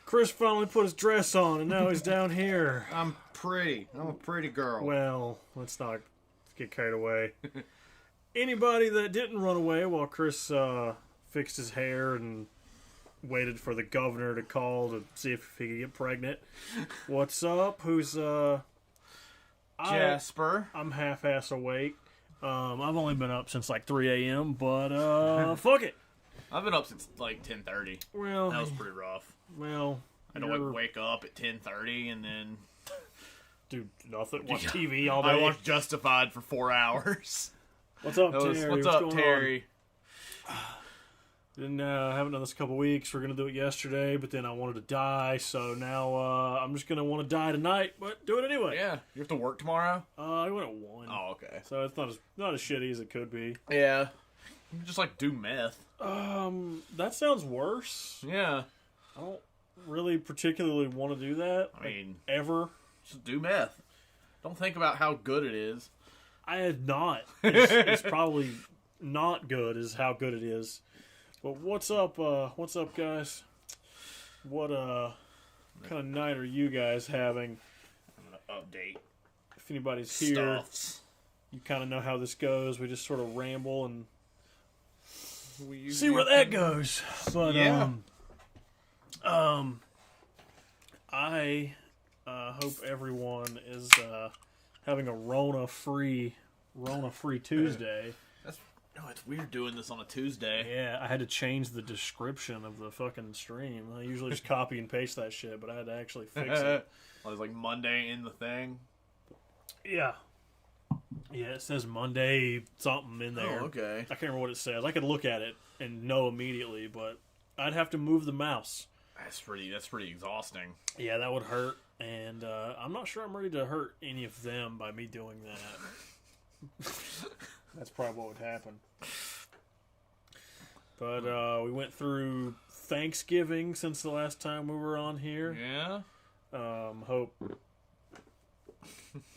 Chris finally put his dress on, and now he's down here. I'm pretty. I'm a pretty girl. Well, let's get carried away. Anybody that didn't run away while Chris fixed his hair and waited for the governor to call to see if he could get pregnant. What's up? Who's Jasper? I'm half-ass awake. I've only been up since like 3 a.m., but fuck it. I've been up since like 10:30. Well, that was pretty rough. Well, I don't wake up at 10:30 and then do nothing. Watch TV all day. I watched Justified for 4 hours. What's up, Terry? What's up, Terry? Haven't done this a couple weeks. We're gonna do it yesterday, but then I wanted to die, so now I'm just gonna want to die tonight, but do it anyway. Yeah, you have to work tomorrow. I went at 1. Oh, okay. So it's not as shitty as it could be. Yeah, you can just like do meth. That sounds worse. Yeah, I don't really particularly want to do that. I mean, ever. Just do meth. Don't think about how good it is. I had not. It's probably not good, is how good it is. But what's up, guys? What kind of night are you guys having? I'm gonna update. If anybody's here, Stuffs. you kind of know how this goes. We just sort of ramble and we see where that goes. But yeah. I hope everyone is having a Rona-free Tuesday. It's weird doing this on a Tuesday. Yeah, I had to change the description of the fucking stream. I usually just copy and paste that shit, but I had to actually fix it. Well, it's like Monday in the thing. Yeah. Yeah, it says Monday something in there. Oh, okay. I can't remember what it says. I could look at it and know immediately, but I'd have to move the mouse. That's pretty exhausting. Yeah, that would hurt, and I'm not sure I'm ready to hurt any of them by me doing that. That's probably what would happen. But we went through Thanksgiving since the last time we were on here. Yeah. Hope.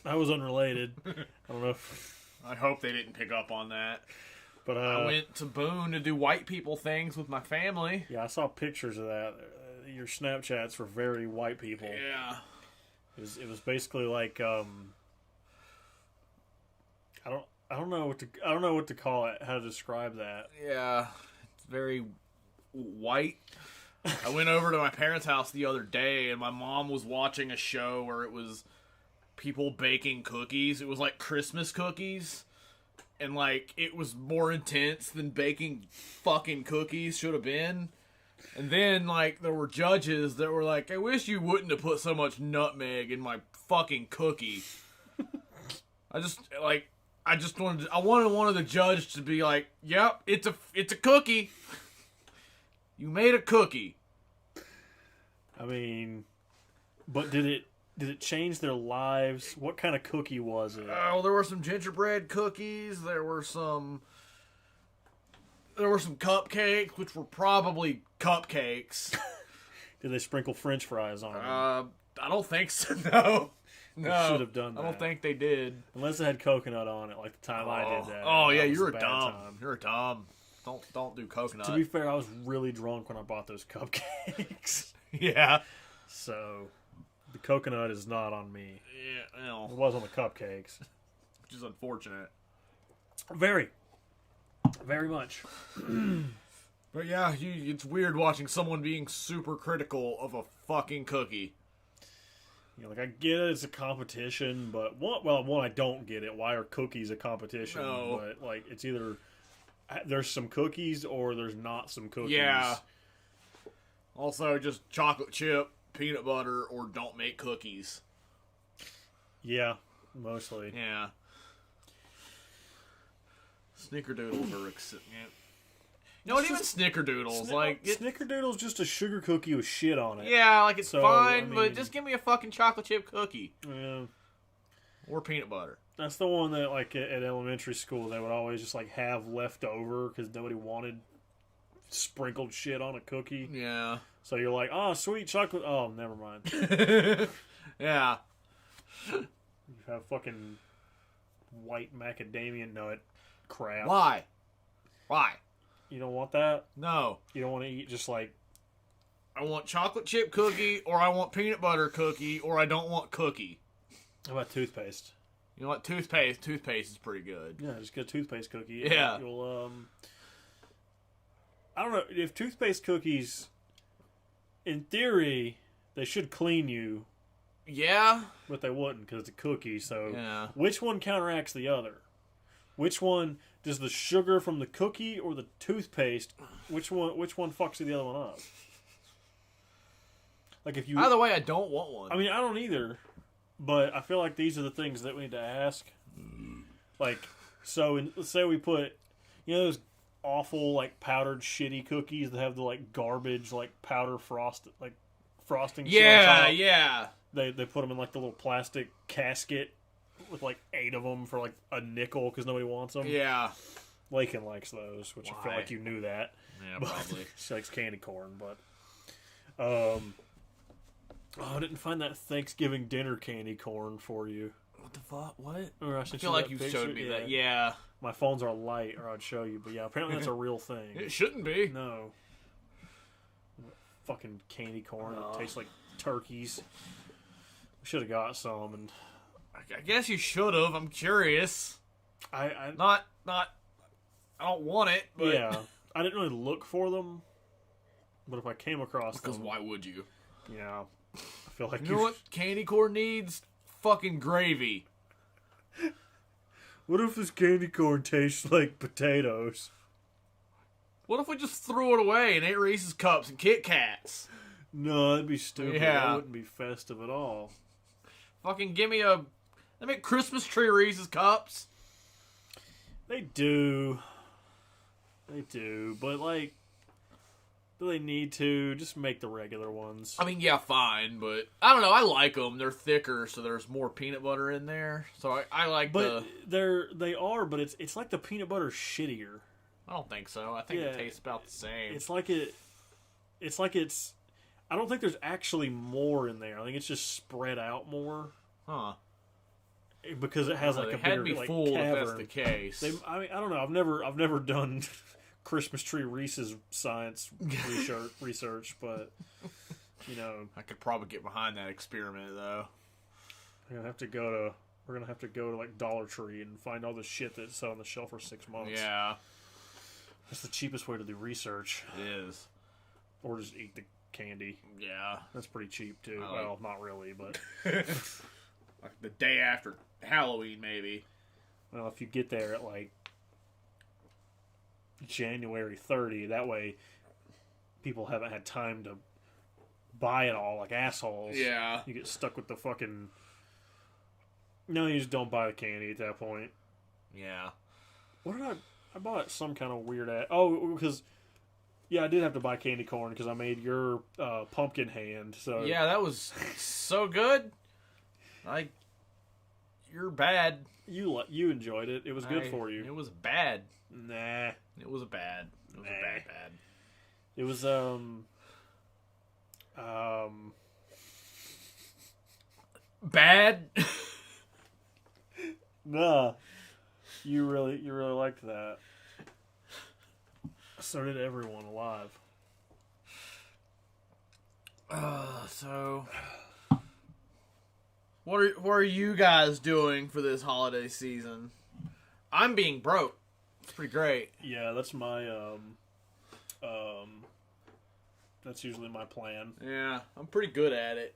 I was unrelated. I don't know if... I hope they didn't pick up on that. But I went to Boone to do white people things with my family. Yeah, I saw pictures of that. Your Snapchats were very white people. Yeah. It was basically like I don't know what to call it, how to describe that. Yeah. It's very white. I went over to my parents' house the other day and my mom was watching a show where it was people baking cookies. It was like Christmas cookies. And like it was more intense than baking fucking cookies should have been. And then like there were judges that were like, I wish you wouldn't have put so much nutmeg in my fucking cookie. I wanted one of the judges to be like, "Yep, it's a cookie. You made a cookie." I mean, but did it change their lives? What kind of cookie was it? Oh, there were some gingerbread cookies. There were some cupcakes, which were probably cupcakes. Did they sprinkle French fries on them? I don't think so. No. No, should have done that. I don't think they did. Unless it had coconut on it, like the time I did that. Oh yeah, that you were was a bad dumb. time. You're dumb. Don't do coconut. To be fair, I was really drunk when I bought those cupcakes. Yeah. So the coconut is not on me. Yeah, well, it was on the cupcakes, which is unfortunate. Very, very much. But yeah, it's weird watching someone being super critical of a fucking cookie. You know, like I get it, it's a competition, but one, I don't get it. Why are cookies a competition? No. But like, it's either there's some cookies or there's not some cookies. Yeah. Also, just chocolate chip, peanut butter, or don't make cookies. Yeah, mostly. Yeah. Snickerdoodles are No, even Snickerdoodles. Snickerdoodle's just a sugar cookie with shit on it. Yeah, like it's fine, I mean, but just give me a fucking chocolate chip cookie. Yeah. Or peanut butter. That's the one that, like, at elementary school, they would always just, like, have left over because nobody wanted sprinkled shit on a cookie. Yeah. So you're like, oh, sweet chocolate. Oh, never mind. Yeah. You have fucking white macadamia nut crap. Why? You don't want that? No. You don't want to eat just, like, I want chocolate chip cookie, or I want peanut butter cookie, or I don't want cookie. How about toothpaste? You know what? Toothpaste is pretty good. Yeah, just get a toothpaste cookie. Yeah. You'll, I don't know. If toothpaste cookies, in theory, they should clean you, Yeah. but they wouldn't because it's a cookie. So, Yeah. which one counteracts the other? Which one does the sugar from the cookie or the toothpaste? Which one fucks the other one up? Like if you. Either way, I don't want one. I mean, I don't either, but I feel like these are the things that we need to ask. Like, so let's say we put, those awful like powdered shitty cookies that have the like garbage like powder frosting. Yeah, on top. yeah. They put them in like the little plastic casket with like 8 of them for like a nickel because nobody wants them. Yeah. Lakin likes those, which I feel Why? like you knew that. Yeah, But probably. she likes candy corn, but I didn't find that Thanksgiving dinner candy corn for you. What the fuck? What? Or I I feel like you showed me that. Yeah. My phones are light, or I'd show you. But yeah, apparently that's a real thing. It shouldn't be. No. Fucking candy corn that tastes like turkeys. We should have got some, and I guess you should have. I'm curious. I Not. I don't want it, but yeah, I didn't really look for them. But if I came across because them, why would you? yeah, I feel like You know what candy corn needs? Fucking gravy. What if this candy corn tastes like potatoes? What if we just threw it away and ate Reese's Cups and Kit Kats? No, that'd be stupid. Yeah. That wouldn't be festive at all. Fucking give me they make Christmas tree Reese's Cups. They do, but like, do they need to just make the regular ones? I mean, yeah, fine, but I don't know. I like them. They're thicker, so there's more peanut butter in there. So I like But they are, but it's like the peanut butter shittier. I don't think so. I think Yeah. it tastes about the same. It's like it's. I don't think there's actually more in there. I think it's just spread out more Huh. because it has Well, like they a had bigger me like fooled if that's cavern. the case. I mean, I don't know. I've never done Christmas tree Reese's science research, but I could probably get behind that experiment, though. we're gonna have to go to like Dollar Tree and find all the shit that's on the shelf for 6 months. Yeah, That's the cheapest way to do research, it is. or just eat the candy. Yeah. That's pretty cheap too. I like- Well, not really, but Like the day after Halloween, maybe. well, if you get there at like January 30, that way people haven't had time to buy it all like assholes. Yeah. You get stuck with the fucking. No, you just don't buy the candy at that point. Yeah. What did I bought some kind of weird ass. Oh, because yeah, I did have to buy candy corn because I made your pumpkin hand. So Yeah, that was so good. You're bad. you enjoyed it. It was good for you. It was bad. Nah, It was bad. It was a bad. it was Bad? nah. You really liked that. So did everyone alive. So what are you guys doing for this holiday season? I'm being broke. It's pretty great. Yeah, that's my that's usually my plan. Yeah, I'm pretty good at it.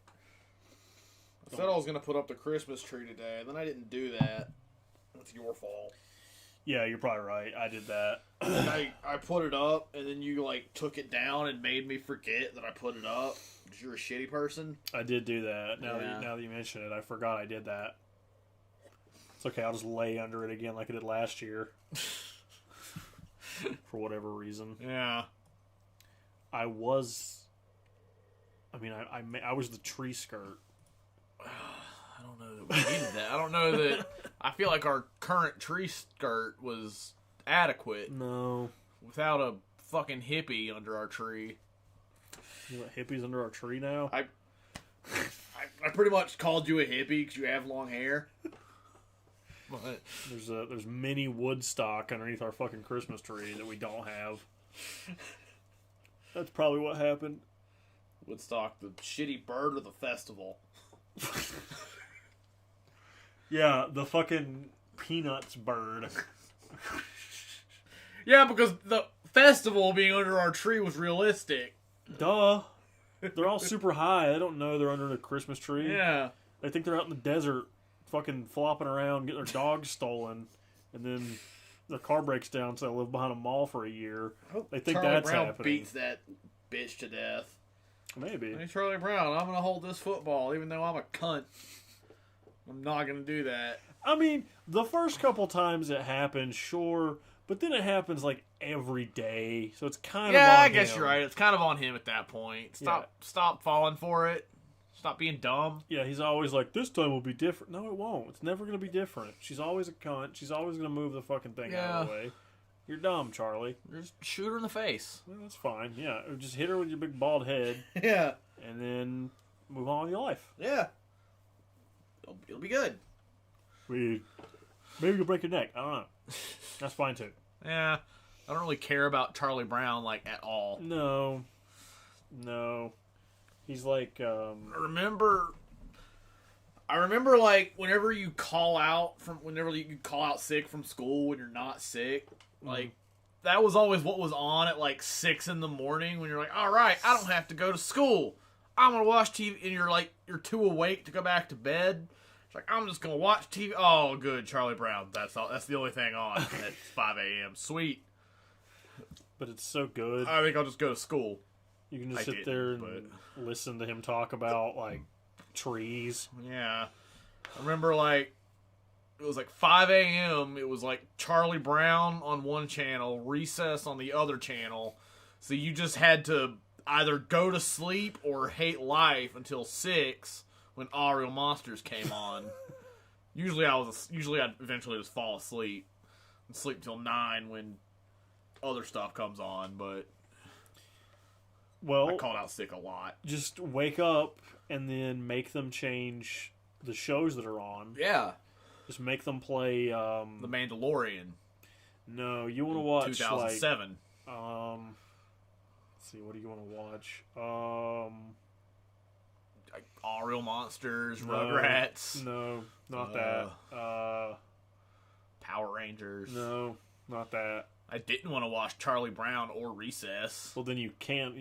I said I was gonna put up the Christmas tree today, and then I didn't do that. That's your fault. Yeah, you're probably right. I did that. And I put it up, and then you took it down and made me forget that I put it up. Because you're a shitty person. I did do that. Now Yeah. that you mention it, I forgot I did that. It's okay. I'll just lay under it again like I did last year. For whatever reason, Yeah. I was the tree skirt. I don't know that we needed that. I don't know that. I feel like our current tree skirt was adequate No, without a fucking hippie under our tree. you got hippies under our tree now. I pretty much called you a hippie because you have long hair. But There's mini Woodstock underneath our fucking Christmas tree that we don't have. That's probably what happened. Woodstock, the shitty bird or the festival? Yeah, the fucking Peanuts bird. Yeah, because the festival being under our tree was realistic. Duh. They're all super high. They don't know they're under the Christmas tree. Yeah. They think they're out in the desert fucking flopping around, getting their dogs stolen, and then their car breaks down, so they live behind a mall for a year. They think Charlie that's Brown happening. beats that bitch to death. Maybe. Hey, Charlie Brown, I'm going to hold this football, even though I'm a cunt. I'm not going to do that. I mean, the first couple times it happens, sure, but then it happens like every day, so it's kind of on Yeah, I guess him. you're right. It's kind of on him at that point. Stop falling for it. Stop being dumb. Yeah, he's always like, this time will be different. No, it won't. It's never going to be different. She's always a cunt. She's always going to move the fucking thing out of the way. You're dumb, Charlie. Just shoot her in the face. Well, that's fine. Yeah, or just hit her with your big bald head. Yeah. And then move on with your life. Yeah. It'll be good. Maybe you'll break your neck. I don't know. That's fine too. Yeah. I don't really care about Charlie Brown, like, at all. No. He's like, I remember, like, whenever you call out sick from school when you're not sick, like, that was always what was on at, like, 6 in the morning when you're like, all right, I don't have to go to school. I'm going to watch TV, and you're too awake to go back to bed. It's like, I'm just going to watch TV. Oh, good, Charlie Brown. That's the only thing on at 5 a.m. Sweet. but it's so good. I think I'll just go to school. You can just sit there and listen to him talk about, like, trees. Yeah. I remember, like, it was like 5 a.m. It was like Charlie Brown on one channel, Recess on the other channel. So you just had to either go to sleep or hate life until 6 when All Real Monsters came on. Usually I'd eventually just fall asleep and sleep till 9 when other stuff comes on, but well, I called out sick a lot. Just wake up and then make them change the shows that are on. Yeah. Just make them play The Mandalorian. No, you want to watch 2007. Let's see, what do you want to watch? Like All Real Monsters, Rugrats. No, not that. Power Rangers. No, not that. I didn't want to watch Charlie Brown or Recess. Well, then you can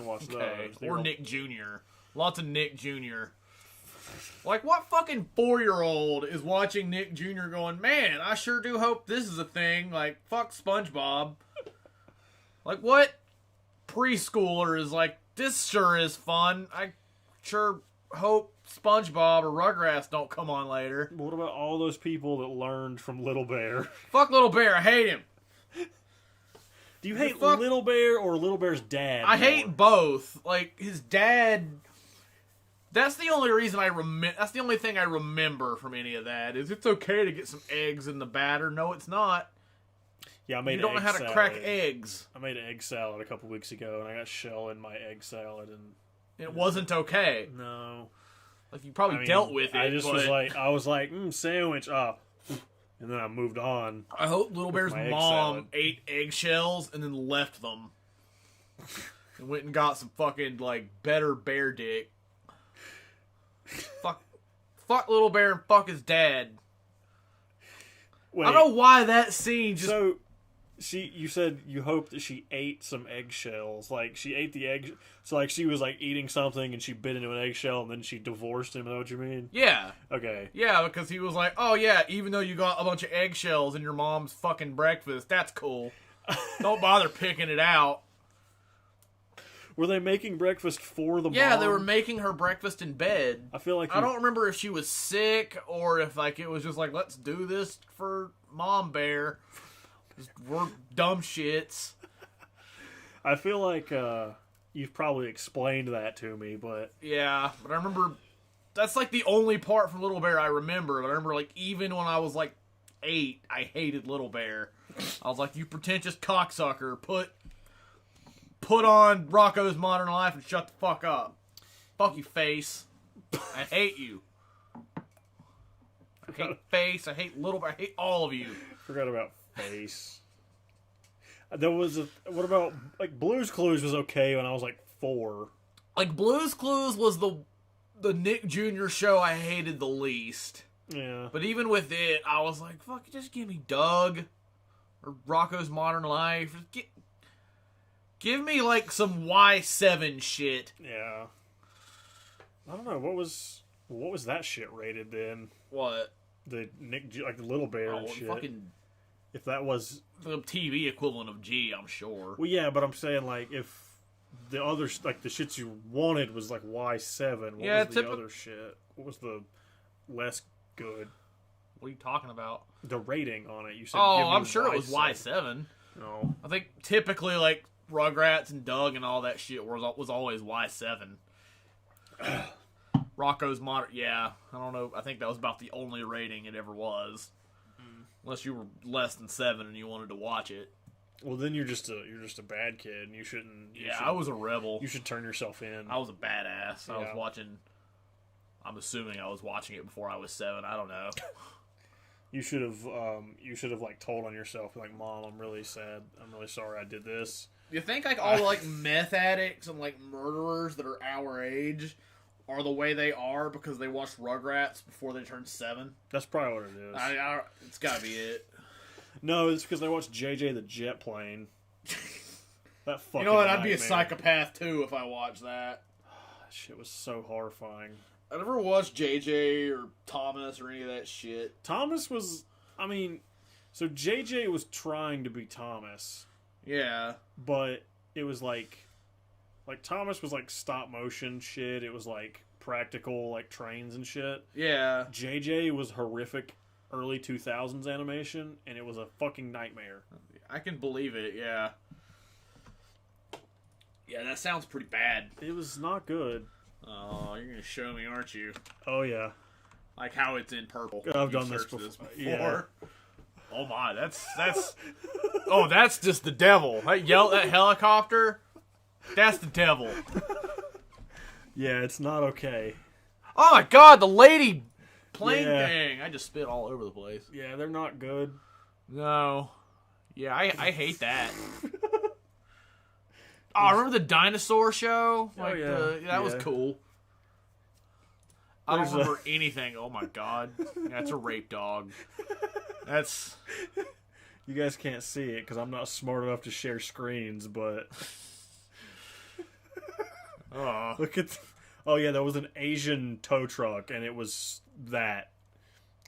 watch those. Or Nick Jr. Lots of Nick Jr. Like, what fucking 4-year-old is watching Nick Jr. going, man, I sure do hope this is a thing. Like, fuck SpongeBob. Like, what preschooler is like, this sure is fun. I sure hope SpongeBob or Rugrats don't come on later. What about all those people that learned from Little Bear? Fuck Little Bear. I hate him. Do you hate Little Bear or Little Bear's dad? I hate both. Like, his dad... That's the only reason that's the only thing I remember from any of that, is it's okay to get some eggs in the batter. No, it's not. Yeah, I made. You don't know how to crack eggs. I made an egg salad a couple weeks ago, and I got shell in my egg salad, and it wasn't okay. No, like you probably dealt with it. I was like, sandwich, and then I moved on. I hope Little Bear's mom ate eggshells and then left them, and went and got some fucking like better bear dick. Fuck Little Bear and fuck his dad. Wait, I don't know why that scene just... So, you said you hope that she ate some eggshells. Like, she ate the egg... So, like, she was, like, eating something and she bit into an eggshell and then she divorced him. Is that what you mean? Yeah. Okay. Yeah, because he was like, oh, yeah, even though you got a bunch of eggshells in your mom's fucking breakfast, that's cool. Don't bother picking it out. Were they making breakfast for the mom? Yeah, they were making her breakfast in bed. I feel like... I don't remember if she was sick or if, like, it was just like, let's do this for Mom Bear. We're dumb shits. I feel like you've probably explained that to me, but... Yeah, but I remember... That's, like, the only part from Little Bear I remember. But I remember, like, even when I was, like, 8, I hated Little Bear. I was like, you pretentious cocksucker, Put on Rocco's Modern Life and shut the fuck up. Fuck you, Face. I hate you. I hate Face. I hate Little Bear. I hate all of you. Forgot about Face. There was what about, like, Blue's Clues was okay when I was like 4. Like, Blue's Clues was the Nick Jr. show I hated the least. Yeah. But even with it, I was like, fuck, just give me Doug or Rocco's Modern Life. Give me, like, some Y7 shit. Yeah. I don't know, what was that shit rated then? What? The like the Little Bear and shit. Fucking... If that was... The TV equivalent of G, I'm sure. Well, yeah, but I'm saying, like, if the other, like, the shits you wanted was, like, Y7, what was the other shit? What was the less good? What are you talking about? The rating on it. You said, I'm sure it was Y7. No. I think typically, like, Rugrats and Doug and all that shit was always Y7. Rocco's Modern... Yeah, I don't know. I think that was about the only rating it ever was. Unless you were less than 7 and you wanted to watch it. Well, then you're just a bad kid, and you shouldn't... I was a rebel. You should turn yourself in. I was a badass. Yeah. I was watching... I'm assuming I was watching it before I was 7. I don't know. You should have like told on yourself, like, Mom, I'm really sad. I'm really sorry I did this. You think like all like meth addicts and like murderers that are our age are the way they are because they watched Rugrats before they turned 7? That's probably what it is. It's gotta be it. No, it's because they watched JJ the Jet Plane. That fucking You know what? I'd nightmare. be a psychopath too if I watched that. That shit was so horrifying. I never watched JJ or Thomas or any of that shit. Thomas was, I mean, so JJ was trying to be Thomas. Yeah. But it was like Thomas was like stop motion shit. It was like practical like trains and shit. Yeah. JJ was horrific early 2000s animation, and it was a fucking nightmare. I can believe it, yeah. Yeah, that sounds pretty bad. It was not good. Oh, you're gonna show me, aren't you? Oh, yeah. Like how it's in purple. I've done this before. Yeah. Oh my, that's oh, that's just the devil. That helicopter, that's the devil. Yeah, it's not okay. Oh my god, the lady plane thing. I just spit all over the place. Yeah, they're not good. No. Yeah, I hate that. Oh, remember the dinosaur show? Like that was cool. I don't remember anything. Oh my god. That's a rape dog. That's... You guys can't see it because I'm not smart enough to share screens, but... Look at... Oh yeah, there was an Asian tow truck, and it was that.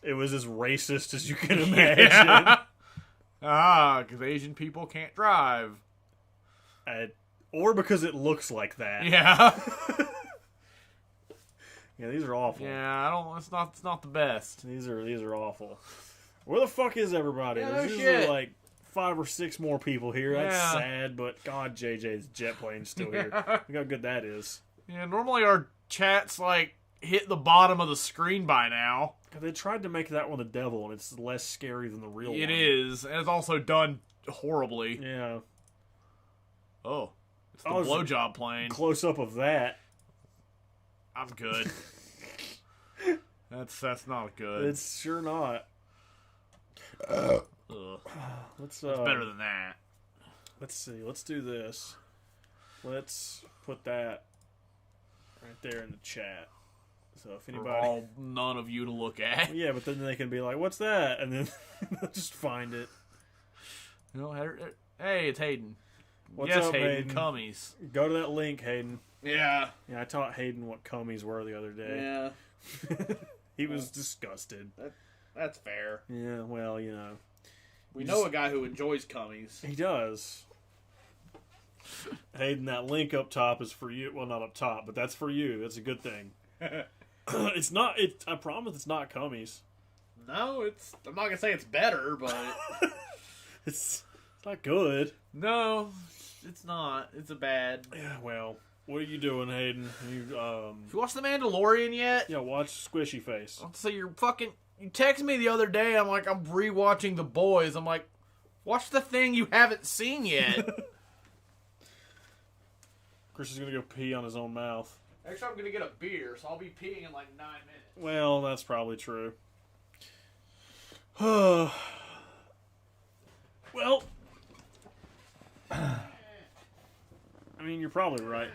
It was as racist as you can imagine. Yeah. Because Asian people can't drive. Or because it looks like that. Yeah. Yeah, these are awful. Yeah, it's not the best. These are awful. Where the fuck is everybody? Yeah, There's usually like 5 or 6 more people here. That's sad, but God, JJ's jet plane's still here. Look how good that is. Yeah, normally our chats like hit the bottom of the screen by now. They tried to make that one the devil, and it's less scary than the real one. It is, and it's also done horribly. Yeah. Oh, it's the blowjob plane. Close up of that. I'm good. That's not good. It's sure not. It's better than that. Let's see. Let's do this. Let's put that right there in the chat. So if anybody, none of you to look at. Yeah, but then they can be like, "What's that?" And then they'll just find it. You know, hey, it's Hayden. What's up, Hayden? Cummies. Go to that link, Hayden. Yeah. Yeah, I taught Hayden what cummies were the other day. Yeah. He was disgusted. That's fair. Yeah, well, you know. We know a guy who enjoys cummies. He does. Hayden, that link up top is for you. Well, not up top, but that's for you. That's a good thing. It's not. I promise it's not cummies. No, I'm not gonna say it's better, but it's not good. No, it's not. It's a bad. Yeah. Well, what are you doing, Hayden? Have you watched The Mandalorian yet? Yeah. Watch Squishy Face. So you're fucking. You texted me the other day. I'm like, I'm rewatching The Boys. I'm like, watch the thing you haven't seen yet. Chris is gonna go pee on his own mouth. Actually, I'm going to get a beer, so I'll be peeing in like 9 minutes. Well, that's probably true. Well, I mean, you're probably right.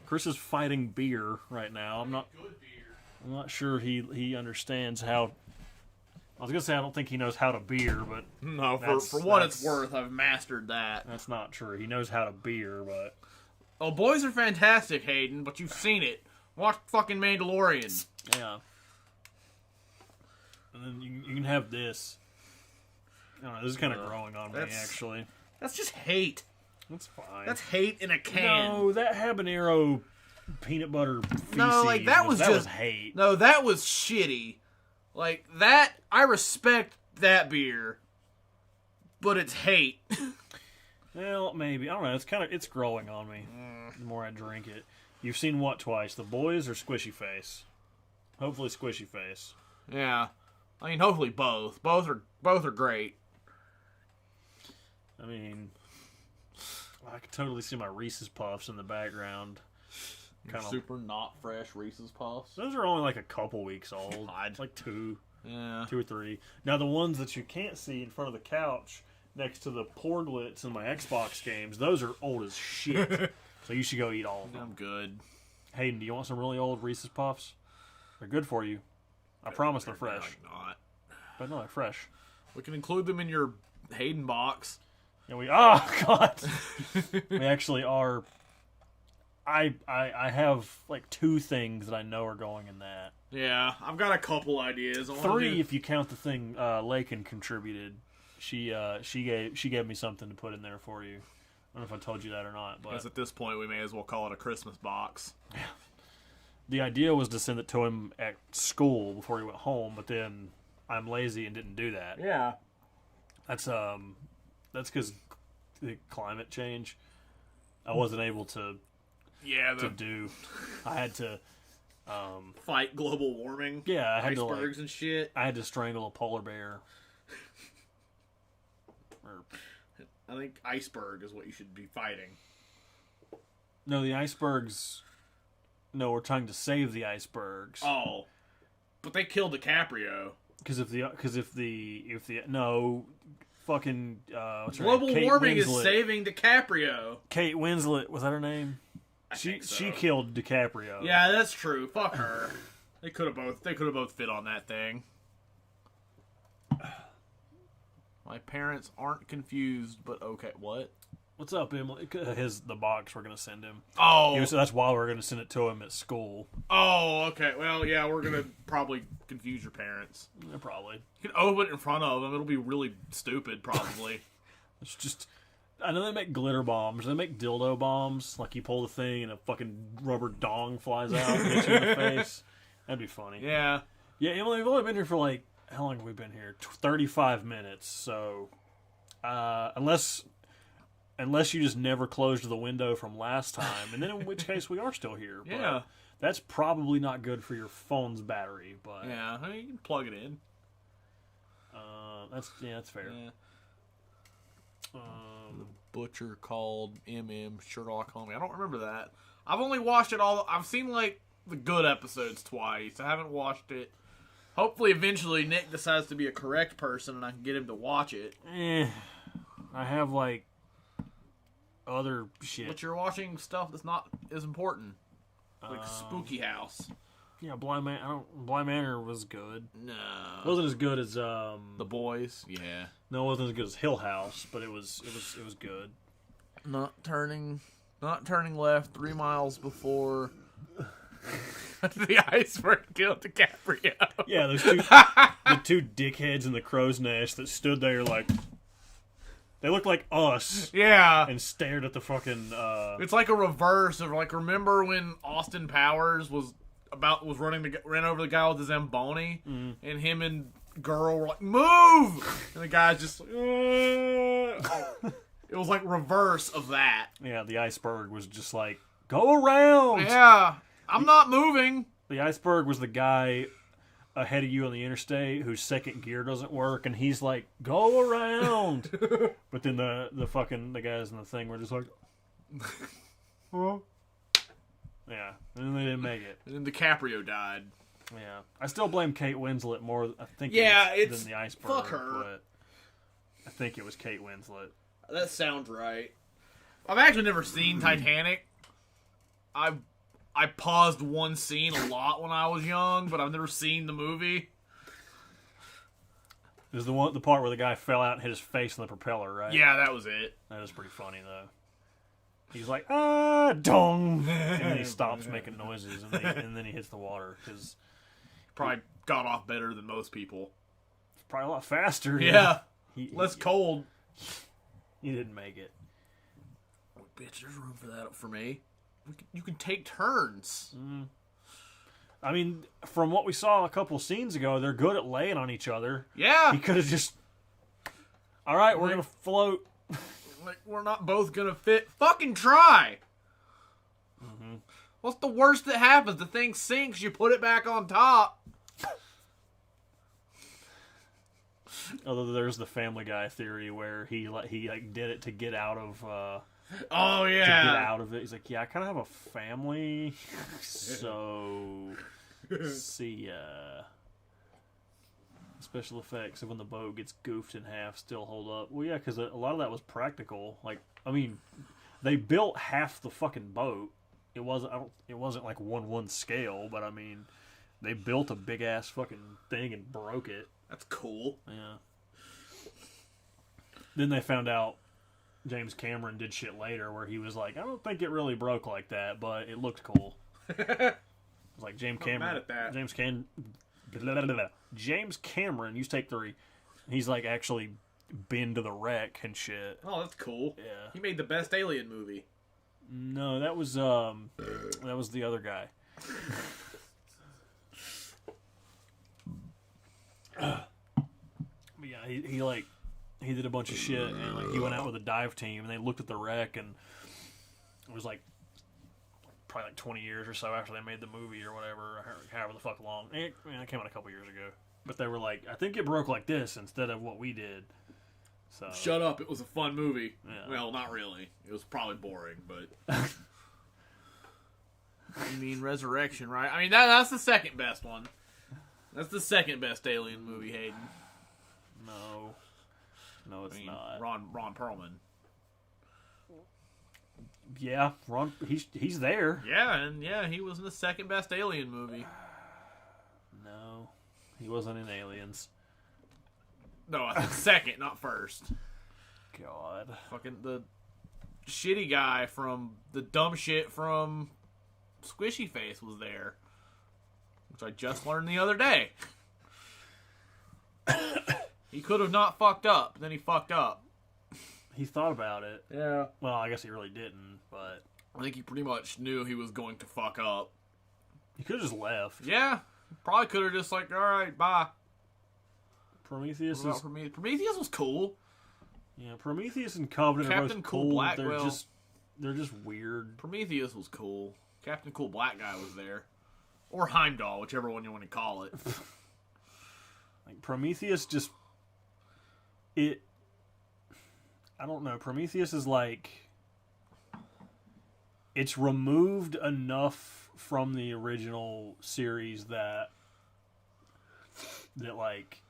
Chris is fighting beer right now. I'm not sure he understands how. I was gonna say I don't think he knows how to beer, but no, for what it's worth, I've mastered that. That's not true. He knows how to beer, but oh, boys are fantastic, Hayden. But you've seen it. Watch fucking Mandalorian. Yeah. And then you can have this. I don't know, this is kind of growing on me, actually. That's just hate. That's fine. That's hate in a can. No, that habanero peanut butter feces, no, like that was hate. No, that was shitty. Like that, I respect that beer, but it's hate. Well, maybe I don't know. It's growing on me. The more I drink it, you've seen what twice? The Boys or Squishy Face? Hopefully, Squishy Face. Yeah, I mean, hopefully both. Both are great. I mean, I can totally see my Reese's Puffs in the background. Super not fresh Reese's Puffs. Those are only like a couple weeks old. God. Like 2 or 3. Now the ones that you can't see in front of the couch next to the portlets in my Xbox games, those are old as shit. So you should go eat all of them. I'm good. Hayden, do you want some really old Reese's Puffs? They're good for you. I promise they're fresh. Like not. But no, they're fresh. We can include them in your Hayden box. And God. We actually are. I have like 2 things that I know are going in that. Yeah, I've got a couple ideas. 3 if you count the thing Lakin contributed. She gave me something to put in there for you. I don't know if I told you that or not, but at this point we may as well call it a Christmas box. Yeah. The idea was to send it to him at school before he went home, but then I'm lazy and didn't do that. Yeah. That's because the climate change. I wasn't able to. Yeah. I had to fight global warming. Yeah, I had icebergs and shit. I had to strangle a polar bear. I think iceberg is what you should be fighting. No, the icebergs. No, we're trying to save the icebergs. Oh, but they killed DiCaprio. Because if the fucking global warming is saving DiCaprio. Kate Winslet, was that her name? She killed DiCaprio. Yeah, that's true. Fuck her. They could have both fit on that thing. My parents aren't confused, but okay. What? What's up, Emily? The box we're gonna send him. Oh, that's why we're gonna send it to him at school. Oh, okay. Well, yeah, we're gonna probably confuse your parents. Yeah, probably. You can open it in front of them. It'll be really stupid, probably. It's just. I know they make glitter bombs. They make dildo bombs. Like you pull the thing and a fucking rubber dong flies out and hits you in the face. That'd be funny. Yeah. Yeah, Emily, we've only been here for like, how long have we been here? 35 minutes. So, unless you just never closed the window from last time, and then in which case we are still here. But yeah. That's probably not good for your phone's battery. But yeah, I mean, you can plug it in. That's fair. Yeah. The butcher called MM Sherlock Holmes. I don't remember that. I've only watched it all. I've seen like the good episodes twice. I haven't watched it. Hopefully, eventually, Nick decides to be a correct person and I can get him to watch it. I have like other shit. But you're watching stuff that's not as important, like Spooky House. Yeah, Blind Manor was good. No, it wasn't as good as The Boys. Yeah, no, it wasn't as good as Hill House, but it was good. Not turning left 3 miles before the iceberg killed DiCaprio. Yeah, those the 2 dickheads in the crow's nest that stood there like they looked like us. Yeah, and stared at the fucking. It's like a reverse of like remember when Austin Powers ran over the guy with the Zamboni, and him and girl were like, move! And the guy's just like, it was like reverse of that. Yeah, the iceberg was just like, go around! Yeah, I'm not moving. The iceberg was the guy ahead of you on the interstate whose second gear doesn't work, and he's like, go around! But then the guys in the thing were just like, huh? Yeah, and then they didn't make it. And then DiCaprio died. Yeah, I still blame Kate Winslet more. I think it's than the iceberg. Fuck her. But I think it was Kate Winslet. That sounds right. I've actually never seen Titanic. I I paused one scene a lot when I was young, but I've never seen the movie. It was the part where the guy fell out and hit his face on the propeller, right? Yeah, that was it. That is pretty funny, though. He's like, dong! And then he stops making noises, and then he hits the water, because... Probably got off better than most people. It's probably a lot faster. Yeah. Less cold. He didn't make it. Oh, bitch, there's room for that for me. You can take turns. I mean, from what we saw a couple scenes ago, they're good at laying on each other. Yeah. He could have just... All right, we're going to float. Like, we're not both going to fit. Fucking try. Mm-hmm. What's the worst that happens? The thing sinks, you put it back on top. Although there's the Family Guy theory where he did it to get out of... oh, yeah. To get out of it. He's like, yeah, I kind of have a family, so see ya. Special effects of when the boat gets goofed in half still hold up. Well, yeah, because a lot of that was practical. Like, I mean, they built half the fucking boat. It wasn't like 1/1 scale, but I mean, they built a big ass fucking thing and broke it. That's cool. Yeah. Then they found out James Cameron did shit later where he was like, I don't think it really broke like that, but it looked cool. It was like James Cameron. I'm mad at that. James Cameron, you take 3. He's like actually been to the wreck and shit. Oh, that's cool. Yeah. He made the best Alien movie. No, that was the other guy. But yeah, he did a bunch of shit, and like he went out with a dive team, and they looked at the wreck, and it was like probably like 20 years or so after they made the movie or whatever, however the fuck long. It came out a couple years ago, but they were like, I think it broke like this instead of what we did. So shut up! It was a fun movie. Yeah. Well, not really. It was probably boring, but. You mean Resurrection, right? I mean that's the second best one. That's the second best Alien movie, Hayden. No, it's not. Ron Perlman. Yeah, Ron. He's there. Yeah, and he was in the second best Alien movie. No, he wasn't in Aliens. No, I think second, not first. God. Fucking the shitty guy from the dumb shit from Squishy Face was there, which I just learned the other day. He could have not fucked up, then he fucked up. He thought about it. Yeah. Well, I guess he really didn't, but I think he pretty much knew he was going to fuck up. he could have just left. Yeah. Probably could have just like, alright, bye. Prometheus Prometheus was cool. Yeah, Prometheus and Covenant Captain are both Cool cool. Blackwell. They're just weird. Prometheus was cool. Captain Cool Black Guy was there. Or Heimdall, whichever one you want to call it. Like Prometheus just I don't know. Prometheus is like it's removed enough from the original series that like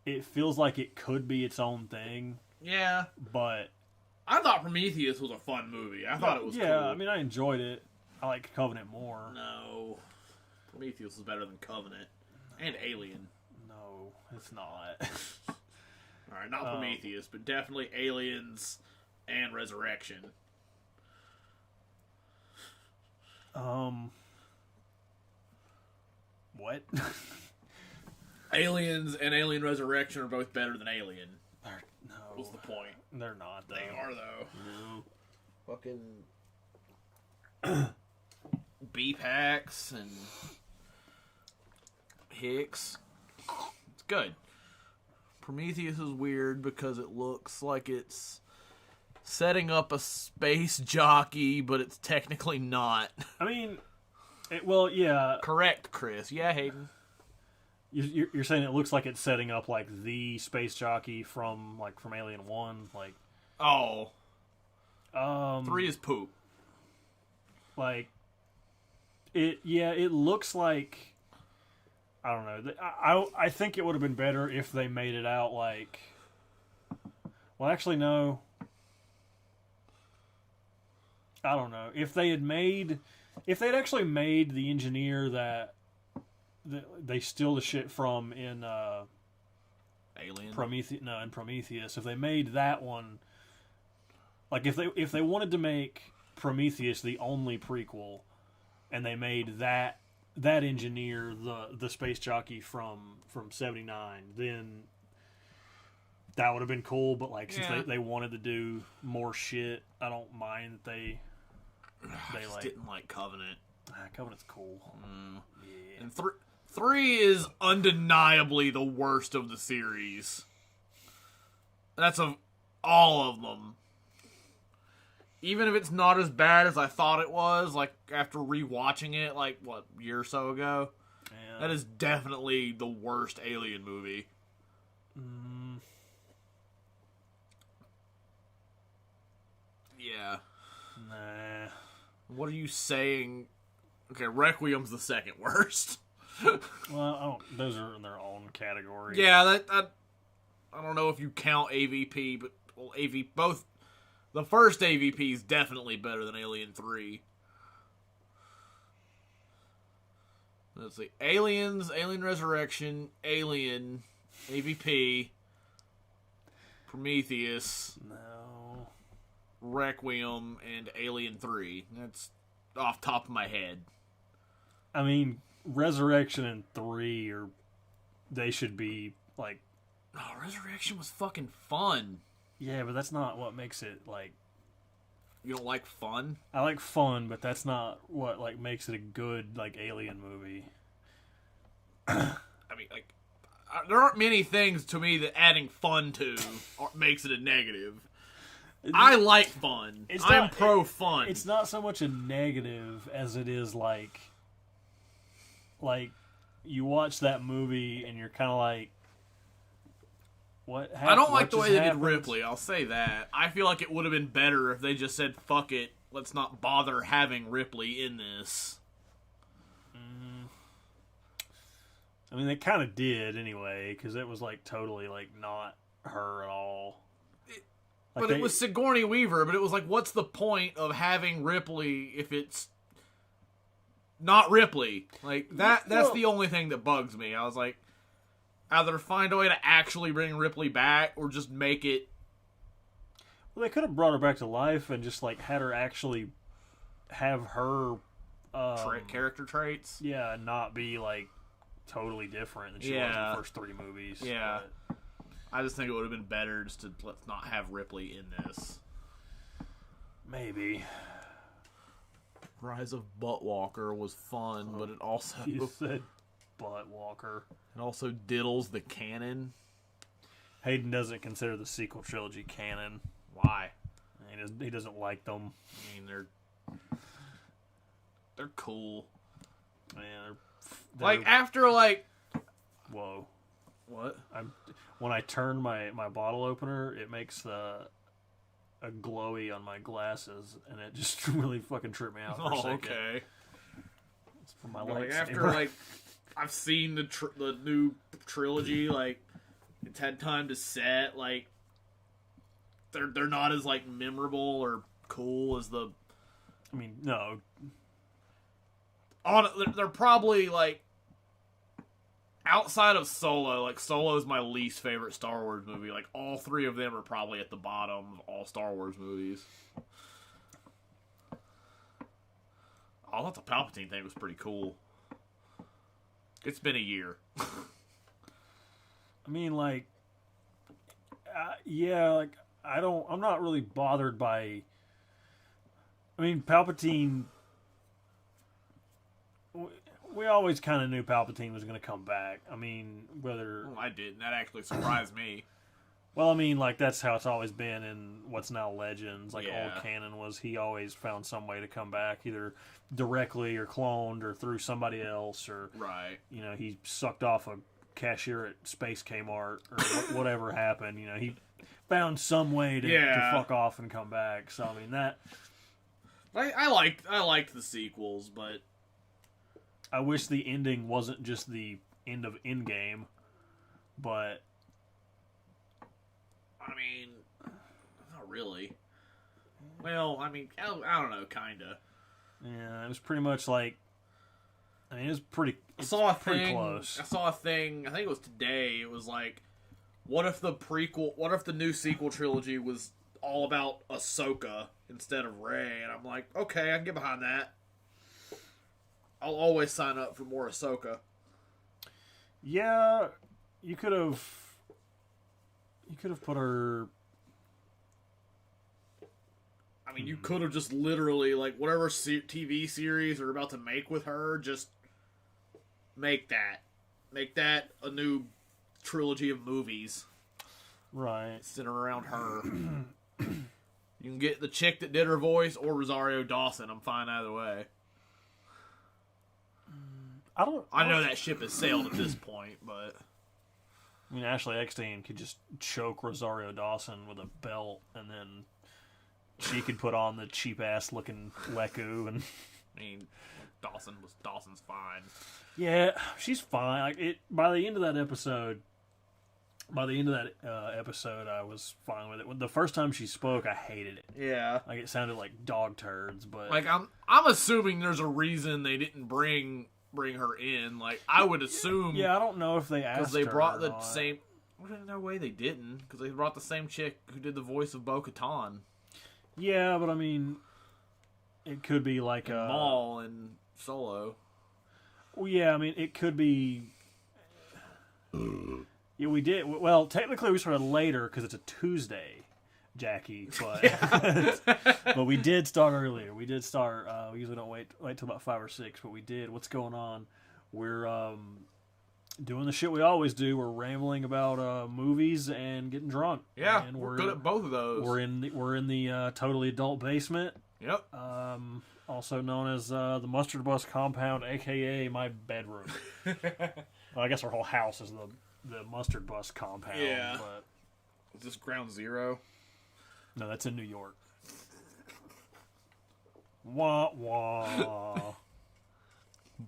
it feels like it could be its own thing. Yeah. But I thought Prometheus was a fun movie. I thought it was cool. Yeah, I mean I enjoyed it. I like Covenant more. No. Prometheus was better than Covenant. And Alien. No, it's not. Alright, not Prometheus, but definitely Aliens and Resurrection. What? Aliens and Alien Resurrection are both better than Alien. No. What's the point? They're not, though. They are, though. No. Fucking B-Packs and Hicks. It's good. Prometheus is weird because it looks like it's setting up a space jockey, but it's technically not. I mean, well, yeah. Correct, Chris. Yeah, Hayden. You're saying it looks like it's setting up like the space jockey from Alien 1, like. Oh. 3 is poop. Like, it looks like, I don't know. I think it would have been better if they made it out like, well, actually, no. I don't know. If they had made If they'd actually made the engineer that they steal the shit from in Alien. in Prometheus, if they made that one, like if they wanted to make Prometheus the only prequel, and they made that engineer the space jockey from *79, then that would have been cool. But like since they wanted to do more shit, I don't mind that they just didn't like Covenant. Covenant's cool. Yeah. And 3 is undeniably the worst of the series. That's of all of them. Even if it's not as bad as I thought it was, like after rewatching it, like what, a year or so ago, that is definitely the worst Alien movie. Yeah. Nah. What are you saying? Okay, Requiem's the second worst. Well, those are in their own category. Yeah, I don't know if you count AVP, but both. The first AVP is definitely better than Alien 3. Let's see. Aliens, Alien Resurrection, Alien, AVP, Prometheus, No. Requiem, and Alien 3. That's off top of my head. I mean, Resurrection and 3 they should be like. Oh, Resurrection was fucking fun. Yeah, but that's not what makes it like. You don't like fun? I like fun, but that's not what like makes it a good like Alien movie. I mean, like, there aren't many things to me that adding fun to makes it a negative. I like fun. I'm pro fun. It's not so much a negative as it is like you watch that movie and you're kind of like, what happened? I don't like the way they did happened? Ripley, I'll say that. I feel like it would have been better if they just said, fuck it, let's not bother having Ripley in this. I mean, they kind of did anyway, because it was like totally like not her at all. It was Sigourney Weaver, but it was like, what's the point of having Ripley if it's not Ripley? Like, that's the only thing that bugs me. I was like, either find a way to actually bring Ripley back, or just make it... Well, they could have brought her back to life and just, like, had her actually have her... character traits? Yeah, not be, like, totally different than she was in the first 3 movies. Yeah. But... I just think it would have been better just to let's not have Ripley in this. Maybe. Rise of Buttwalker was fun, but it also... You said Buttwalker. It also diddles the canon. Hayden doesn't consider the sequel trilogy canon. Why? He doesn't like them. I mean, they're cool. Man, they're like after like. Whoa. What? When I turn my bottle opener, it makes a glowy on my glasses, and it just really fucking tripped me out for a second. Okay. It's from my like lightsaber. after like I've seen the new trilogy, like it's had time to set, like they're not as like memorable or cool as the. I mean, no. They're probably like outside of Solo. Like Solo is my least favorite Star Wars movie. Like all 3 of them are probably at the bottom of all Star Wars movies. I thought the Palpatine thing was pretty cool. It's been a year. I mean, like, yeah, like I'm not really bothered by. I mean, Palpatine. We always kind of knew Palpatine was going to come back. I mean, whether... Well, I didn't. That actually surprised me. Well, I mean, like, that's how it's always been in what's now Legends. Like, Yeah. old canon was he always found some way to come back, either directly or cloned or through somebody else, or... Right. You know, he sucked off a cashier at Space Kmart, or whatever happened. You know, he found some way to fuck off and come back. So, I mean, that... I liked the sequels, but... I wish the ending wasn't just the end of Endgame, but... I mean, not really. Well, I mean, I don't know, kinda. Yeah, it was pretty much like. I mean, it was pretty. I saw a pretty thing. close. I saw a thing. I think it was today. It was like, what if the prequel? What if the new sequel trilogy was all about Ahsoka instead of Rey? And I'm like, okay, I can get behind that. I'll always sign up for more Ahsoka. Yeah, you could have put her. I mean, you could have just literally, like, whatever TV series they're about to make with her, just make that. Make that a new trilogy of movies. Right. Centered around her. You can get the chick that did her voice or Rosario Dawson. I'm fine either way. I know that ship has sailed at this point, but... I mean, Ashley Eckstein could just choke Rosario Dawson with a belt, and then she could put on the cheap-ass looking Leku, and... I mean, Dawson's fine. Yeah, she's fine. Like by the end of that episode, I was fine with it. When the first time she spoke, I hated it. Yeah. Like, it sounded like dog turds, but... Like, I'm assuming there's a reason they didn't bring her in. Like, I would assume... Yeah, I don't know if they asked her. Because they brought the same... Well, there's no way they didn't. Because they brought the same chick who did the voice of Bo-Katan. Yeah, but I mean... It could be like a... Maul and Solo. Well, yeah, I mean, it could be... Yeah, we did. Well, technically we started later because it's a Tuesday, Jackie. But but we did start earlier. We did start. We usually don't wait till about 5 or 6, but we did. What's going on? We're doing the shit we always do. We're rambling about movies and getting drunk. Yeah, and we're good at both of those. We're in the totally adult basement. Yep. Also known as the MustardBus compound, aka my bedroom. Well, I guess our whole house is the MustardBus compound. Yeah. But is this Ground Zero? no, that's in New York. Wah wah.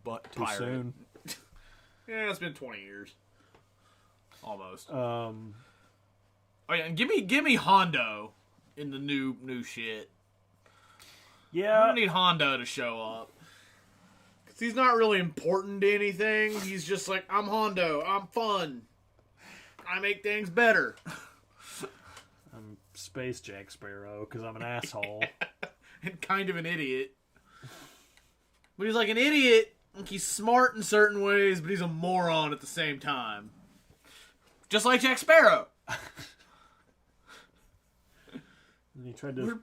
But Too soon. Yeah, it's been 20 years. Almost. Oh yeah, and give me Hondo in the new shit. Yeah. I don't need Hondo to show up. Because he's not really important to anything. He's just like, I'm Hondo. I'm fun. I make things better. I'm Space Jack Sparrow because I'm an asshole. And kind of an idiot. But he's like an idiot. Like he's smart in certain ways, but he's a moron at the same time. Just like Jack Sparrow. And he tried to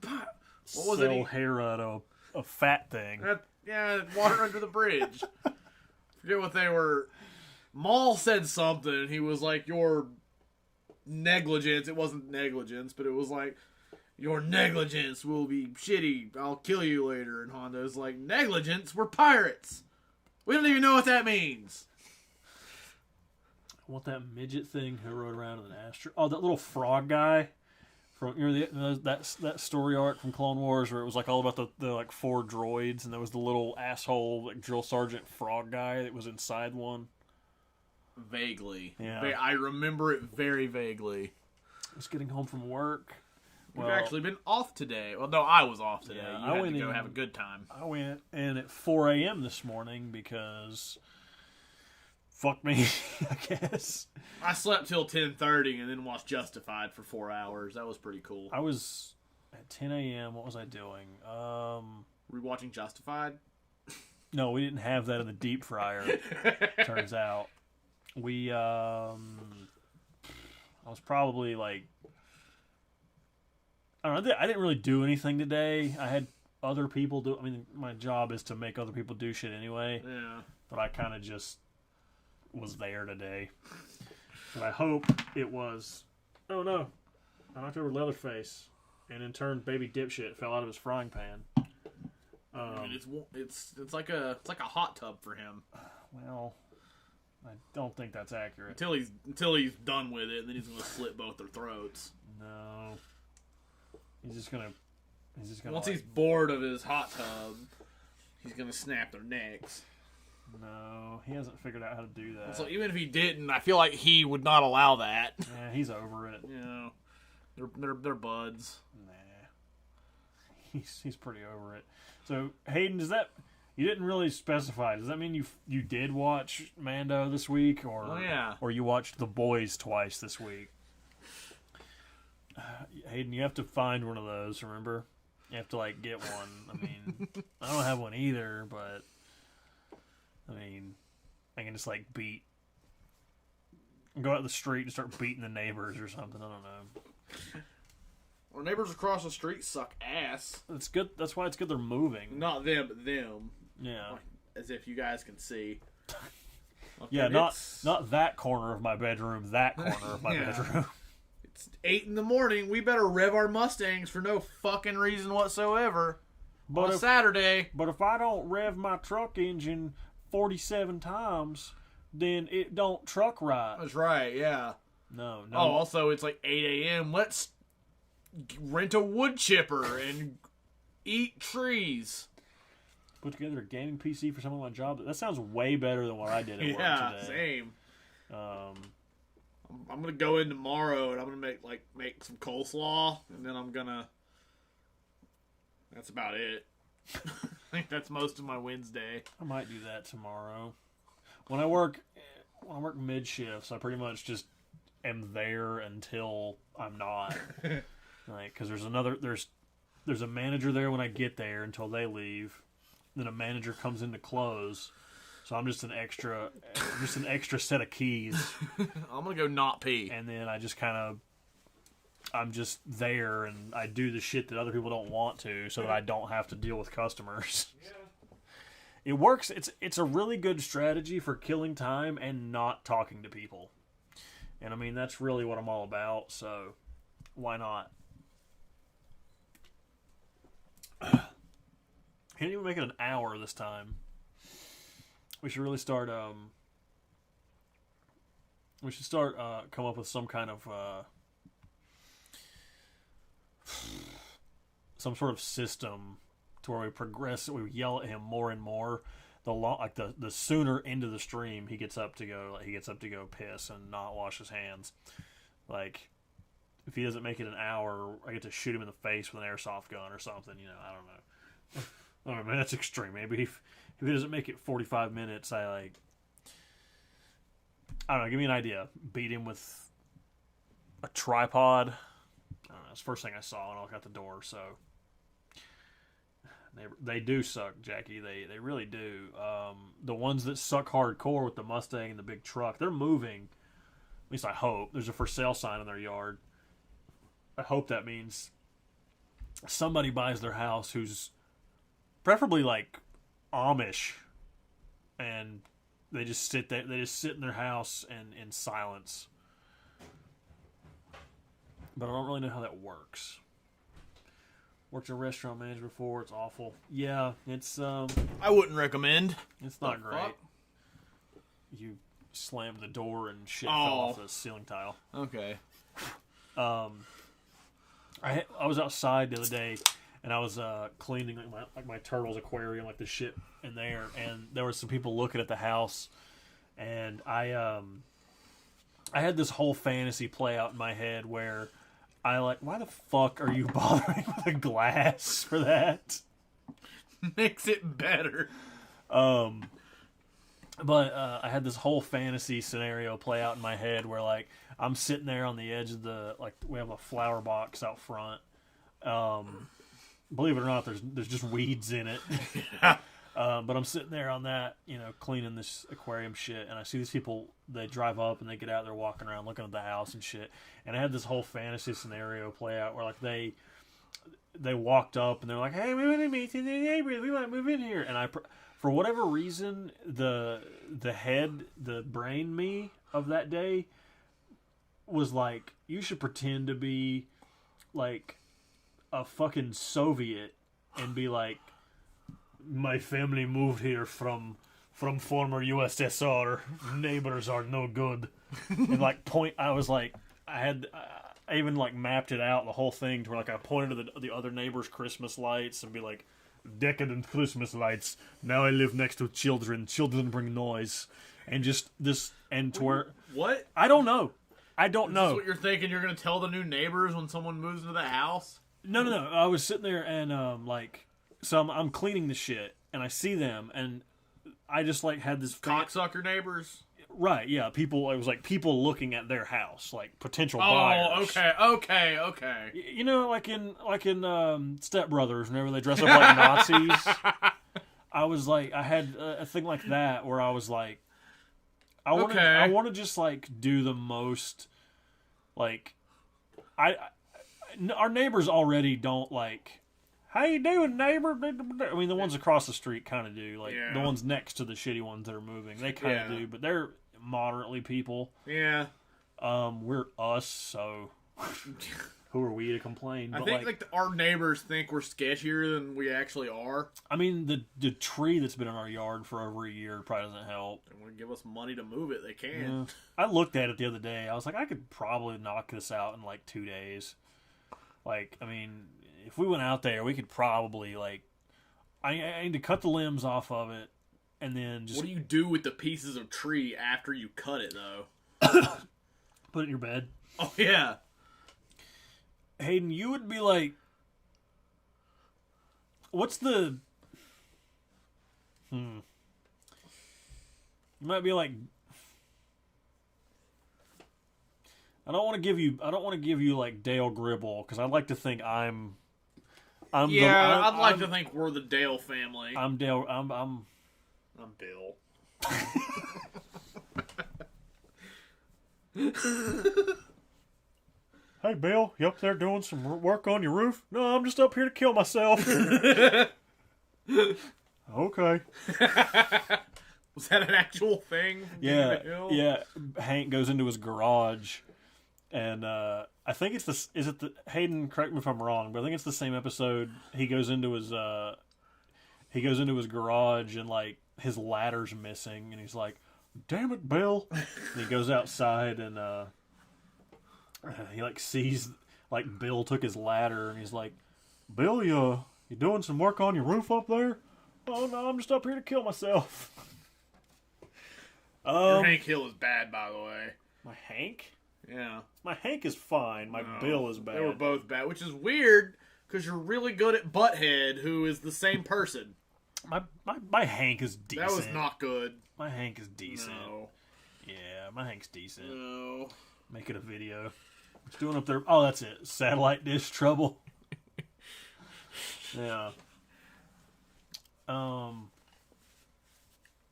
what was sell it? Hera to a fat thing. Yeah, water under the bridge. Forget what they were. Maul said something, and he was like, your negligence. It wasn't negligence, but it was like, your negligence will be shitty. I'll kill you later. And Hondo's like, negligence? We're pirates. We don't even know what that means. I want that midget thing who rode around in an astro. Oh, that little frog guy. From that story arc from Clone Wars where it was like all about the like 4 droids and there was the little asshole like drill sergeant frog guy that was inside one. Vaguely. Yeah. I remember it very vaguely. I was getting home from work. We've actually been off today. Well, no, I was off today. Yeah, you had to go have a good time. I went in at 4 a.m. this morning because fuck me, I guess. I slept till 10:30 and then watched Justified for 4 hours. That was pretty cool. I was at 10 a.m. What was I doing? Rewatching Justified? No, we didn't have that in the deep fryer. Turns out, I was probably like, I don't know. I didn't really do anything today. I had other people do. I mean, my job is to make other people do shit anyway. Yeah. But I kind of just was there today. And I hope it was. Oh no! I knocked over Leatherface, and in turn, baby dipshit fell out of his frying pan. I mean, it's like a hot tub for him. Well, I don't think that's accurate. Until he's done with it, and then he's gonna slit both their throats. No. He's just gonna. Once he's bored of his hot tub, he's gonna snap their necks. No, he hasn't figured out how to do that. So even if he didn't, I feel like he would not allow that. Yeah, he's over it. You know, they're buds. Nah. he's pretty over it. So Hayden, does that you didn't really specify? Does that mean you did watch Mando this week, or or you watched The Boys twice this week? Hayden, you have to find one of those. Remember, you have to like get one. I mean, I don't have one either, but I mean, I can just like go out the street and start beating the neighbors or something. I don't know. Our neighbors across the street suck ass. It's good. That's why it's good they're moving. Not them, but them. Yeah. Like, as if you guys can see. Okay, yeah, not that corner of my bedroom. That corner of my bedroom. It's 8 a.m. We better rev our Mustangs for no fucking reason whatsoever. But on Saturday. But if I don't rev my truck engine 47 times, then it don't truck right. That's right. Yeah. No. Oh, also it's like 8 a.m. Let's rent a wood chipper and eat trees. Put together a gaming PC for someone on my job. That sounds way better than what I did at work today. Same. I'm gonna go in tomorrow and I'm gonna make some coleslaw, and then I'm gonna. That's about it. I think that's most of my Wednesday. I might do that tomorrow. When I work mid shifts, I pretty much just am there until I'm not. Like, because there's a manager there when I get there until they leave. Then a manager comes in to close, so I'm just an extra set of keys. I'm gonna go not pee, and then I just I'm just there, and I do the shit that other people don't want to, so that I don't have to deal with customers. Yeah. It works. It's a really good strategy for killing time and not talking to people, and I mean that's really what I'm all about. So why not? Can't even make it an hour this time. We should really start. We should start come up with some kind of some sort of system to where we progress. We yell at him more and more. The sooner into the stream he gets up to go piss and not wash his hands. Like if he doesn't make it an hour, I get to shoot him in the face with an airsoft gun or something. You know, I don't know. I don't know, man, that's extreme. Maybe if he doesn't make it 45 minutes, I don't know, give me an idea. Beat him with a tripod. I don't know, it's the first thing I saw when I walked out the door, so. They do suck, Jackie. They really do. The ones that suck hardcore with the Mustang and the big truck, they're moving. At least I hope. There's a for sale sign in their yard. I hope that means somebody buys their house who's preferably like Amish, and they just sit there. They just sit in their house and in silence. But I don't really know how that works. Worked a restaurant manager before. It's awful. Yeah, it's I wouldn't recommend. It's not great. Fuck? You slammed the door and shit fell off the ceiling tile. Okay. I was outside the other day, and I was cleaning my turtle's aquarium, like the shit in there, and there were some people looking at the house, and I had this whole fantasy play out in my head where why the fuck are you bothering with a glass for that? Makes it better. But I had this whole fantasy scenario play out in my head where like I'm sitting there on the edge of we have a flower box out front. Believe it or not, there's just weeds in it. But I'm sitting there on that, cleaning this aquarium shit, and I see these people. They drive up and they get out. They're walking around looking at the house and shit. And I had this whole fantasy scenario play out where like they walked up and they're like, "Hey, we want to meet the neighbors. We want to move in here." And for whatever reason, the brain me of that day was like, you should pretend to be like a fucking Soviet and be like, my family moved here from former USSR. Neighbors are no good. And like I was like, I even like mapped it out, the whole thing, to where like I pointed to the other neighbors' Christmas lights and be like, decadent Christmas lights. Now I live next to children. Children bring noise. And just this, and to where... What? I don't know. Is this what you're thinking? You're going to tell the new neighbors when someone moves into the house? No. I was sitting there and so I'm cleaning the shit and I see them and I just like had this cocksucker neighbors. Right, yeah. People. It was like people looking at their house, like potential buyers. Oh, okay. You know, like in Step Brothers, whenever they dress up like Nazis. I was like, I had a thing like that where I was like, I want to just like do the most, like, our neighbors already don't like. How you doing, neighbor? I mean, the ones across the street kind of do. Like, the ones next to the shitty ones that are moving, they kind of do. But they're moderately people. Yeah. We're us, so who are we to complain? I think our neighbors think we're sketchier than we actually are. I mean, the tree that's been in our yard for over a year probably doesn't help. They want to give us money to move it. They can. Yeah. I looked at it the other day. I was like, I could probably knock this out in like 2 days. Like, I mean, if we went out there, we could probably, like... I need to cut the limbs off of it, and then just... What do you do with the pieces of tree after you cut it, though? Put it in your bed. Oh, yeah. Hayden, you would be like... What's the... You might be like... I don't want to give you like Dale Gribble, because I'd like to think I'd like to think we're the Dale family. I'm Dale. I'm Bill. Hey, Bill, you up there doing some work on your roof? No, I'm just up here to kill myself. Okay. Was that an actual thing? Yeah. Hank goes into his garage, and I think it's the. Is it the Hayden? Correct me if I'm wrong, but I think it's the same episode. He goes into his garage, and like his ladder's missing, and he's like, "Damn it, Bill!" And he goes outside, and he like sees like Bill took his ladder, and he's like, "Bill, you doing some work on your roof up there?" "Oh no, I'm just up here to kill myself." Your Hank Hill is bad, by the way. My Hank? Yeah. My Hank is fine. My Bill is bad. They were both bad, which is weird because you're really good at Butthead, who is the same person. My Hank is decent. That was not good. My Hank is decent. No. Yeah, my Hank's decent. No. Make it a video. What's doing up there? Oh, that's it. Satellite dish trouble. Yeah.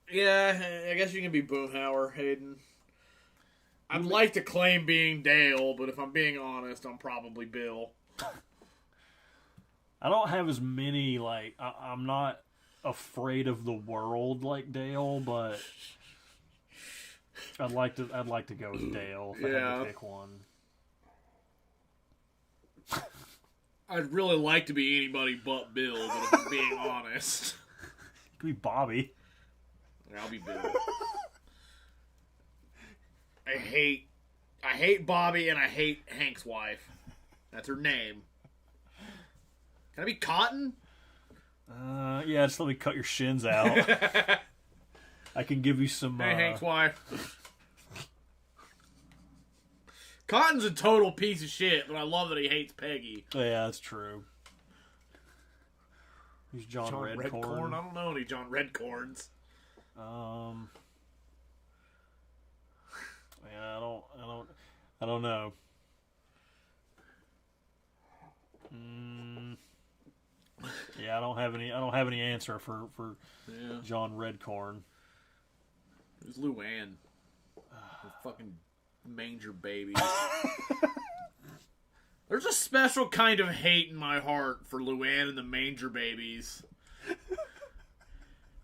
Yeah, I guess you can be Boomhauer, Hayden. I'd like to claim being Dale, but if I'm being honest, I'm probably Bill. I don't have as many, like, I'm not afraid of the world like Dale, but I'd like to go with Dale if I had to pick one. I'd really like to be anybody but Bill, but if I'm being honest... You could be Bobby. I'll be Bill. I hate Bobby, and I hate Hank's wife. That's her name. Can I be Cotton? Yeah, just let me cut your shins out. I can give you some... Hey, Hank's wife. Cotton's a total piece of shit, but I love that he hates Peggy. Yeah, that's true. Who's John Redcorn? I don't know any John Redcorns. Yeah, I don't know. Yeah, I don't have any answer for John Redcorn. Who's Luann? The fucking manger baby. There's a special kind of hate in my heart for Luann and the manger babies.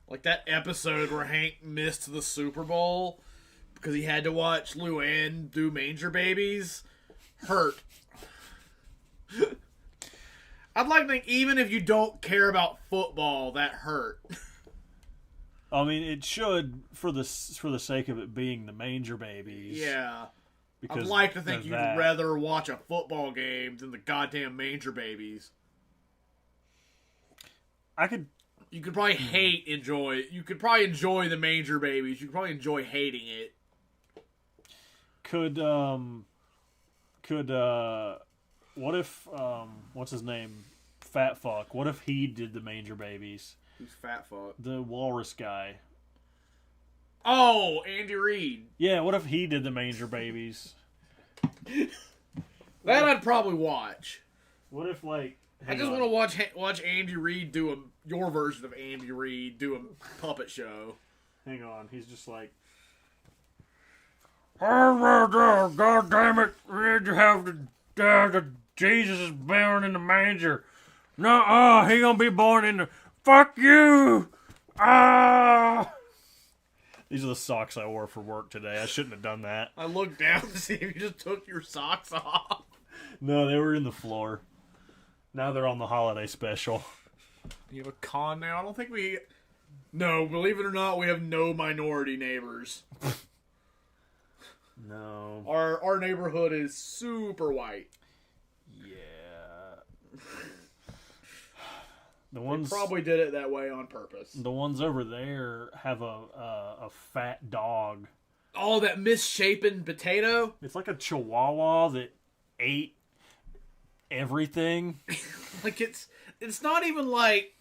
Like that episode where Hank missed the Super Bowl because he had to watch Luann do manger babies. Hurt. I'd like to think even if you don't care about football, that hurt. I mean, it should for the sake of it being the manger babies. Yeah. I'd like to think you'd rather watch a football game than the goddamn manger babies. You could probably You could probably enjoy the manger babies. You could probably enjoy hating it. What if what's his name? Fat fuck. What if he did the manger babies? Who's fat fuck? The walrus guy. Oh, Andy Reid. Yeah, what if he did the manger babies? That I'd probably watch. What if like I just want to watch Andy Reid do your version of Andy Reid do a puppet show. Hang on, he's just like, oh, God damn it! Where'd you have the Jesus is born in the manger? No, he gonna be born in the fuck you! Ah! These are the socks I wore for work today. I shouldn't have done that. I looked down to see if you just took your socks off. No, they were in the floor. Now they're on the holiday special. You have a con now? I don't think we... No, believe it or not, we have no minority neighbors. No. Our neighborhood is super white. Yeah. The ones They probably did it that way on purpose. The ones over there have a fat dog. Oh, that misshapen potato? It's like a chihuahua that ate everything. Like it's not even like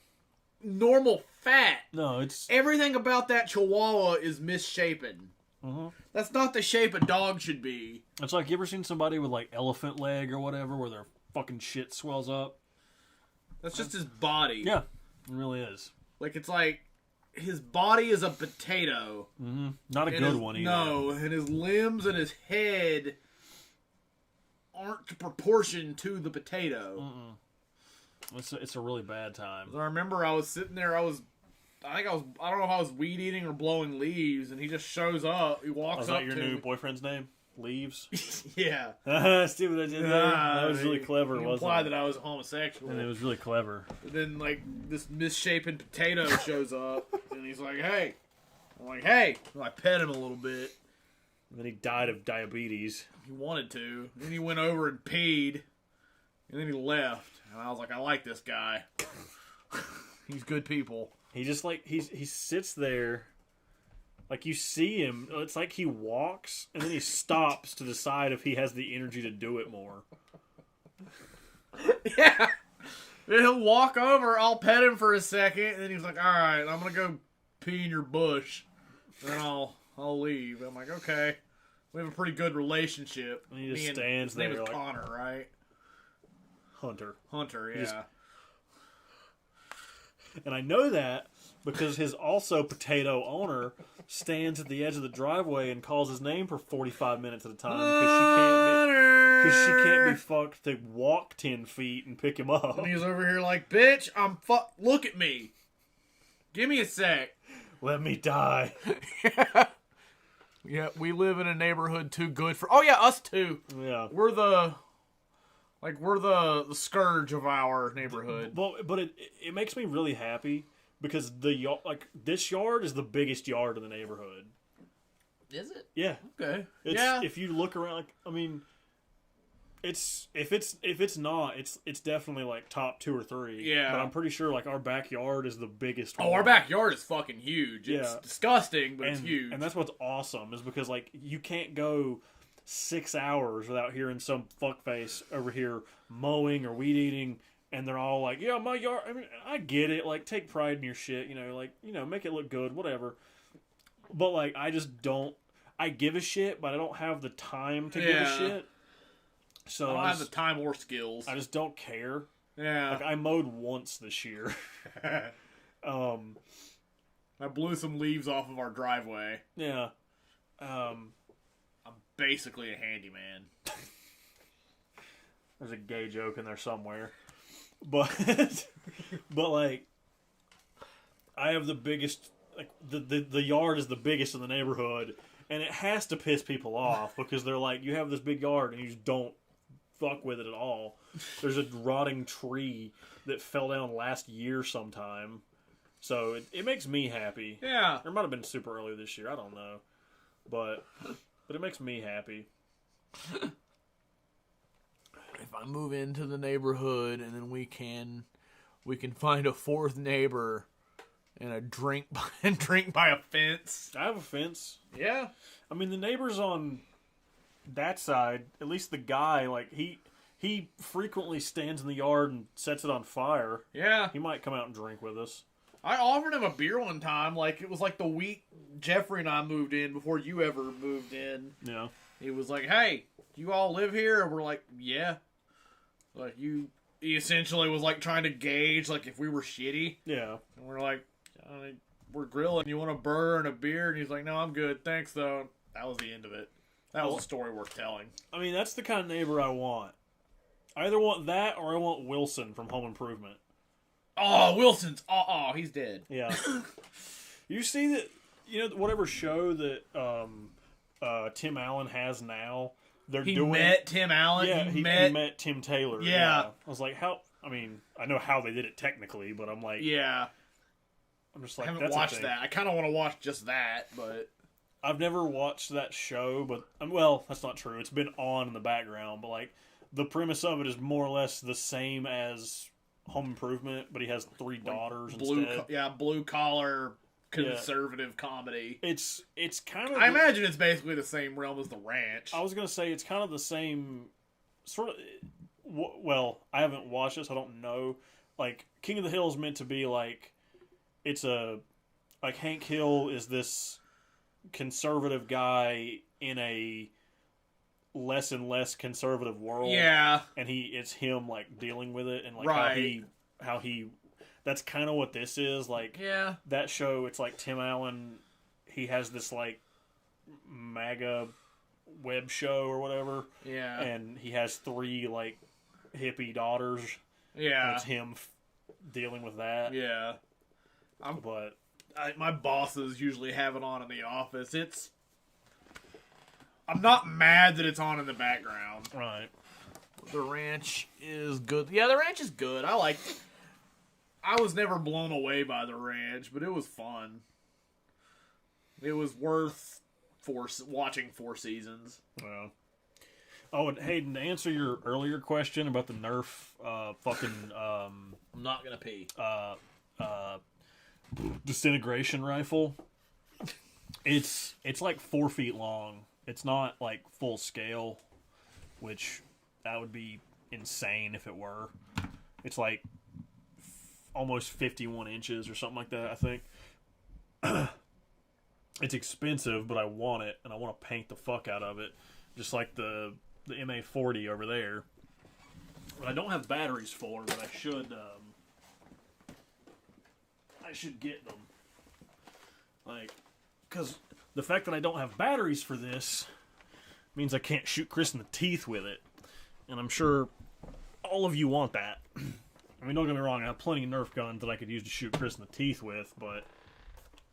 normal fat. No, it's everything about that chihuahua is misshapen. Mm-hmm. That's not the shape a dog should be. It's like, you ever seen somebody with like elephant leg or whatever, where their fucking shit swells up? That's just his body. Yeah, it really is. Like it's like his body is a potato. Mm-hmm. Not a good one either. No, and his limbs and his head aren't proportioned to the potato. It's a really bad time. I remember I was sitting there. I don't know if I was weed eating or blowing leaves, and he just shows up. He walks up. Is that your new boyfriend's name? Leaves? Yeah. See what I did there? That was really clever, wasn't it? Implied that I was homosexual. And it was really clever. And then, like, this misshapen potato shows up, and he's like, hey. I'm like, hey. And I pet him a little bit. And then he died of diabetes. He wanted to. And then he went over and peed. And then he left. And I was like, I like this guy. He's good people. He just, like, he sits there. Like, you see him. It's like he walks, and then he stops to decide if he has the energy to do it more. Yeah. Then he'll walk over, I'll pet him for a second, and then he's like, alright, I'm gonna go pee in your bush. Then I'll leave. I'm like, okay. We have a pretty good relationship. And he just stands there. His name is like, Connor, right? Hunter, yeah. And I know that because his also potato owner stands at the edge of the driveway and calls his name for 45 minutes at a time because she can't be fucked to walk 10 feet and pick him up. And he's over here like, bitch, look at me. Give me a sec. Let me die. Yeah, we live in a neighborhood too good for... Oh, yeah, us too. Yeah. We're the scourge of our neighborhood. But it makes me really happy because this yard is the biggest yard in the neighborhood. Is it? Yeah. Okay. Yeah. If you look around, I mean, if it's not, it's definitely like top 2 or 3. Yeah. But I'm pretty sure like our backyard is the biggest one. Oh, our backyard is fucking huge. It's disgusting, but it's huge. And that's what's awesome is because like you can't go 6 hours without hearing some fuckface over here mowing or weed eating, and they're all like, yeah, my yard, I mean, I get it, like, take pride in your shit, make it look good, whatever, but, like, I give a shit, but I don't have the time to give a shit, so I don't have the time or skills. I just don't care. Yeah. Like, I mowed once this year. I blew some leaves off of our driveway. Yeah. I'm basically a handyman. There's a gay joke in there somewhere. But like, I have the biggest, like, the yard is the biggest in the neighborhood, and it has to piss people off because they're like, you have this big yard and you just don't fuck with it at all. There's a rotting tree that fell down last year sometime. So it makes me happy. Yeah. It might have been super early this year, I don't know. But it makes me happy. If I move into the neighborhood and then we can find a fourth neighbor and drink by a fence. I have a fence. Yeah. I mean, the neighbors on that side, at least the guy, like, he He frequently stands in the yard and sets it on fire. Yeah. He might come out and drink with us. I offered him a beer one time. Like, it was like the week Jeffrey and I moved in before you ever moved in. Yeah. He was like, hey, you all live here? And we're like, yeah. Like, he essentially was like trying to gauge, like, if we were shitty. Yeah. And we're like, we're grilling. You want a burger and a beer? And he's like, no, I'm good. Thanks, though. That was the end of it. That was a story worth telling. I mean, that's the kind of neighbor I want. I either want that or I want Wilson from Home Improvement. Oh, Wilson's. He's dead. Yeah. You see that, whatever show that Tim Allen has now, he met Tim Allen? Yeah, he met Tim Taylor. Yeah. I was like, how? I mean, I know how they did it technically, but I'm like... Yeah. I'm just like, I haven't watched that. I kind of want to watch just that, but... I've never watched that show, but... Well, that's not true. It's been on in the background, but like... The premise of it is more or less the same as Home Improvement, but he has 3 daughters instead. Blue collar conservative comedy. It's kind of... I imagine it's basically the same realm as The Ranch. I was going to say it's kind of the same sort of... Well, I haven't watched it, so I don't know. Like, King of the Hill is meant to be like... It's a... Like, Hank Hill is this conservative guy in a... less and less conservative world. Yeah. And it's him like dealing with it and like right. how he that's kind of what this is. Like that show, it's like Tim Allen, he has this like MAGA web show or whatever. Yeah. And he has 3 like hippie daughters. Yeah. And it's him dealing with that. Yeah. My bosses usually have it on in the office. I'm not mad that it's on in the background. Right. The Ranch is good. Yeah, The Ranch is good. I liked it. I was never blown away by The Ranch, but it was fun. It was worth watching 4 seasons. Well. Oh, and Hayden, to answer your earlier question about the Nerf fucking... I'm not gonna pee. Disintegration rifle. It's like 4 feet long. It's not like full scale, which that would be insane if it were. It's like almost 51 inches or something like that, I think. It's expensive, but I want it, and I want to paint the fuck out of it, just like the MA-40 over there. But I don't have batteries for, but I should get them. Like, because the fact that I don't have batteries for this means I can't shoot Chris in the teeth with it. And I'm sure all of you want that. I mean, don't get me wrong, I have plenty of Nerf guns that I could use to shoot Chris in the teeth with, but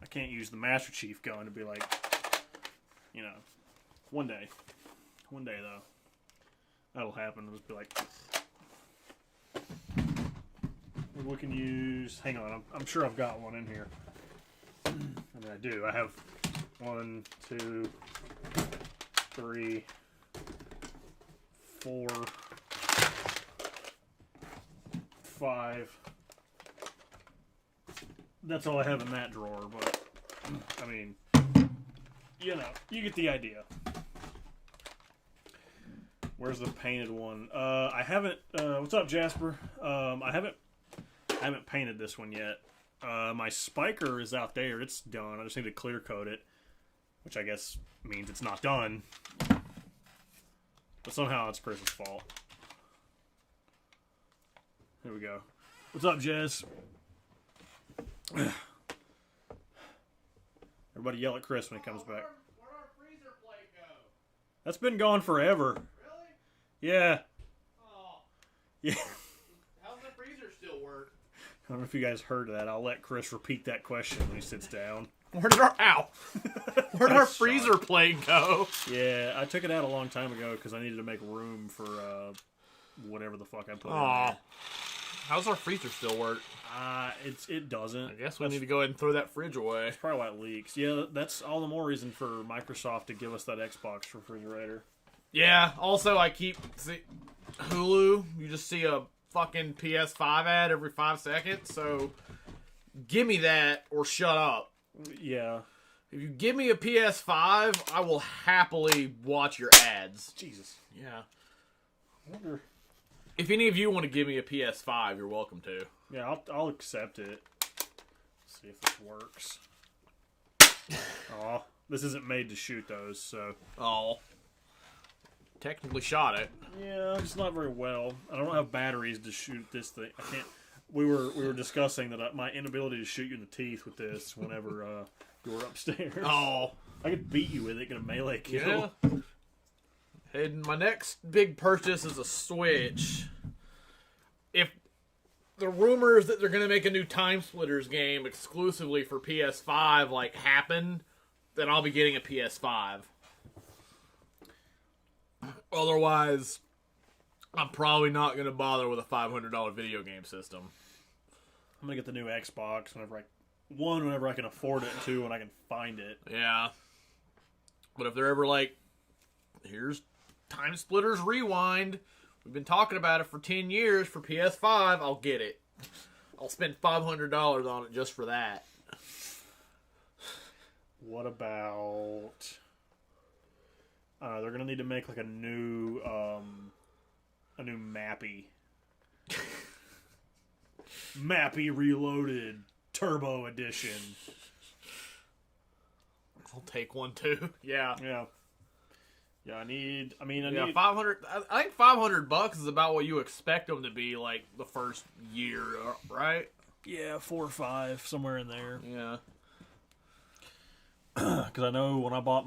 I can't use the Master Chief gun to be like, one day. One day, though. That'll happen. It'll just be like... Maybe we can use... Hang on, I'm sure I've got one in here. I mean, I do. I have 1, 2, 3, 4, 5. That's all I have in that drawer, but I mean, you get the idea. Where's the painted one? I haven't. What's up, Jasper? I haven't painted this one yet. My spiker is out there. It's done. I just need to clear coat it, which I guess means it's not done. But somehow it's Chris's fault. Here we go. What's up, Jez? Everybody yell at Chris when he comes back. Where'd our freezer plate go? That's been gone forever. Really? Yeah. Oh. Yeah. How's the freezer still work? I don't know if you guys heard that. I'll let Chris repeat that question when he sits down. Where'd our freezer plate go? Yeah, I took it out a long time ago because I needed to make room for whatever the fuck I put in there. How's our freezer still work? It doesn't. I guess we need to go ahead and throw that fridge away. That's probably why it leaks. Yeah, that's all the more reason for Microsoft to give us that Xbox refrigerator. Yeah, also I keep... Hulu, you just see a fucking PS5 ad every 5 seconds, so give me that or shut up. Yeah. If you give me a PS5, I will happily watch your ads. Jesus. Yeah. I wonder... If any of you want to give me a PS5, you're welcome to. Yeah, I'll accept it. See if this works. Oh, this isn't made to shoot those, so. Oh. Technically shot it. Yeah, it's not very well. I don't have batteries to shoot this thing. I can't. We were discussing that my inability to shoot you in the teeth with this whenever you were upstairs. Oh. I could beat you with it, get a melee kill. Yeah. And my next big purchase is a Switch. If the rumors that they're going to make a new Time Splitters game exclusively for PS5 like happen, then I'll be getting a PS5. Otherwise, I'm probably not going to bother with a $500 video game system. I'm going to get the new Xbox whenever I can afford it, and two, when I can find it. Yeah. But if they're ever like, here's Time Splitters Rewind, we've been talking about it for 10 years for PS5, I'll get it. I'll spend $500 on it just for that. What about... they're going to need to make like a new Mappy. Mappy Reloaded Turbo Edition. I'll take one too. Yeah. Yeah. Yeah, I need 500. I think $500 is about what you expect them to be like the first year, right? Yeah, 4 or 5, somewhere in there. Yeah. Because I know when I bought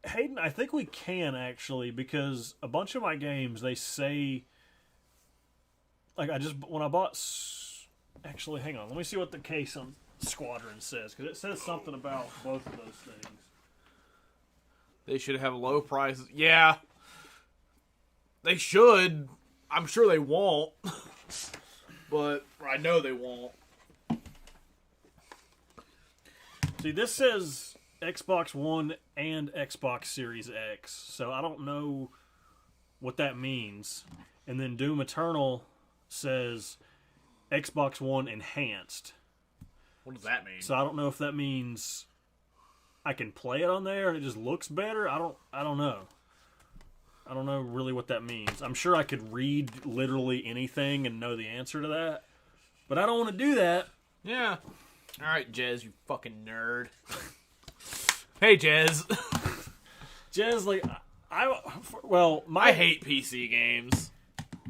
Hayden, I think we can actually, because a bunch of my games, they say, like, when I bought, actually, hang on, let me see what the case on Squadron says, because it says something about both of those things. They should have low prices. Yeah. They should. I'm sure they won't. But I know they won't. See, this says Xbox One and Xbox Series X, so I don't know what that means. And then Doom Eternal says Xbox One Enhanced. What does that mean? So I don't know if that means I can play it on there and it just looks better. I don't know. I don't know really what that means. I'm sure I could read literally anything and know the answer to that, but I don't want to do that. Yeah. All right, Jez, you fucking nerd. Hey, Jez. Jez, like, I hate PC games.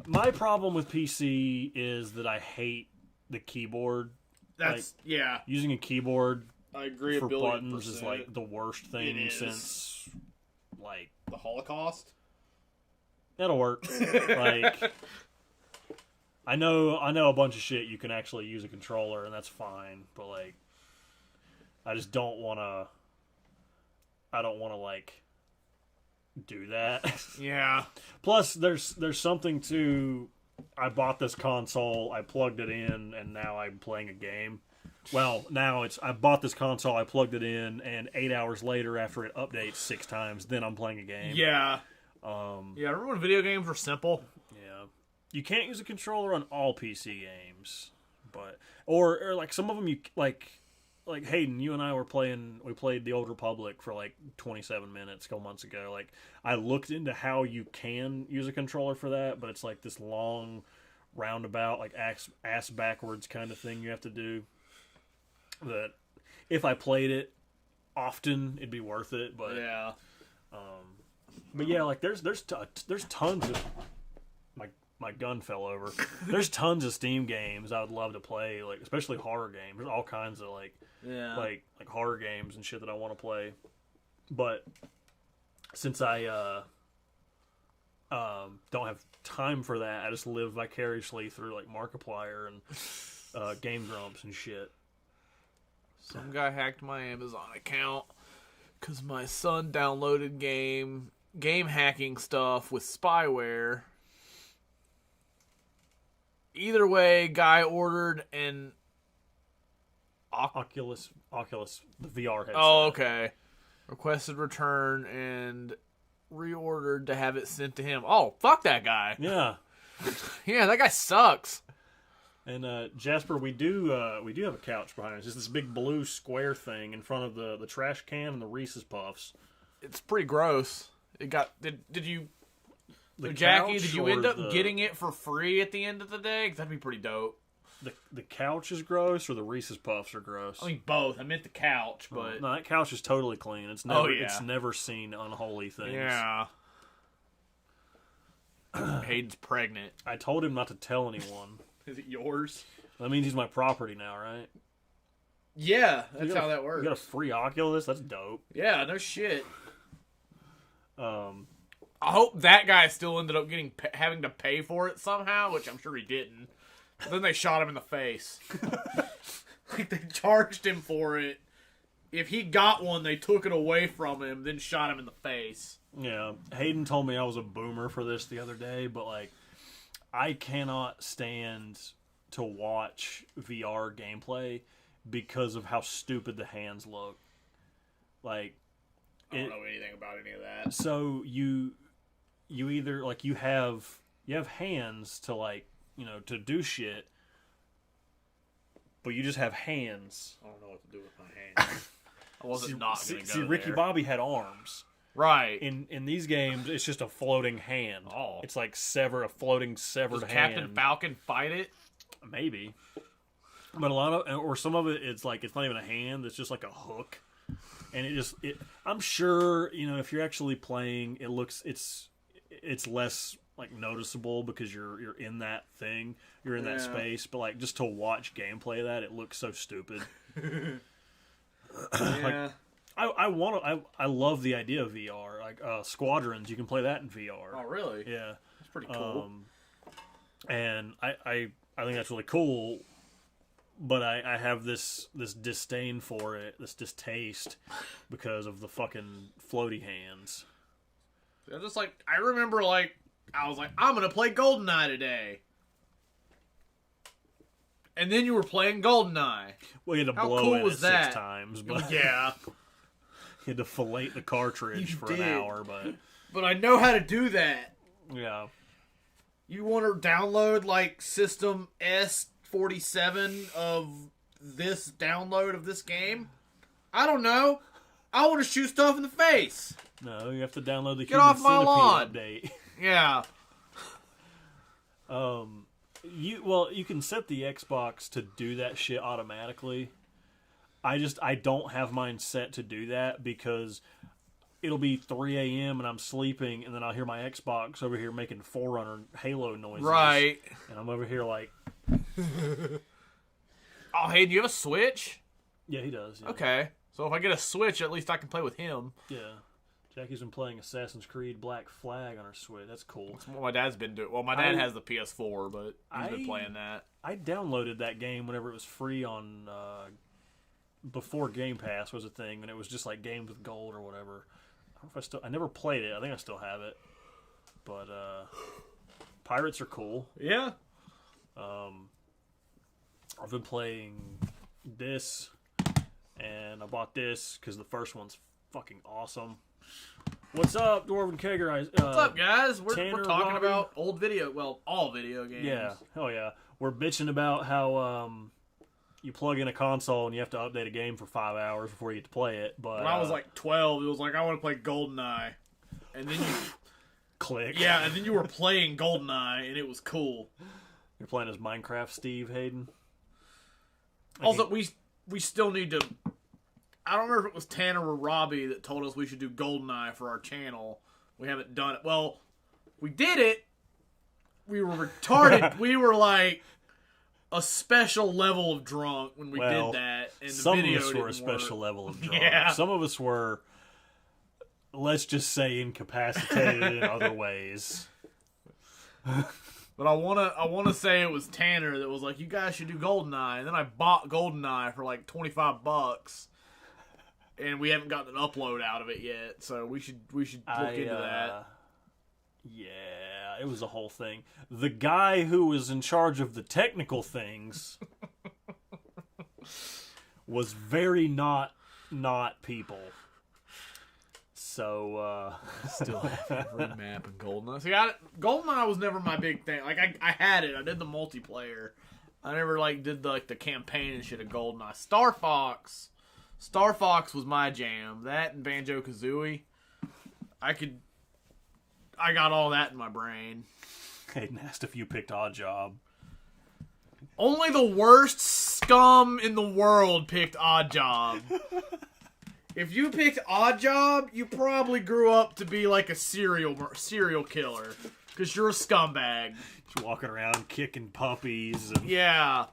My problem with PC is that I hate the keyboard. That's, yeah. Using a keyboard I agree for buttons is, like, the worst thing since, like... the Holocaust? That'll work. Like... I know a bunch of shit you can actually use a controller, and that's fine, but, like, I just don't want to... I don't want to, like, do that. Yeah. Plus, there's something to... I bought this console, I plugged it in, and now I'm playing a game. Well, now I bought this console, I plugged it in, and 8 hours later, after it updates 6 times, then I'm playing a game. Yeah. Yeah, remember when video games were simple? Yeah. You can't use a controller on all PC games, but or like some of them you like Hayden, you and I we played the Old Republic for like 27 minutes a couple months ago. Like I looked into how you can use a controller for that, but it's like this long roundabout, like ass backwards kind of thing you have to do. That if I played it often, it'd be worth it. But yeah, but yeah, like there's tons of my gun fell over. There's tons of Steam games I would love to play, like especially horror games. There's all kinds of like horror games and shit that I want to play. But since I don't have time for that, I just live vicariously through like Markiplier and Game Grumps and shit. Some guy hacked my Amazon account because my son downloaded game hacking stuff with spyware. Either way, guy ordered an Oculus, the VR headset. Oh, okay. Requested return and reordered to have it sent to him. Oh, fuck that guy. Yeah. Yeah, that guy sucks. And Jasper, we do have a couch behind us. Just this big blue square thing in front of the trash can and the Reese's Puffs. It's pretty gross. It got did you The Jackie? couch Did you or end up the- getting it for free at the end of the day? 'Cause that'd be pretty dope. The couch is gross, or the Reese's Puffs are gross? I mean both. I meant the couch, but No, that couch is totally clean. It's never yeah. it's never seen unholy things. yeah. Hayden's pregnant. I told him not to tell anyone. Is it yours? That means he's my property now, right? Yeah, You that's got how a- that works. You got a free Oculus? That's dope. Yeah, no shit. Um, I hope that guy still ended up having to pay for it somehow, which I'm sure he didn't. But then they shot him in the face. Like they charged him for it. If he got one, they took it away from him, then shot him in the face. yeah, Hayden told me I was a boomer for this the other day, but like, I cannot stand to watch VR gameplay because of how stupid the hands look. Like, I don't know anything about any of that. so you either like you have hands to like to do shit, but you just have hands. I don't know what to do with my hands. I wasn't not going to go See, Ricky there. Bobby had arms. Right. In these games, it's just a floating hand. Oh. It's like a floating severed Does hand. Captain Falcon fight it? Maybe. But a lot of, or some of it, it's like it's not even a hand. It's just like a hook, and I'm sure if you're actually playing, it's less like noticeable because you're in that thing, you're in that space. But like just to watch gameplay of that, it looks so stupid. Yeah. I love the idea of VR. Like Squadrons, you can play that in VR. Oh, really? Yeah. That's pretty cool. And I think that's really cool, but I have this disdain for it, this distaste, because of the fucking floaty hands. They're just like, I remember I was like, I'm going to play GoldenEye today. And then you were playing GoldenEye. Well, you had to How blow cool in was it that? 6 times, but Yeah. you had to fillet the cartridge You for did. an hour, but But I know how to do that. yeah. You want to download System S47 of this download of this game? I don't know. I want to shoot stuff in the face. No, you have to download the Get off my Centipede lawn. update. Yeah. You can set the Xbox to do that shit automatically. I don't have mine set to do that because it'll be 3 a.m. and I'm sleeping, and then I'll hear my Xbox over here making Forerunner Halo noises. Right. And I'm over here like, Oh, hey, do you have a Switch? yeah, he does. Yeah. Okay. So if I get a Switch, at least I can play with him. Yeah. Jackie's been playing Assassin's Creed Black Flag on her Switch. That's cool. That's what my dad's been doing. Well, my dad has the PS4, but he's been playing that. I downloaded that game whenever it was free on before Game Pass was a thing, and it was just like games with gold or whatever. I don't know if I never played it. I think I still have it. But pirates are cool. Yeah. I've been playing this, and I bought this because the first one's fucking awesome. What's up, Dwarven Kegger? What's up, guys? We're Tanner, talking Robbie. about all video games. Yeah, hell yeah. We're bitching about how you plug in a console and you have to update a game for 5 hours before you get to play it. But When I was 12, it was like, I want to play GoldenEye. And then you... click. Yeah, and then you were playing GoldenEye, and it was cool. You're playing as Minecraft Steve, Hayden. Also, we still need to... I don't remember if it was Tanner or Robbie that told us we should do GoldenEye for our channel. We haven't done it. Well, we did it. We were retarded. We were like a special level of drunk when we did that. And the some video of us were a didn't special work. level of drunk. Yeah. Some of us were, let's just say, incapacitated in other ways. But I wanna say it was Tanner that was like, you guys should do GoldenEye, and then I bought GoldenEye for like $25, and we haven't gotten an upload out of it yet. So we should look into that. Yeah, it was a whole thing. The guy who was in charge of the technical things was very not people. So, Still have every map in GoldenEye. See, GoldenEye was never my big thing. Like, I had it. I did the multiplayer. I never, did the campaign and shit of GoldenEye. Star Fox was my jam. That and Banjo-Kazooie. I got all that in my brain. Hayden asked if you picked Odd Job. Only the worst scum in the world picked Odd Job. If you picked Odd Job, you probably grew up to be like a serial killer. Because you're a scumbag. Just walking around kicking puppies. And... Yeah.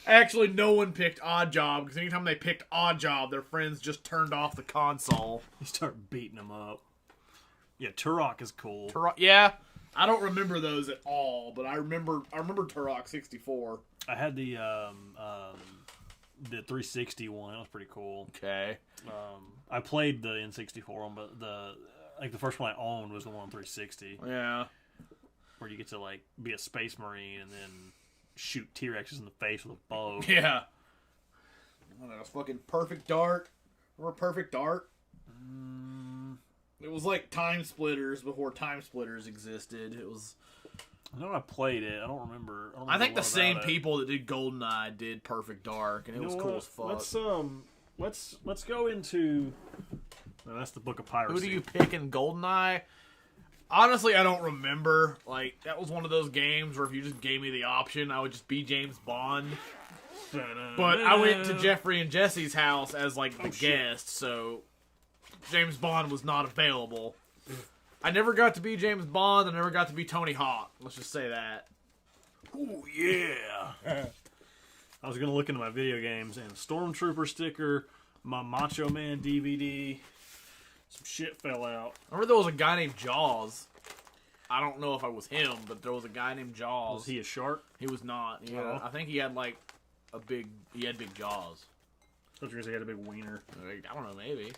Actually, no one picked Odd Job, because anytime they picked Odd Job, their friends just turned off the console. You start beating them up. Yeah, Turok is cool. Yeah. I don't remember those at all, but I remember Turok 64. I had the 360 one. That was pretty cool. Okay. I played the N64 one, but the first one I owned was the one on 360. Yeah. Where you get to like be a space marine and then shoot T-Rexes in the face with a bow. Yeah. Oh, that was fucking Perfect Dark. Remember Perfect Dark? It was like Time Splitters before Time Splitters existed. It was. I know I played it. I don't remember. I think the same people that did GoldenEye did Perfect Dark, and it was cool as fuck. Let's go into. No, that's the Book of Piracy. Who do you pick in GoldenEye? Honestly, I don't remember. Like, that was one of those games where if you just gave me the option, I would just be James Bond. But I went to Jeffrey and Jesse's house as, like, the guest, so James Bond was not available. I never got to be James Bond. I never got to be Tony Hawk. Let's just say that. Oh, yeah. I was going to look into my video games, and a Stormtrooper sticker, my Macho Man DVD... Some shit fell out. I remember there was a guy named Jaws. I don't know if it was him, but there was a guy named Jaws. Was he a shark? He was not. Yeah, I think he had like he had big jaws. I thought you were going to say he had a big wiener. I don't know, maybe.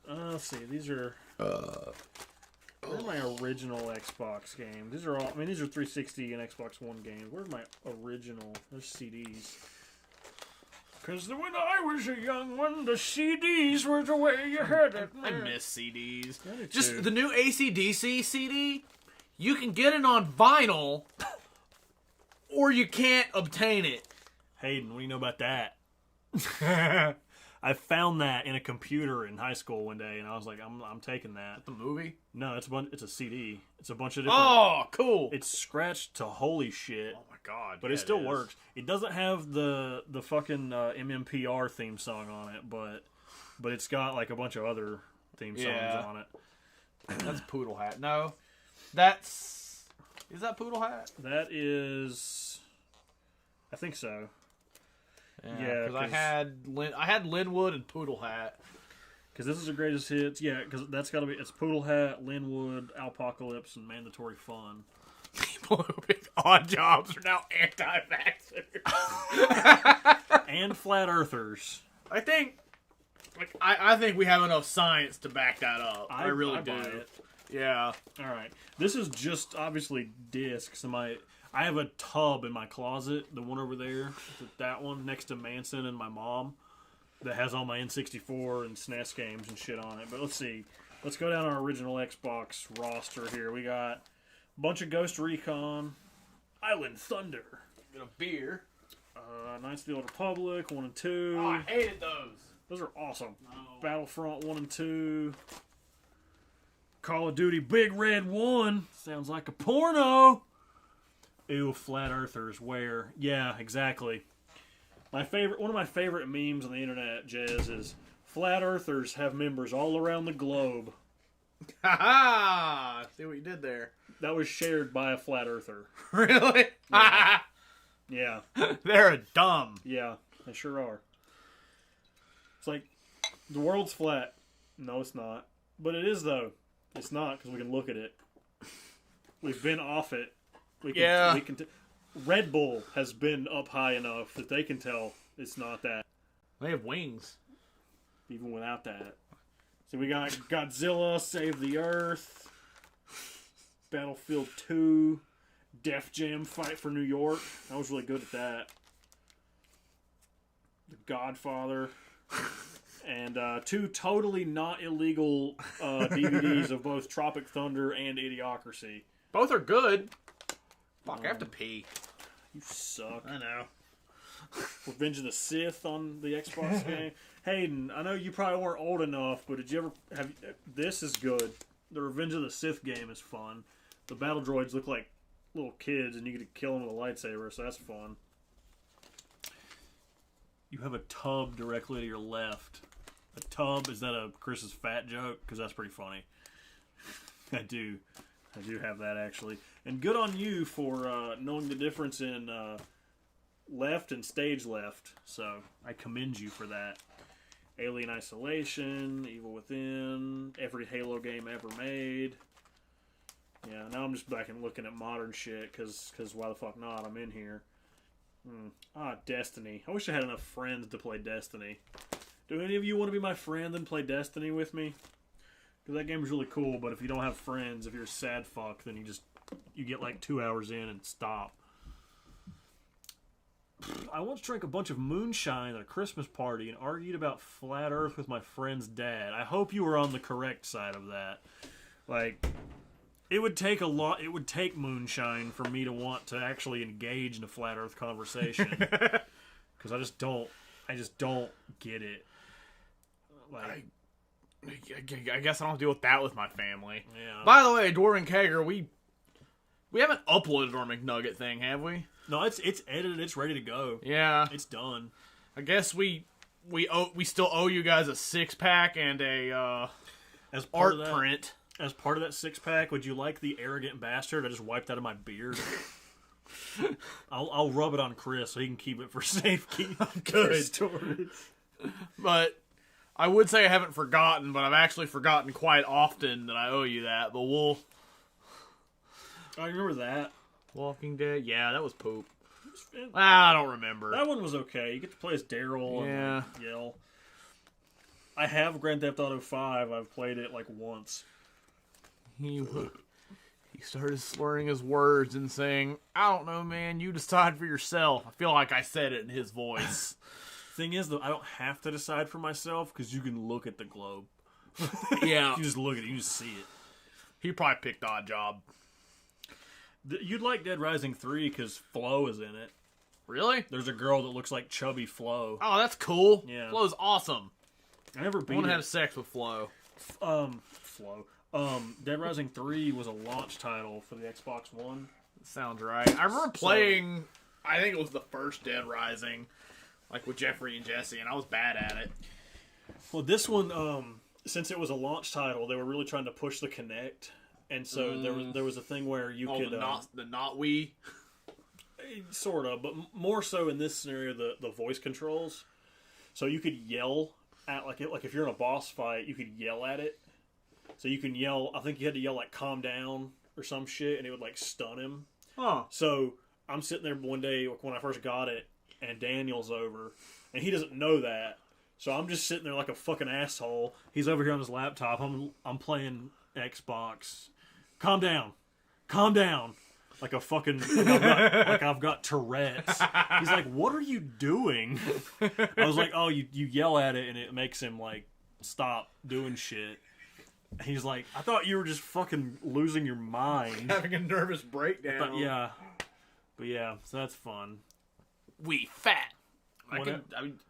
Let's see. These are... Where are my original Xbox games? These are all... I mean, these are 360 and Xbox One games. Where's my original... There's CDs. Because when I was a young one, the CDs were the way you had it. I miss CDs. Just too. The new AC/DC CD, you can get it on vinyl, or you can't obtain it. Hayden, what do you know about that? I found that in a computer in high school one day, and I was like, I'm taking that. The movie? No, it's a CD. It's a bunch of different... Oh, cool. It's scratched to holy shit. Oh, my God. But it still works. It doesn't have the fucking MMPR theme song on it, but it's got like a bunch of other theme songs on it. That's Poodle Hat. No. Is that Poodle Hat? That is... I think so. Yeah, because I had Linwood and Poodle Hat. Because this is the greatest hits. Yeah, because that's got to be... It's Poodle Hat, Linwood, Alpocalypse, and Mandatory Fun. People who pick Odd Jobs are now anti-vaxxers. And Flat Earthers. I think we have enough science to back that up. I really do. Buy it. Yeah. All right. This is just obviously discs. I have a tub in my closet, the one over there, that one next to Manson and my mom, that has all my N64 and SNES games and shit on it. But let's see. Let's go down our original Xbox roster here. We got a bunch of Ghost Recon, Island Thunder, Get a beer. Knights of the Old Republic 1 and 2. Oh, I hated those. Those are awesome. No. Battlefront 1 and 2. Call of Duty Big Red 1. Sounds like a porno. Ew, Flat Earthers, where? Yeah, exactly. One of my favorite memes on the internet, Jez, is Flat Earthers have members all around the globe. Ha ha! See what you did there. That was shared by a Flat Earther. Really? Yeah. They're dumb. Yeah, they sure are. It's like, the world's flat. No, it's not. But it is, though. It's not, because we can look at it. We've been off it. We can Red Bull has been up high enough that they can tell it's not that. They have wings. Even without that. So we got Godzilla, Save the Earth, Battlefield 2, Def Jam, Fight for New York. I was really good at that. The Godfather. And 2 totally not illegal DVDs of both Tropic Thunder and Idiocracy. Both are good. Fuck, I have to pee. You suck. I know. Revenge of the Sith on the Xbox game. Hayden, I know you probably weren't old enough, but did you ever have? This is good. The Revenge of the Sith game is fun. The battle droids look like little kids, and you get to kill them with a lightsaber, so that's fun. You have a tub directly to your left. A tub, is that a Chris's fat joke? Because that's pretty funny. I do have that, actually. And good on you for knowing the difference in left and stage left. So I commend you for that. Alien Isolation, Evil Within, every Halo game ever made. Yeah, now I'm just back and looking at modern shit, because why the fuck not? I'm in here. Destiny. I wish I had enough friends to play Destiny. Do any of you want to be my friend and play Destiny with me? Because that game is really cool, but if you don't have friends, if you're a sad fuck, then you get like 2 hours in and stop. I once drank a bunch of moonshine at a Christmas party and argued about flat Earth with my friend's dad. I hope you were on the correct side of that. Like, it would take a lot. It would take moonshine for me to want to actually engage in a flat Earth conversation. Because I just don't get it. Like, I guess I don't deal with that with my family. Yeah. By the way, Dwarven Kager, we haven't uploaded our McNugget thing, have we? No, it's edited. It's ready to go. Yeah, it's done. I guess we still owe you guys a 6-pack and a as part art of that, print. As part of that 6-pack, would you like the arrogant bastard I just wiped out of my beard? I'll rub it on Chris so he can keep it for safekeeping. Good storage. But I would say I haven't forgotten, but I've actually forgotten quite often that I owe you that. But I remember that. Walking Dead? Yeah, that was poop. I don't remember. That one was okay. You get to play as Daryl and yell. I have Grand Theft Auto 5. I've played it like once. He started slurring his words and saying, I don't know, man, you decide for yourself. I feel like I said it in his voice. Thing is, though, I don't have to decide for myself because you can look at the globe. Yeah. You just look at it. You just see it. He probably picked Odd Job. You'd like Dead Rising 3 because Flo is in it. Really? There's a girl that looks like chubby Flo. Oh, that's cool. Yeah. Flo's awesome. I never beat I want to it. have sex with Flo. Flo. Dead Rising 3 was a launch title for the Xbox One. Sounds right. I remember playing, I think it was the first Dead Rising, like with Jeffrey and Jesse, and I was bad at it. Well, this one, since it was a launch title, they were really trying to push the Kinect. And so there was a thing where you could... the not Wii? Sort of, but more so in this scenario, the voice controls. So you could yell at, like if you're in a boss fight, you could yell at it. So you can yell, I think you had to yell like calm down or some shit, and it would like stun him. Huh. So I'm sitting there one day when I first got it, and Daniel's over, and he doesn't know that. So I'm just sitting there like a fucking asshole. He's over here on his laptop. I'm playing Xbox. Calm down. Like a fucking, I've got Tourette's. He's like, what are you doing? I was like, oh, you yell at it and it makes him like stop doing shit. And he's like, I thought you were just fucking losing your mind. Having a nervous breakdown. But yeah, so that's fun. We fat.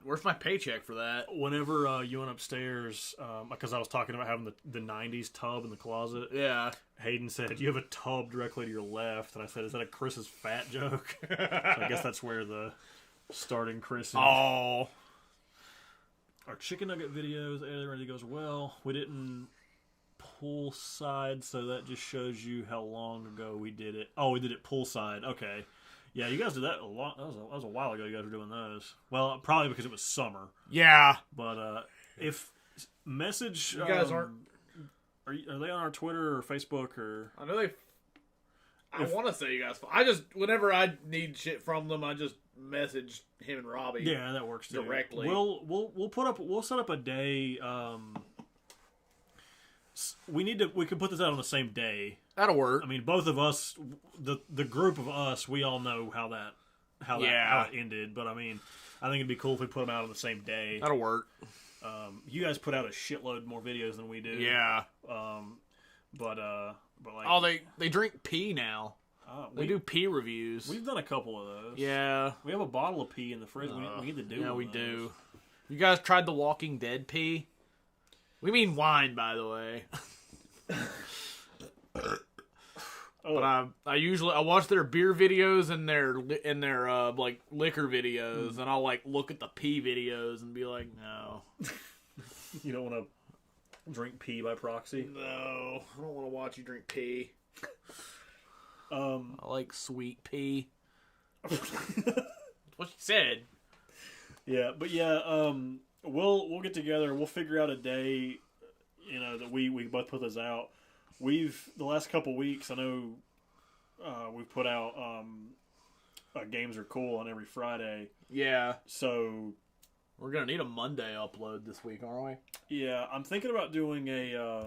Where's my paycheck for that? Whenever you went upstairs, because I was talking about having the 90s tub in the closet. Yeah. Hayden said, you have a tub directly to your left. And I said, is that a Chris's fat joke? So I guess that's where the starting Chris. Oh. Our chicken nugget videos, everything goes well. We didn't poolside, so that just shows you how long ago we did it. Oh, we did it poolside. Okay. Yeah, you guys did that a lot. That was a while ago. You guys were doing those. Well, probably because it was summer. Yeah. But if message, you guys aren't. Are they on our Twitter or Facebook or? I know they. I want to say you guys. I just whenever I need shit from them, I just message him and Robbie. Yeah, that works too. Directly. We'll set up a day. We can put this out on the same day. That'll work. I mean, both of us, the group of us, we all know how it ended. But I mean, I think it'd be cool if we put them out on the same day. That'll work. You guys put out a shitload more videos than we do. Yeah. But like, oh, they drink pee now. We do pee reviews. We've done a couple of those. Yeah. We have a bottle of pee in the fridge. We need to do. Yeah, we those. do. You guys tried the Walking Dead pee? We mean wine, by the way. But I watch their beer videos and their like liquor videos, and I'll like look at the pee videos and be like, no. You don't want to drink pee by proxy? No, I don't want to watch you drink pee. I like sweet pea. That's what she said. Yeah, but yeah, we'll get together. We'll figure out a day, that we both put this out. The last couple weeks, I know we've put out Games Are Cool on every Friday. Yeah. So we're gonna need a Monday upload this week, aren't we? Yeah, I'm thinking about doing a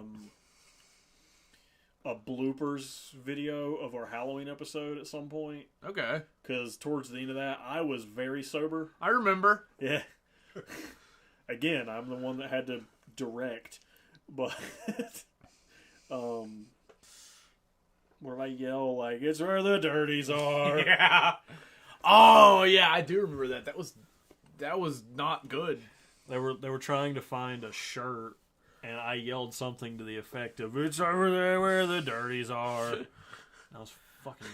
bloopers video of our Halloween episode at some point. Okay. Because towards the end of that, I was very sober. I remember. Yeah. Again, I'm the one that had to direct, but where I yell like, "It's where the dirties are." Yeah. Oh yeah, I do remember that. That was not good. They were trying to find a shirt, and I yelled something to the effect of, "It's over there where the dirties are." I was fucking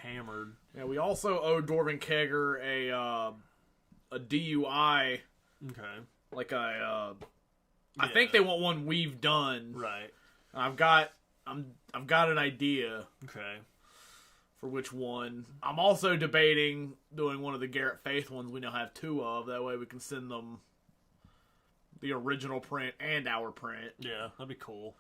hammered. Yeah, we also owe Dwarven Kegger a DUI. Okay. Like I think they want one we've done. Right. I've got an idea. Okay. For which one. I'm also debating doing one of the Garrett Faith ones we now have 2 of. That way we can send them the original print and our print. Yeah, that'd be cool.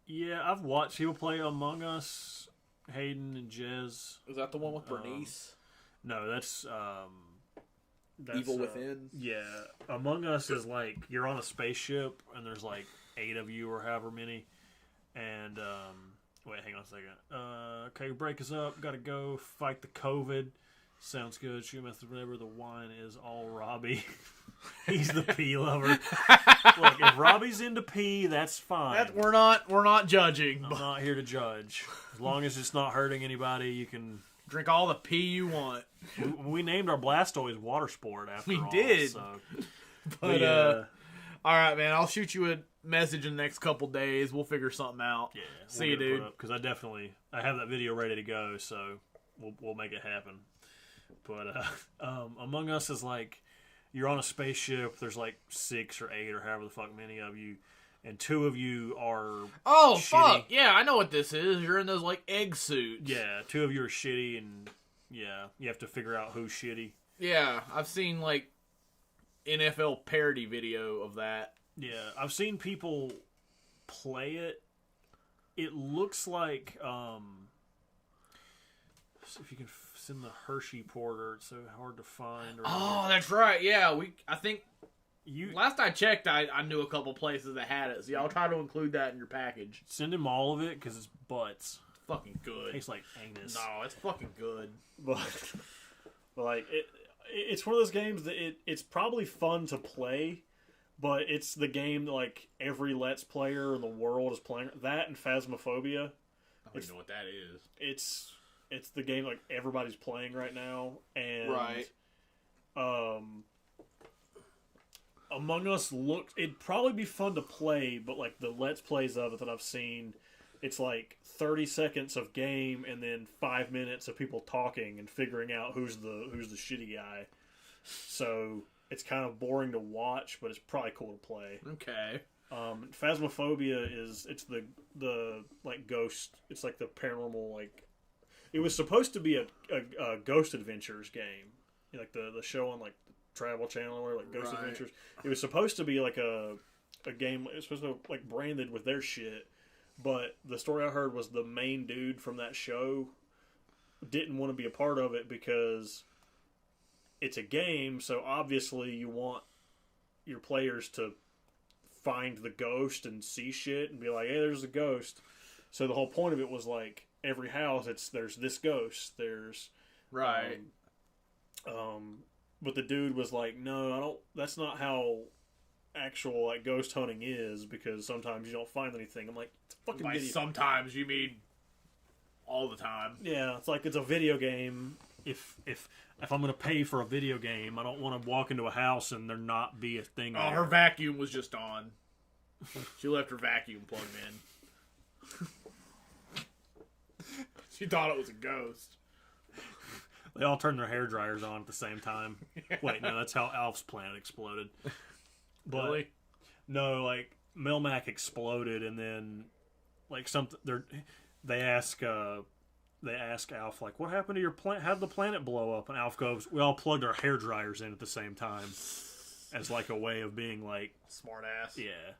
Yeah, I've watched people play Among Us, Hayden and Jez. Is that the one with Bernice? No, that's Evil Within? Yeah. Among Us is like, you're on a spaceship, and there's like 8 of you or however many. And, wait, hang on a second. Okay, break us up. Gotta go fight the COVID. Sounds good. Shoot method, whatever. The wine is all Robbie. He's the pee lover. Look, if Robbie's into pee, that's fine. We're not judging. I'm not here to judge. As long as it's not hurting anybody, you can drink all the pee you want. We named our Blastoise Water Sport after all. We did. So. But all right, man. I'll shoot you a message in the next couple days. We'll figure something out. Yeah. See you, dude. Because I have that video ready to go, so we'll make it happen. But Among Us is like, you're on a spaceship. There's like 6 or 8 or however the fuck many of you, and 2 of you are shitty. Fuck yeah, I know what this is. You're in those like egg suits. Yeah, 2 of you are shitty, and yeah, you have to figure out who's shitty. Yeah, I've seen like NFL parody video of that. Yeah, I've seen people play it. It looks like if you can send the Hershey Porter, it's so hard to find. That's right. Yeah, I think you. Last I checked, I knew a couple places that had it. So yeah, I'll try to include that in your package. Send him all of it because it's butts. It's fucking good. It tastes like anus. No, it's fucking good. But like it's one of those games that it's probably fun to play, but it's the game that like every Let's Player in the world is playing. That and Phasmophobia. I don't even know what that is. It's the game like everybody's playing right now, and right. Among Us it'd probably be fun to play, but like the Let's Plays of it that I've seen, it's like 30 seconds of game and then 5 minutes of people talking and figuring out who's the shitty guy. So it's kind of boring to watch, but it's probably cool to play. Okay. Phasmophobia it's the like ghost. It's like the paranormal like. It was supposed to be a Ghost Adventures game, like the show on like the Travel Channel or like Ghost Adventures. It was supposed to be like a game. It was supposed to like branded with their shit, but the story I heard was the main dude from that show didn't want to be a part of it because it's a game. So obviously you want your players to find the ghost and see shit and be like, "Hey, there's a ghost." So the whole point of it was like. Every house, there's this ghost. There's right. But the dude was like, no, I don't. That's not how actual like ghost hunting is, because sometimes you don't find anything. I'm like, it's a fucking By video. sometimes you mean all the time. Yeah, it's like it's a video game. If I'm gonna pay for a video game, I don't want to walk into a house and there not be a thing. Oh, her vacuum was just on. She left her vacuum plugged in. She thought it was a ghost. They all turned their hair dryers on at the same time. Yeah. Wait, no, that's how Alf's planet exploded. But Really? no, like Melmac exploded, and then like something. They ask Alf like, "What happened to your planet? How did the planet blow up?" And Alf goes, "We all plugged our hair dryers in at the same time," as like a way of being like smart ass. Yeah.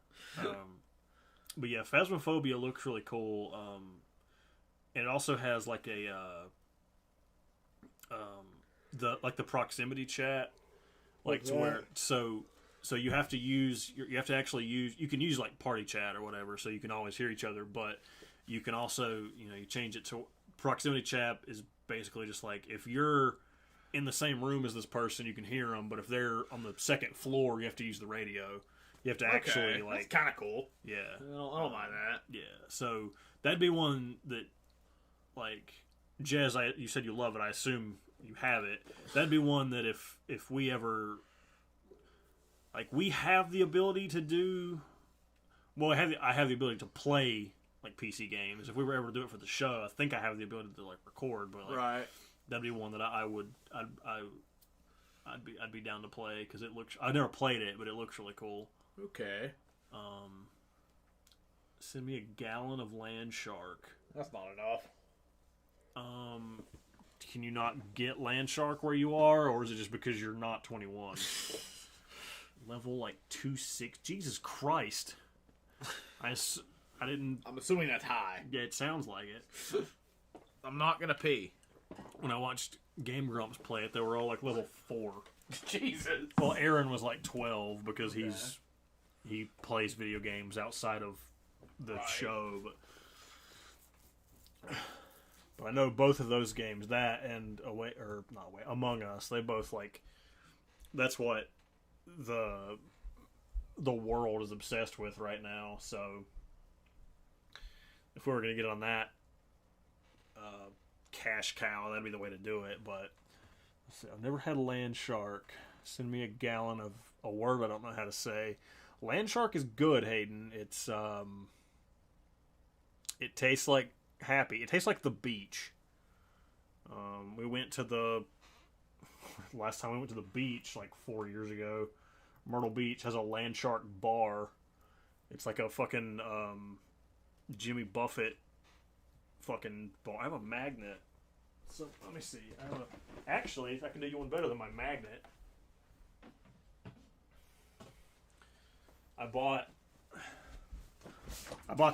But yeah, Phasmophobia looks really cool. And it also has like a the proximity chat, like to where so you have to actually use, you can use like party chat or whatever, so you can always hear each other, but you can also, you change it to proximity chat is basically just like if you're in the same room as this person, you can hear them, but if they're on the second floor, you have to use the radio. You have to actually like. That's kind of cool. Yeah, I don't mind that. Yeah, so that'd be one that, like, Jez, you said you love it. I assume you have it. That'd be one that if we ever, like, we have the ability to do. Well, I have the ability to play like PC games. If we were ever to do it for the show, I think I have the ability to like record. But like, right, that'd be one that I'd be down to play, because it looks. I've never played it, but it looks really cool. Okay. Send me a gallon of land shark. That's not enough. Can you not get land shark where you are, or is it just because you're not 21? Level like 2-6. Jesus Christ! I didn't. I'm assuming that's high. Yeah, it sounds like it. I'm not gonna pee. When I watched Game Grumps play it, they were all like level 4. Jesus. Well, Aaron was like 12 because he plays video games outside of the show, but I know both of those games, that and Among Us, they both like, that's what the world is obsessed with right now. So if we were going to get on that cash cow, that'd be the way to do it. But let's see, I've never had land shark. Send me a gallon of a word I don't know how to say. Land shark is good, Hayden. It's it tastes like happy. It tastes like the beach. We went to last time we went to the beach like 4 years ago. Myrtle Beach has a land shark bar. It's like a fucking Jimmy Buffett fucking bar. I have a magnet. So let me see. Actually, I can do you one better than my magnet. I bought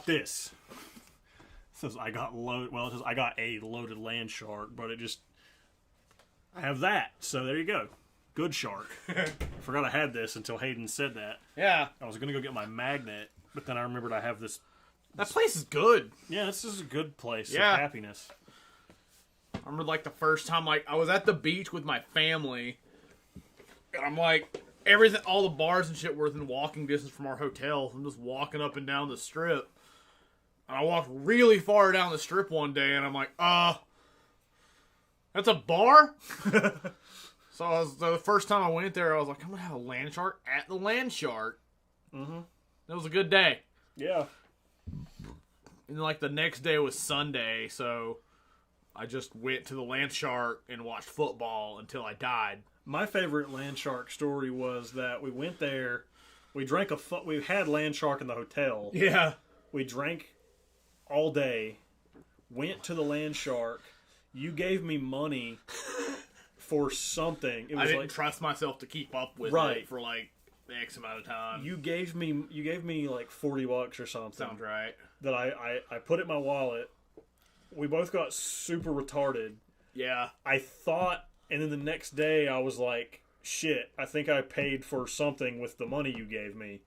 this. It says I got it says I got a loaded land shark, but I have that. So there you go. Good shark. I forgot I had this until Hayden said that. Yeah. I was gonna go get my magnet, but then I remembered I have this. That place is good. Yeah, this is a good place of happiness. I remember like the first time, like I was at the beach with my family, and I'm like, all the bars and shit were within walking distance from our hotel. I'm just walking up and down the strip. And I walked really far down the strip one day, and I'm like, that's a bar? So the first time I went there, I was like, I'm going to have a land shark at the land shark. Mm-hmm. It was a good day. Yeah. And like the next day was Sunday, so I just went to the land shark and watched football until I died. My favorite land shark story was that we went there, we had land shark in the hotel. Yeah. We drank all day, went to the land shark. You gave me money for something. It was I didn't trust myself to keep up with it for like X amount of time. You gave me like $40 or something. Sounds right. That I put it in my wallet. We both got super retarded. Yeah. I thought, and then the next day I was like, shit, I think I paid for something with the money you gave me.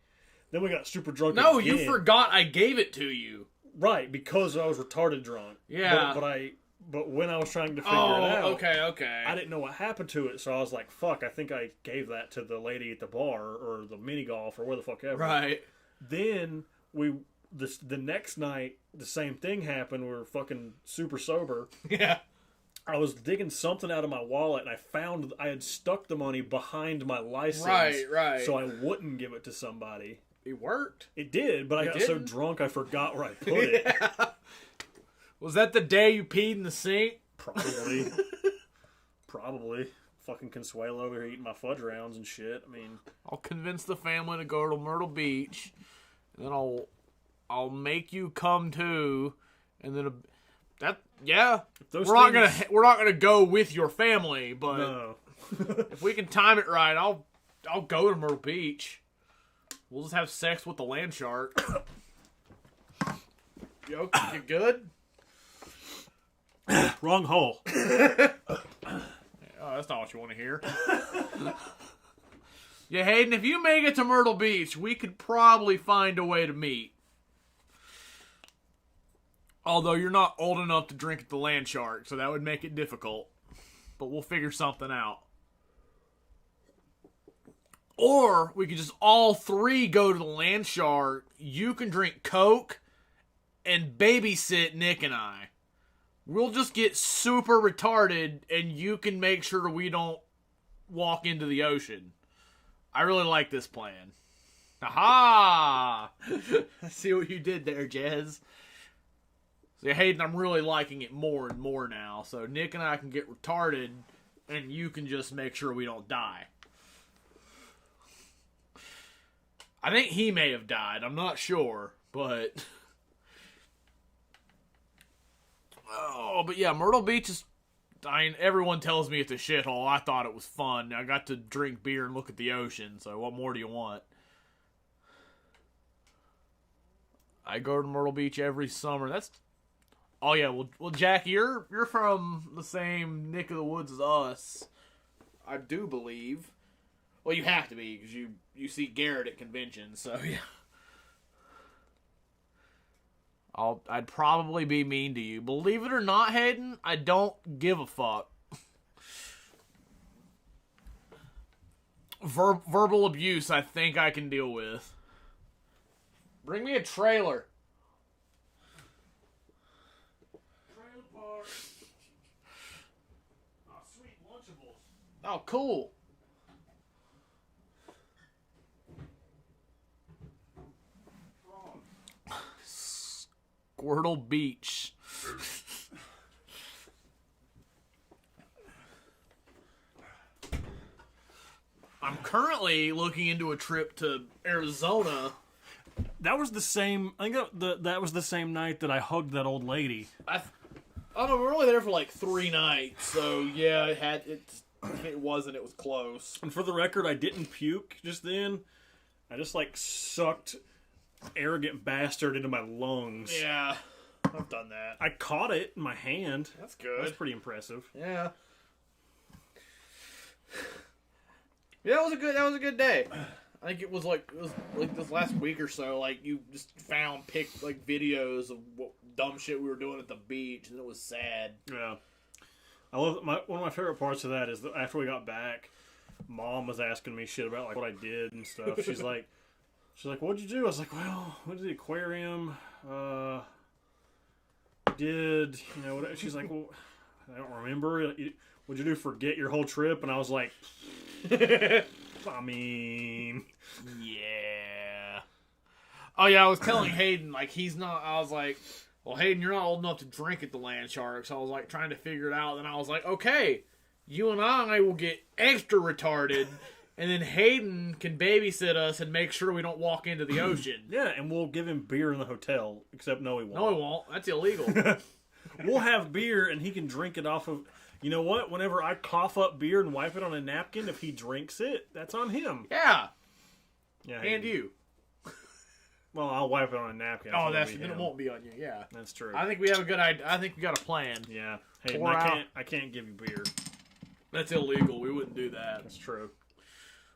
Then we got super drunk No, again. you forgot I gave it to you. Right, because I was retarded drunk. Yeah. But when I was trying to figure it out, okay. I didn't know what happened to it, so I was like, fuck, I think I gave that to the lady at the bar or the mini golf or where the fuck ever. Right. Then the next night, the same thing happened. We were fucking super sober. Yeah. I was digging something out of my wallet, and I found I had stuck the money behind my license. Right. So I wouldn't give it to somebody. It worked. It did, but I got so drunk I forgot where I put it. Was that the day you peed in the sink? Probably. Probably. Fucking Consuelo over here eating my fudge rounds and shit. I mean, I'll convince the family to go to Myrtle Beach, and then I'll make you come too, and then we're not gonna go with your family, but no. if we can time it right, I'll go to Myrtle Beach. We'll just have sex with the land shark. You good? Wrong hole. Oh, that's not what you want to hear. Yeah, Hayden, if you make it to Myrtle Beach, we could probably find a way to meet. Although you're not old enough to drink at the land shark, so that would make it difficult. But we'll figure something out. Or we could just all three go to the land shark. You can drink Coke and babysit Nick and I. We'll just get super retarded and you can make sure we don't walk into the ocean. I really like this plan. Aha! I see what you did there, Jez. So, Hayden, I'm really liking it more and more now. So Nick and I can get retarded and you can just make sure we don't die. I think he may have died. I'm not sure, but... Oh, but yeah, Myrtle Beach is... I mean, everyone tells me it's a shithole. I thought it was fun. I got to drink beer and look at the ocean, so what more do you want? I go to Myrtle Beach every summer. That's... Oh, yeah, well, Jack, you're from the same neck of the woods as us. I do believe. Well, you have to be, because you see Garrett at conventions, so yeah. I'd probably be mean to you. Believe it or not, Hayden, I don't give a fuck. Verbal abuse, I think I can deal with. Bring me a trailer. Trailer park. Oh, sweet Lunchables. Oh, cool. Squirtle Beach. I'm currently looking into a trip to Arizona. That was the same. I think that was the same night that I hugged that old lady. I don't know. We were only there for like 3 nights, so yeah, it wasn't. It was close. And for the record, I didn't puke just then. I just like sucked arrogant bastard into my lungs. Yeah, I've done that. I caught it in my hand. That's good. That's pretty impressive. Yeah. Yeah, that was a good day. I think it was like this last week or so. Like you just picked videos of what dumb shit we were doing at the beach, and it was sad. Yeah, I love one of my favorite parts of that is that after we got back, Mom was asking me shit about like what I did and stuff. She's like, "What'd you do?" I was like, "Well, went to the aquarium. Did what?" She's like, "Well, I don't remember. What'd you do? Forget your whole trip?" And I was like, I mean, yeah. Oh yeah, I was telling Hayden like he's not. I was like, well, Hayden, you're not old enough to drink at the Land Shark. So I was like trying to figure it out. Then I was like, okay, you and I will get extra retarded. And then Hayden can babysit us and make sure we don't walk into the ocean. Yeah, and we'll give him beer in the hotel. Except no, he won't. No, he won't. That's illegal. We'll have beer, and he can drink it off of... You know what? Whenever I cough up beer and wipe it on a napkin, if he drinks it, that's on him. Yeah. Yeah. And you. Well, I'll wipe it on a napkin. Oh, then it won't be on you. Yeah. That's true. I think we have a good idea. I think we got a plan. Yeah. Hey, I can't give you beer. That's illegal. We wouldn't do that. That's true.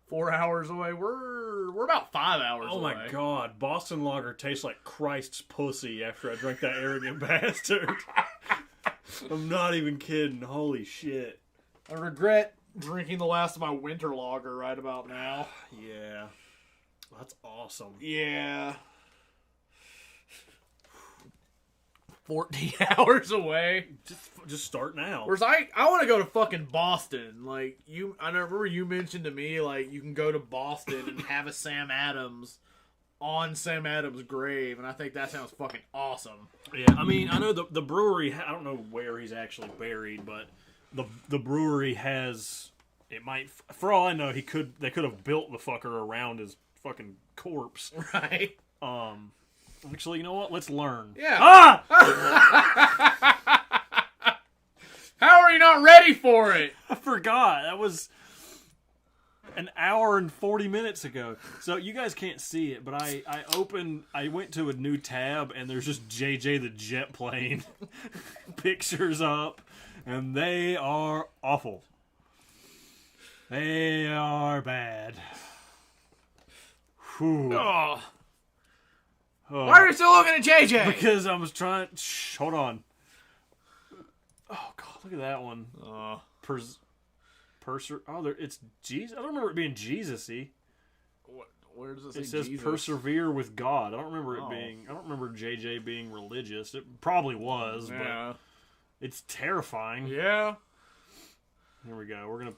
4 hours away. We're about 5 hours away. Oh my god, Boston Lager tastes like Christ's pussy after I drank that arrogant bastard. I'm not even kidding. Holy shit. I regret drinking the last of my winter lager right about now. Yeah. That's awesome. Yeah. 14 hours away. Just start now. Whereas I want to go to fucking Boston. Like, I remember you mentioned to me, like, you can go to Boston and have a Sam Adams on Sam Adams' grave, and I think that sounds fucking awesome. Yeah, I mean, I know the brewery, I don't know where he's actually buried, but the brewery has, it might, for all I know, they could have built the fucker around his fucking corpse. Right. Actually, you know what? Let's learn. Yeah. Ah! How are you not ready for it? I forgot. That was an hour and 40 minutes ago. So you guys can't see it, but I went to a new tab, and there's just JJ the jet plane pictures up, and they are awful. They are bad. Whew. Oh. Why are you still looking at JJ? Because I was trying... Shh, hold on. Oh, God, look at that one. It's Jesus. I don't remember it being Jesus-y. Where does it say It says Jesus? persevere with God. I don't remember it being... I don't remember JJ being religious. It probably was, but it's terrifying. Yeah. Here we go. We're gonna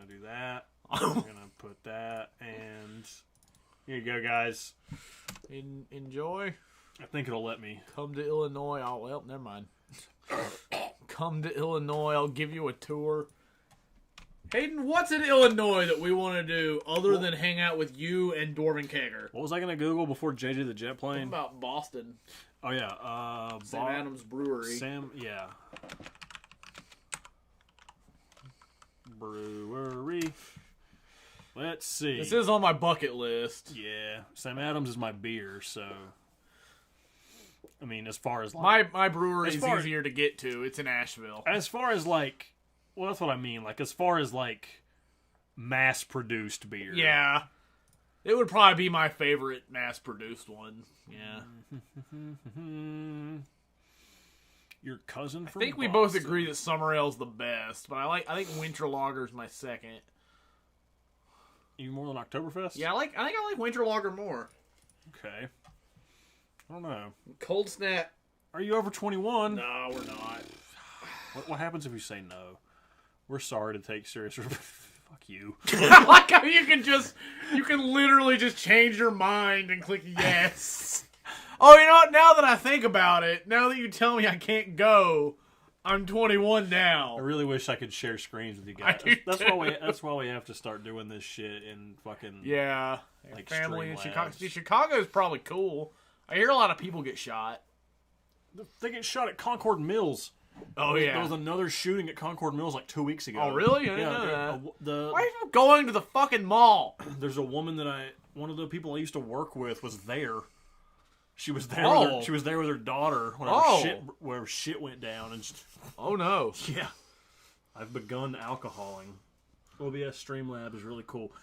do that. We're gonna put that, and here you go, guys. Enjoy. I think it'll let me. Come to Illinois. Well, never mind. Come to Illinois. I'll give you a tour. Hayden, what's in Illinois that we want to do other than hang out with you and Dorman Kager? What was I gonna Google before JJ the jet plane? What about Boston? Oh yeah, Sam Adams Brewery. Yeah. Brewery. Let's see. This is on my bucket list. Yeah, Sam Adams is my beer, so I mean, as far as like, my brewery is easier to get to. It's in Asheville. As far as like, well, that's what I mean. Like, as far as like mass-produced beer. Yeah, it would probably be my favorite mass-produced one. Yeah. Your cousin from I think we Boston. both agree that Summer Ale's the best, but I think Winter Lager's my second. Even more than Oktoberfest? Yeah, I think I like Winter Lager more. Okay. I don't know. Cold Snap. Are you over 21? No, we're not. What happens if you say no? We're sorry to take serious. Fuck you. I like how you can literally just change your mind and click yes. Oh, you know what? Now that I think about it, now that you tell me I can't go, I'm 21 now. I really wish I could share screens with you guys. That's why we have to start doing this shit in fucking like family in Chicago. Streamlabs. See, Chicago's probably cool. I hear a lot of people get shot. They get shot at Concord Mills. Oh yeah, there was another shooting at Concord Mills like 2 weeks ago. Oh really? I didn't know that. Why are you going to the fucking mall? There's a woman one of the people I used to work with was there. She was there. She was there with her daughter whenever shit went down. And oh no! Yeah, I've begun alcoholing. OBS Streamlabs is really cool.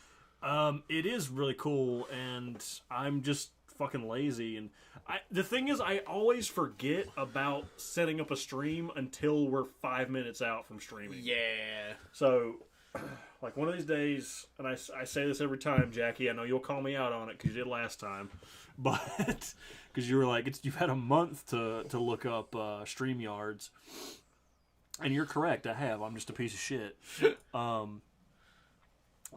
It is really cool, and I'm just fucking lazy. And the thing is, I always forget about setting up a stream until we're 5 minutes out from streaming. Yeah. So, like one of these days, and I say this every time, Jackie. I know you'll call me out on it because you did last time, but. Because you were like, you've had a month to look up StreamYards. And you're correct, I have. I'm just a piece of shit. But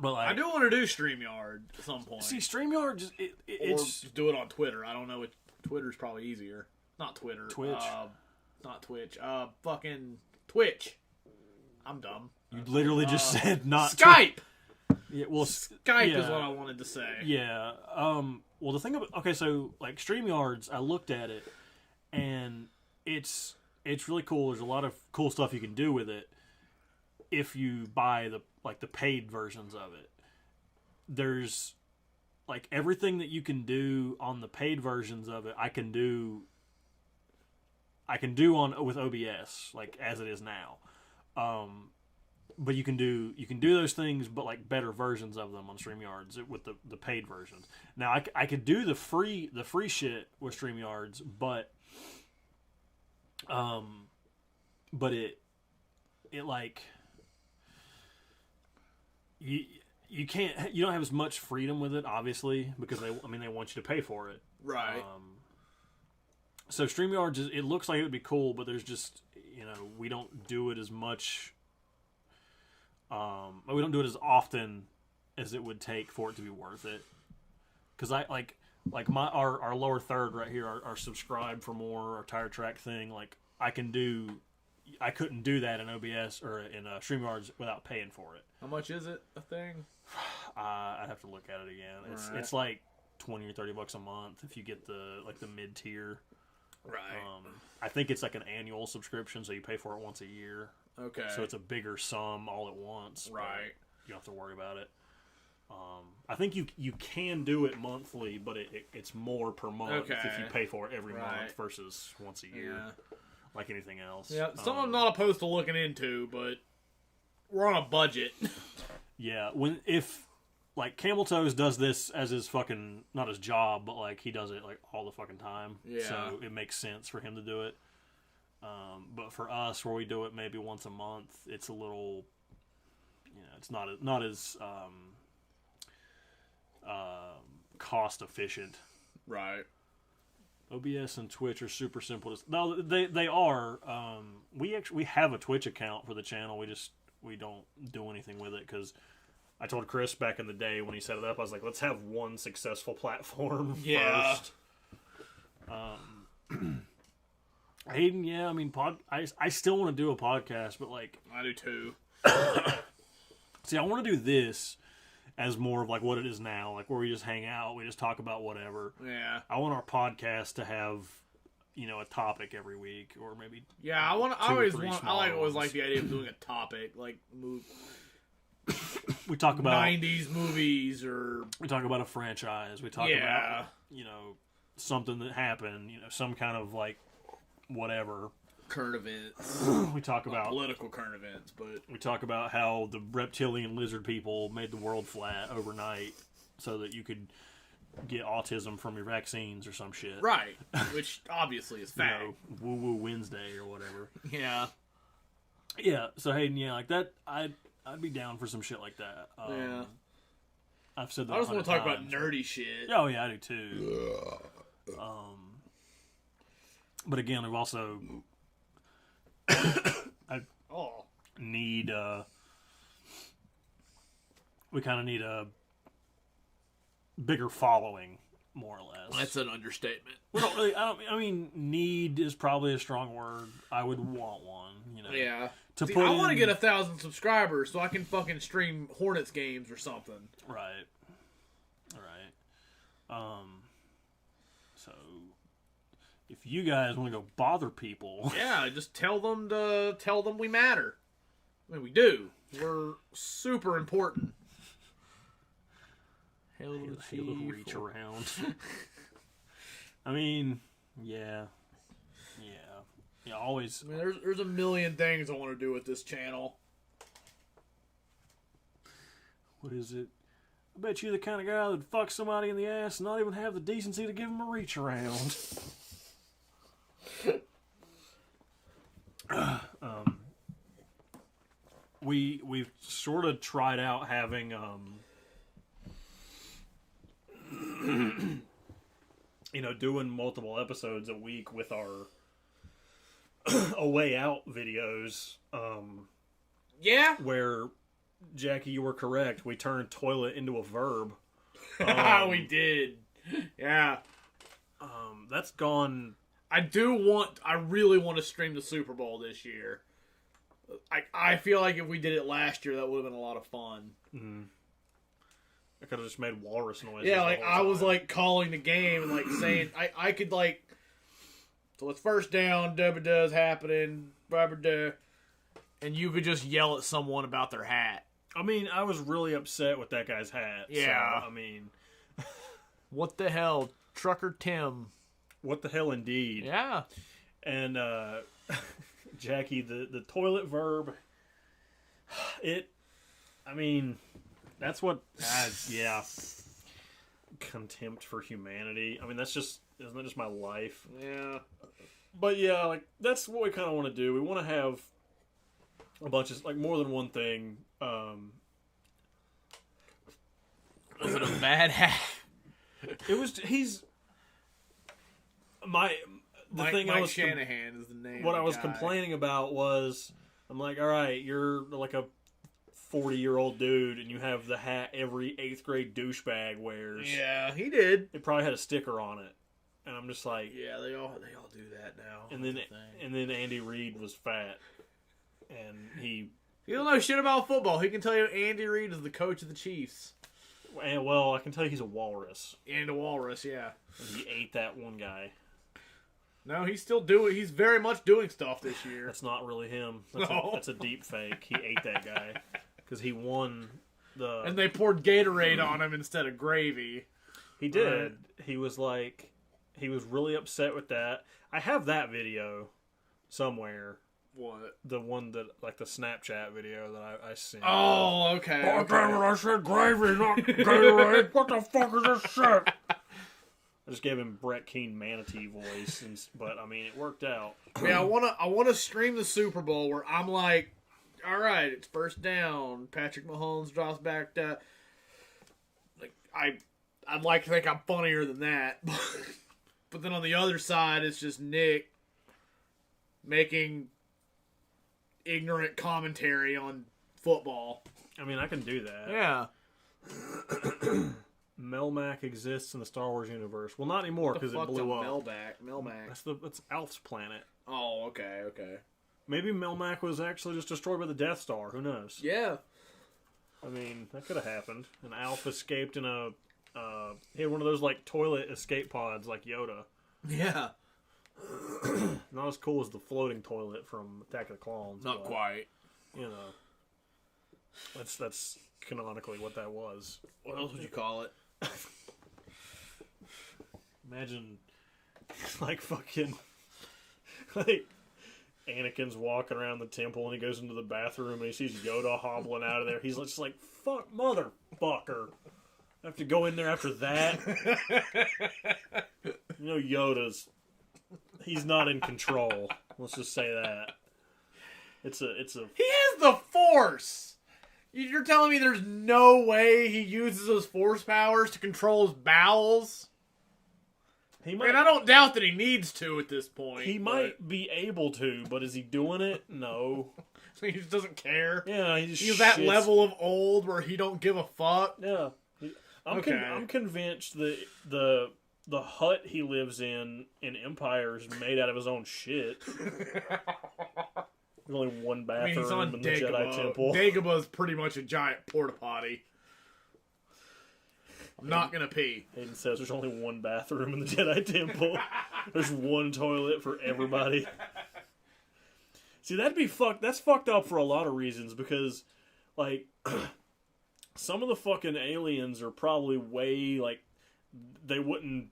like, I do want to do StreamYard at some point. See, StreamYard, it's... Or just do it on Twitter. I don't know. Twitter's probably easier. Not Twitter. Twitch. Not Twitch. Fucking Twitch. I'm dumb. You literally just said not... Skype! Yeah, well, Skype is what I wanted to say. Yeah. Well, the thing about... Okay, so, like, StreamYards, I looked at it, and it's really cool. There's a lot of cool stuff you can do with it if you buy the paid versions of it. There's, like, everything that you can do on the paid versions of it, I can do with OBS, like, as it is now. But you can do those things, but like better versions of them on StreamYards with the paid versions. Now I could do the free shit with StreamYards, but but it like you don't have as much freedom with it, obviously, because they want you to pay for it. Right. So StreamYard, it looks like it would be cool, but there's just, we don't do it as much. We don't do it as often as it would take for it to be worth it. Because our lower third right here, our subscribe for more, our tire track thing, like I couldn't do that in OBS or in StreamYard without paying for it. How much is it a thing? I'd have to look at it again. It's like $20 or $30 a month if you get the mid tier. Right. I think it's like an annual subscription, so you pay for it once a year. Okay. So it's a bigger sum all at once. Right. You don't have to worry about it. I think you can do it monthly, but it's more per month if you pay for it every month versus once a year, like anything else. Yeah, something I'm not opposed to looking into, but we're on a budget. Yeah, if like Camel Toes does this as his fucking, not his job, but like he does it like all the fucking time. Yeah. So it makes sense for him to do it. But for us, where we do it maybe once a month, it's a little, it's not as cost efficient. Right. OBS and Twitch are super simple. No, they are. We have a Twitch account for the channel. We don't do anything with it because I told Chris back in the day when he set it up, I was like, let's have one successful platform first. Hayden, I mean, I still want to do a podcast, but like I do too. See, I want to do this as more of like what it is now, like where we just hang out, we just talk about whatever. Yeah. I want our podcast to have, a topic every week, or maybe. Yeah, I always like the idea of doing a topic, like we talk about 90s movies, or we talk about a franchise. We talk about something that happened, some kind of like whatever current events. We talk about political current events, but we talk about how the reptilian lizard people made the world flat overnight so that you could get autism from your vaccines or some shit. Right, which obviously is fact. Woo Woo Wednesday or whatever. Yeah. Yeah, so Hayden, like that, I'd be down for some shit like that. Yeah. I've said that I just want to talk times. about nerdy shit. Oh, yeah, I do too. But again, we've also... we kind of need a bigger following, more or less. That's an understatement. We don't really. I mean, need is probably a strong word. I would want one. Yeah. I want to get 1,000 subscribers so I can fucking stream Hornets games or something. Right. So, if you guys want to go bother people, yeah, just tell them we matter. I mean, we do. We're super important. Hell of a reach around. I mean, yeah, always. I mean, there's a million things I want to do with this channel. What is it? I bet you're the kind of guy that'd fuck somebody in the ass and not even have the decency to give him a reach around. We've sort of tried out having doing multiple episodes a week with our a way out videos. Yeah. Where, Jackie, you were correct. We turned toilet into a verb. We did. Yeah. That's gone. I really want to stream the Super Bowl this year. I feel like if we did it last year, that would have been a lot of fun. Mm-hmm. I could have just made walrus noises. Yeah, like I was like calling the game and like saying I could like, so it's first down, does happening, and you could just yell at someone about their hat. I mean, I was really upset with that guy's hat. Yeah. So, I mean, what the hell, Trucker Tim? What the hell, indeed. Yeah. And Jackie, the toilet verb. I mean, that's what adds, yeah. Contempt for humanity. I mean, isn't that just my life? Yeah. But yeah, like that's what we kind of want to do. We want to have a bunch of like more than one thing. Was it a bad hack? It was he's my the Mike, thing Mike I was Shanahan is the name. what of I the was guy. complaining about was I'm like, all right, you're like a 40-year-old dude and you have the hat every 8th grade douchebag wears. Yeah, he did. It probably had a sticker on it, and I'm just like, Yeah, they all do that now. and then Andy Reid was fat, and he don't know shit about football. He can tell you Andy Reid is the coach of the Chiefs and well, I can tell you he's a walrus. and a walrus. Yeah. And he ate that one guy. No, he's still doing. He's very much doing stuff this year. That's not really him. That's, No. that's a deep fake. He ate that guy because he won the. And they poured Gatorade on him instead of gravy. He did. He was like, he was really upset with that. I have that video somewhere. What? The one that, like the Snapchat video that I seen. Oh, okay. Oh, okay. damn it, I said gravy, not Gatorade. What the fuck is this shit? I just gave him Brett Keane manatee voice, but I mean, it worked out. Yeah, I wanna stream the Super Bowl where I'm like, all right, it's first down. Patrick Mahomes drops back to. Like I'd like to think I'm funnier than that, but then on the other side, it's just Nick making ignorant commentary on football. I mean, I can do that. Yeah. Melmac exists in the Star Wars universe. Well, not anymore because it blew up. Melmac. That's Alf's planet. Oh, okay. Maybe Melmac was actually just destroyed by the Death Star. Who knows? Yeah. I mean, that could have happened. And Alf escaped in a. He had one of those like toilet escape pods, like Yoda. Yeah. Not as cool as the floating toilet from Attack of the Clones. Not but, quite. You know, that's canonically what that was. What else would you call it? Imagine, like fucking, like Anakin's walking around the temple and he goes into the bathroom and he sees Yoda hobbling out of there. He's just like, "Fuck, motherfucker! I have to go in there after that." You know, he's not in control. Let's just say that. It's a. He has the Force! You're telling me there's no way he uses those Force powers to control his bowels? And I don't doubt that he needs to at this point. He might be able to, but is he doing it? No. He just doesn't care. Yeah, he's that level of old where he don't give a fuck. Yeah. I'm convinced that the hut he lives in Empire is made out of his own shit. There's only one bathroom he's on in the Jedi Temple. Dagoba's pretty much a giant porta potty. I'm not gonna pee. Hayden says there's only one bathroom in the Jedi Temple. There's one toilet for everybody. See, that's fucked up for a lot of reasons because, like, some of the fucking aliens are probably way, like, they wouldn't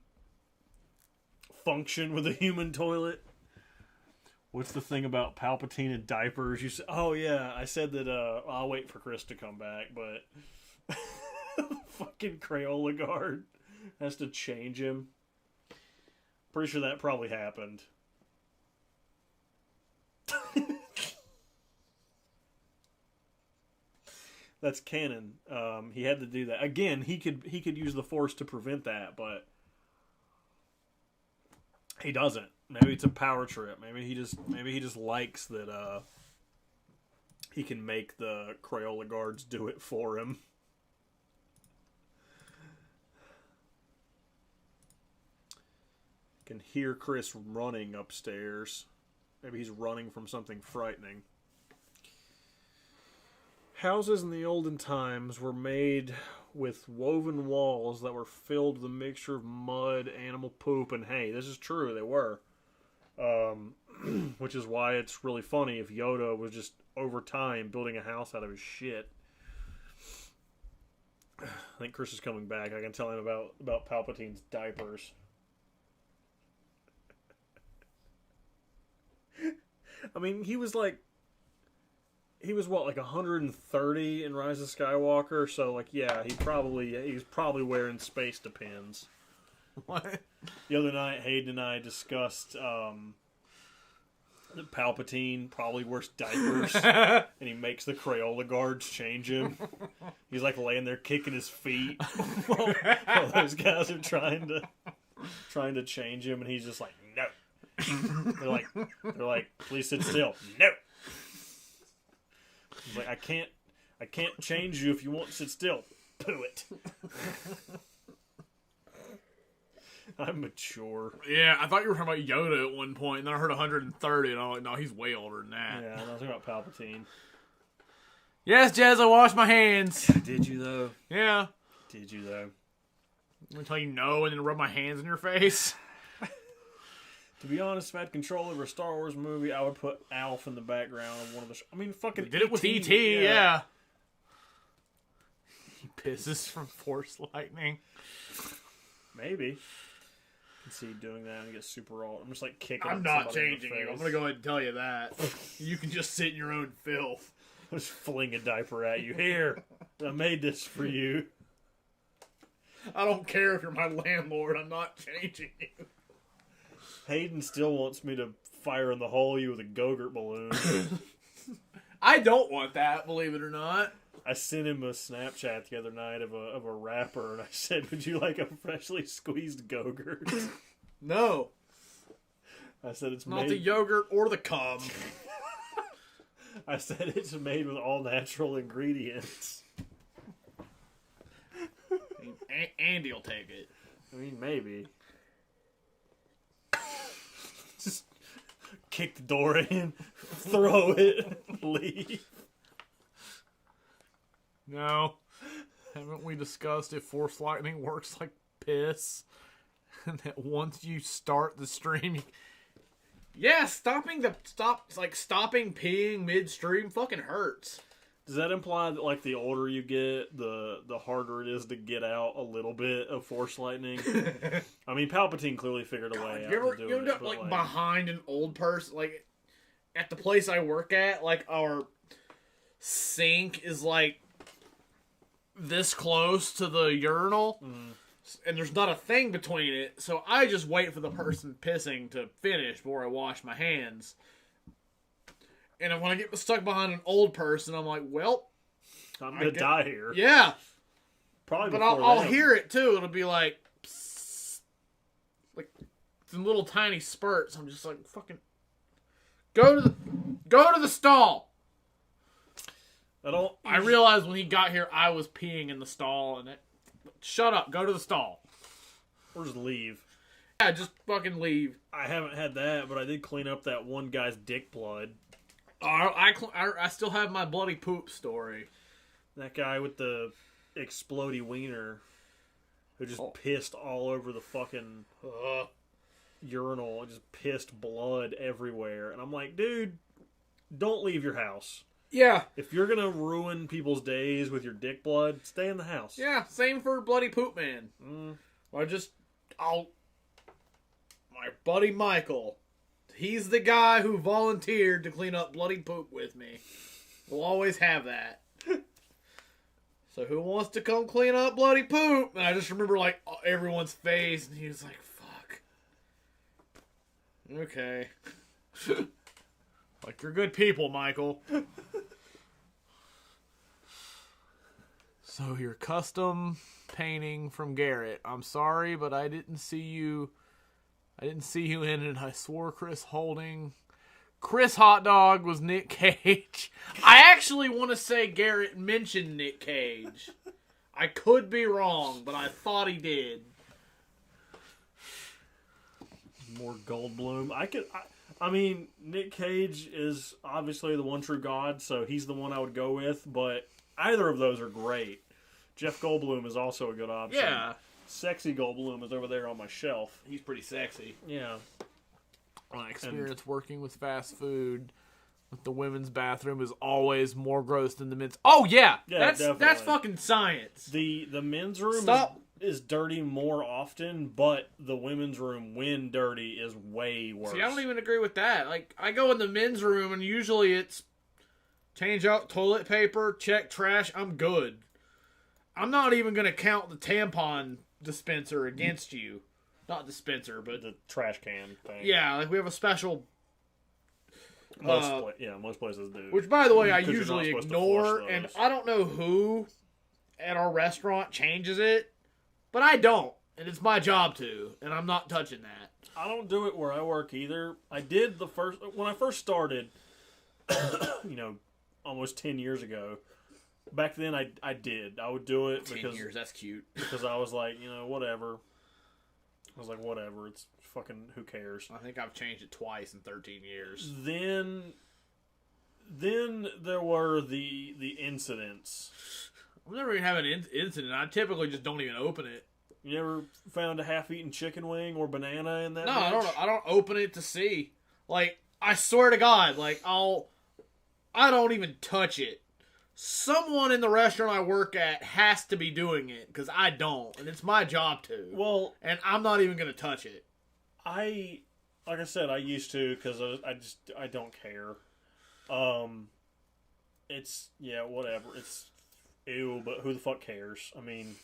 function with a human toilet. What's the thing about Palpatine and diapers? You said, oh yeah, I said that. I'll wait for Chris to come back, but the fucking Crayola guard has to change him. Pretty sure that probably happened. That's canon. He had to do that again. He could use the Force to prevent that, but he doesn't. Maybe it's a power trip. Maybe he just likes that he can make the Crayola guards do it for him. Can hear Chris running upstairs. Maybe he's running from something frightening. Houses in the olden times were made with woven walls that were filled with a mixture of mud, animal poop, and hay. This is true, they were. Which is why it's really funny if Yoda was just, over time, building a house out of his shit. I think Chris is coming back. I can tell him about Palpatine's diapers. I mean, he was what, like 130 in Rise of Skywalker? So, like, yeah, he's probably wearing space depends. What? The other night, Hayden and I discussed Palpatine probably wears diapers, and he makes the Crayola guards change him. He's like laying there kicking his feet while those guys are trying to change him, and he's just like, no. They're like, please sit still. No. He's like, I can't change you if you won't sit still. Poo it. I'm mature. Yeah, I thought you were talking about Yoda at one point, and then I heard 130, and I'm like, no, he's way older than that. Yeah, I was talking about Palpatine. Yes, Jez, I washed my hands. Did you, though? Yeah. Did you, though? I'm going to tell you no, and then rub my hands in your face. To be honest, if I had control over a Star Wars movie, I would put Alf in the background of one of the... fucking Did it with E.T., yeah. He pisses from Force lightning. Maybe. I can see doing that and get super old. I'm just like kicking. I'm not changing you. I'm gonna go ahead and tell you that. You can just sit in your own filth. I'll just fling a diaper at you. Here, I made this for you. I don't care if you're my landlord. I'm not changing you. Hayden still wants me to fire in the hole you with a Go-Gurt balloon. I don't want that, believe it or not. I sent him a Snapchat the other night of a wrapper, and I said, would you like a freshly squeezed Go-Gurt? No. I said, it's not the yogurt or the cum. I said, it's made with all natural ingredients. Andy will take it. I mean, maybe. Just kick the door in, throw it, leave. No. Haven't we discussed if Force lightning works like piss? And that once you start the stream... Yeah, stopping peeing midstream fucking hurts. Does that imply that, like, the older you get, the harder it is to get out a little bit of Force lightning? I mean, Palpatine clearly figured a way out to do it. You end up, like, behind an old person, like, at the place I work at, like, our sink is, like, this close to the urinal, and there's not a thing between it, so I just wait for the person pissing to finish before I wash my hands. And when I get stuck behind an old person, I'm like, well, I'm gonna die here. Yeah. Probably, but I'll hear it too. It'll be like, psst, like in little tiny spurts. I'm just like, fucking, go to the stall. I realized when he got here, I was peeing in the stall, and shut up, go to the stall. Or just leave. Yeah, just fucking leave. I haven't had that, but I did clean up that one guy's dick blood. I still have my bloody poop story. That guy with the explodey wiener who just pissed all over the fucking urinal and just pissed blood everywhere. And I'm like, dude, don't leave your house. Yeah. If you're going to ruin people's days with your dick blood, stay in the house. Yeah, same for Bloody Poop Man. My buddy Michael, he's the guy who volunteered to clean up Bloody Poop with me. We'll always have that. So who wants to come clean up Bloody Poop? And I just remember, like, everyone's face, and he was like, fuck. Okay. Like, you're good people, Michael. So your custom painting from Garrett. I'm sorry, but I didn't see you in it. I swore Chris Hot Dog was Nick Cage. I actually want to say Garrett mentioned Nick Cage. I could be wrong, but I thought he did. More Goldblum. I mean, Nick Cage is obviously the one true God, so he's the one I would go with, but either of those are great. Jeff Goldblum is also a good option. Yeah. Sexy Goldblum is over there on my shelf. He's pretty sexy. Yeah. My experience working with fast food with the women's bathroom is always more gross than the men's. Oh, yeah. That's fucking science. The men's room is dirty more often, but the women's room, when dirty, is way worse. See, I don't even agree with that. Like, I go in the men's room, and usually it's change out toilet paper, check trash, I'm good. I'm not even going to count the tampon dispenser against you. Not dispenser, but the trash can thing. Yeah, like we have a special Most places do. Which, by the way, I 'Cause you're not usually supposed to ignore, flush and those. I don't know who at our restaurant changes it, but I don't, and it's my job to, and I'm not touching that. I don't do it where I work either. I did when I first started, almost 10 years ago. Back then, I did. I would do it 10 years, that's cute. because I was like, whatever. I was like, whatever. It's fucking, who cares? I think I've changed it twice in 13 years. Then there were the incidents. I've never even had an incident. I typically just don't even open it. You ever found a half-eaten chicken wing or banana in that? No, bitch? I don't open it to see. Like, I swear to God, like, I don't even touch it. Someone in the restaurant I work at has to be doing it, because I don't, and it's my job to. Well, and I'm not even going to touch it. Like I said, I used to, because I don't care. It's, whatever. It's, ew, but who the fuck cares? I mean,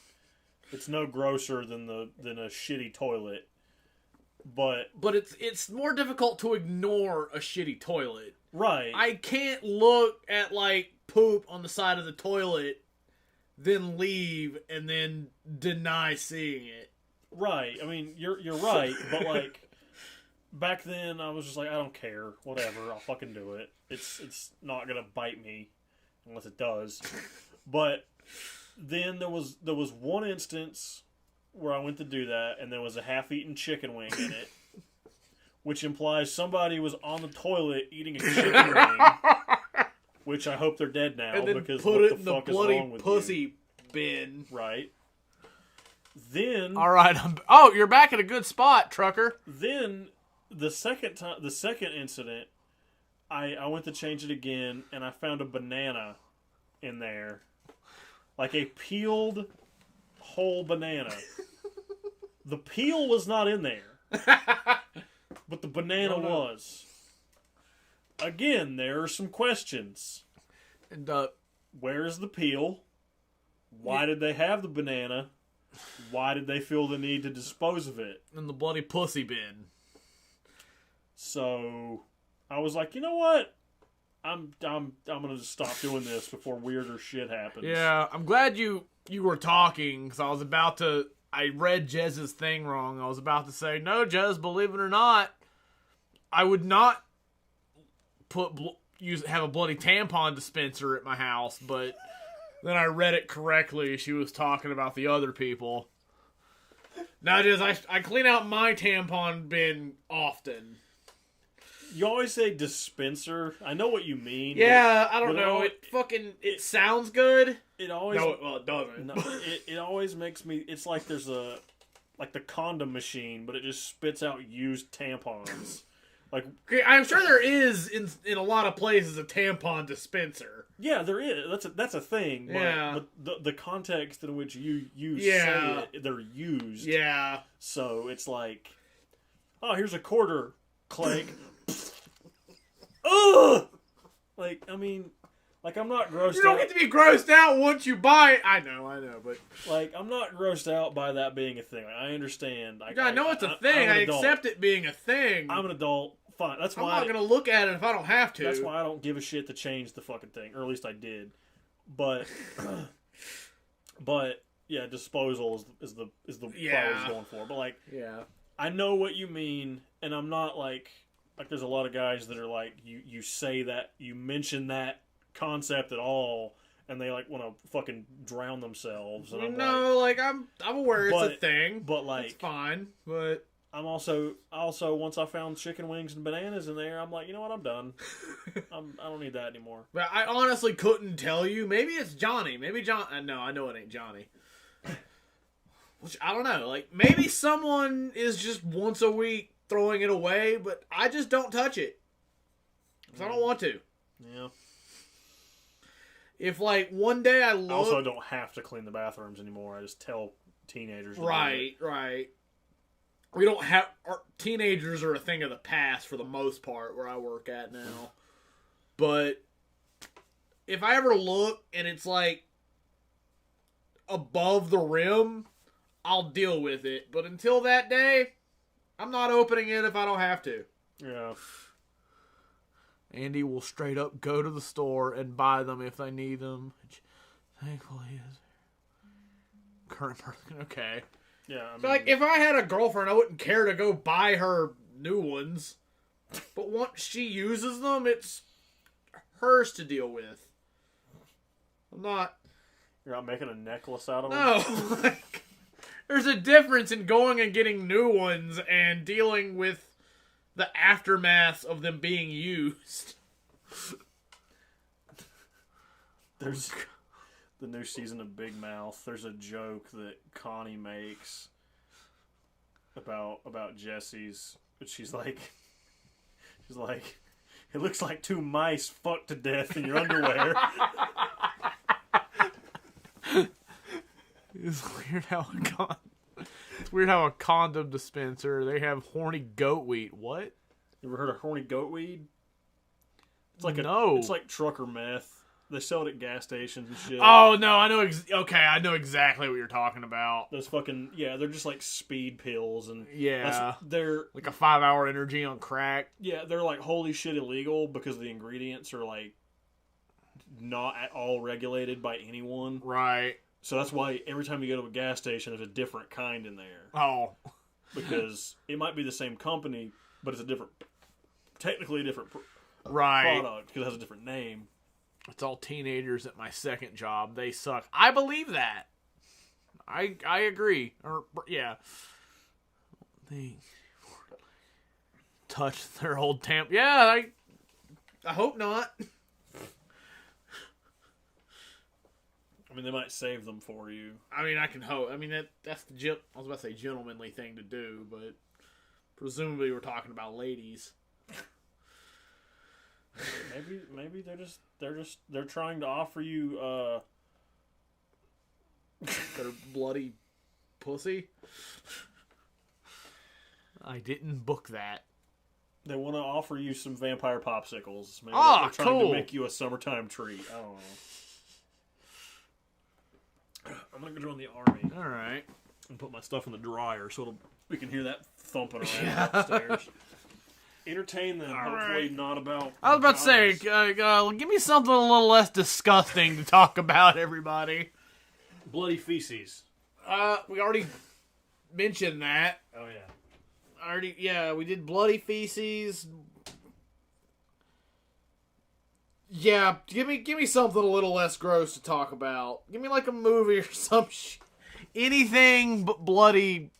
it's no grosser than a shitty toilet. But it's more difficult to ignore a shitty toilet. Right. I can't look at, like, poop on the side of the toilet, then leave, and then deny seeing it. Right. I mean, you're right, but, like, back then I was just like, I don't care. Whatever. I'll fucking do it. It's not gonna bite me unless it does. But then there was one instance where I went to do that, and there was a half-eaten chicken wing in it, which implies somebody was on the toilet eating a chicken wing, which I hope they're dead now, and then because put what it the in the fuck is bloody wrong with pussy you? bin. Right. Then, all right, you're back at a good spot, trucker. Then the second incident, I went to change it again, and I found a banana in there, like a peeled whole banana. The peel was not in there, but the banana was. Again, there are some questions. And where's the peel? Why did they have the banana? Why did they feel the need to dispose of it? in the bloody pussy bin. So I was like, you know what? I'm gonna just stop doing this before weirder shit happens. Yeah, I'm glad you were talking, because I read Jez's thing wrong. I was about to say, no, Jez, believe it or not, I would not have a bloody tampon dispenser at my house, but then I read it correctly. She was talking about the other people. Now, Jez, I clean out my tampon bin often. You always say dispenser. I know what you mean. Yeah, I don't know. It sounds good. It always... No, well, it doesn't. No, it always makes me... It's like there's like the condom machine, but it just spits out used tampons. Like, okay, I'm sure there is in a lot of places a tampon dispenser. Yeah, there is. That's a thing. But, yeah. But the context in which you yeah. say it, they're used. Yeah. So it's like, oh, here's a quarter, Clegg. Ugh! Like, I mean, like, I'm not grossed out. You don't get to be grossed out once you buy it. I know, but... Like, I'm not grossed out by that being a thing. Like, I understand. I know it's a thing. I accept it being a thing. I'm an adult. Fine. That's why... I'm not going to look at it if I don't have to. That's why I don't give a shit to change the fucking thing. Or at least I did. But... but, yeah, disposal is the what I was going for. But, like... Yeah. I know what you mean, and I'm not, like... Like, there's a lot of guys that are like, you say that, you mention that concept at all, and they, like, want to fucking drown themselves. And I'm aware it's a thing. But, like... It's fine, but... I'm also, once I found chicken wings and bananas in there, I'm like, you know what, I'm done. I don't need that anymore. But I honestly couldn't tell you. Maybe it's Johnny. Maybe John... No, I know it ain't Johnny. Which, I don't know. Like, maybe someone is just once a week throwing it away, but I just don't touch it. Because I don't want to. Yeah. If, like, one day I look... I also don't have to clean the bathrooms anymore. I just tell teenagers to do it. Right. We don't have... Teenagers are a thing of the past for the most part where I work at now. But if I ever look and it's, like, above the rim, I'll deal with it. But until that day... I'm not opening it if I don't have to. Yeah. Andy will straight up go to the store and buy them if they need them. Which, thankfully, is current person. Okay. Yeah, I mean, So, like, if I had a girlfriend, I wouldn't care to go buy her new ones. But once she uses them, it's hers to deal with. I'm not... You're not making a necklace out of them? No. Like, there's a difference in going and getting new ones and dealing with the aftermath of them being used. There's the new season of Big Mouth. There's a joke that Connie makes about Jesse's, but she's like, it looks like two mice fucked to death in your underwear. It's weird how a condom dispenser, they have horny goat weed. What? You ever heard of horny goat weed? It's like it's like trucker meth. They sell it at gas stations and shit. Oh no, I know. I know exactly what you're talking about. Those fucking they're just like speed pills and they're like a 5-hour energy on crack. Yeah, they're like holy shit illegal because the ingredients are like not at all regulated by anyone. Right. So that's why every time you go to a gas station, there's a different kind in there. Oh. Because it might be the same company, but it's technically a different product because it has a different name. It's all teenagers at my second job. They suck. I believe that. I agree. Yeah. They touch their old tamp. Yeah, I hope not. I mean, they might save them for you. I mean, I can hope. I mean, that's I was about to say gentlemanly thing to do, but presumably we're talking about ladies. Maybe they're trying to offer you their bloody pussy. I didn't book that. They want to offer you some vampire popsicles. Maybe they're trying to make you a summertime treat. I don't know. I'm gonna go join the army. All right. And put my stuff in the dryer so we can hear that thumping around upstairs. Entertain them. Hopefully not about... I was about to say, give me something a little less disgusting to talk about, everybody. Bloody feces. We already mentioned that. Oh, yeah. We did bloody feces. Yeah, give me something a little less gross to talk about. Give me like a movie or some anything but bloody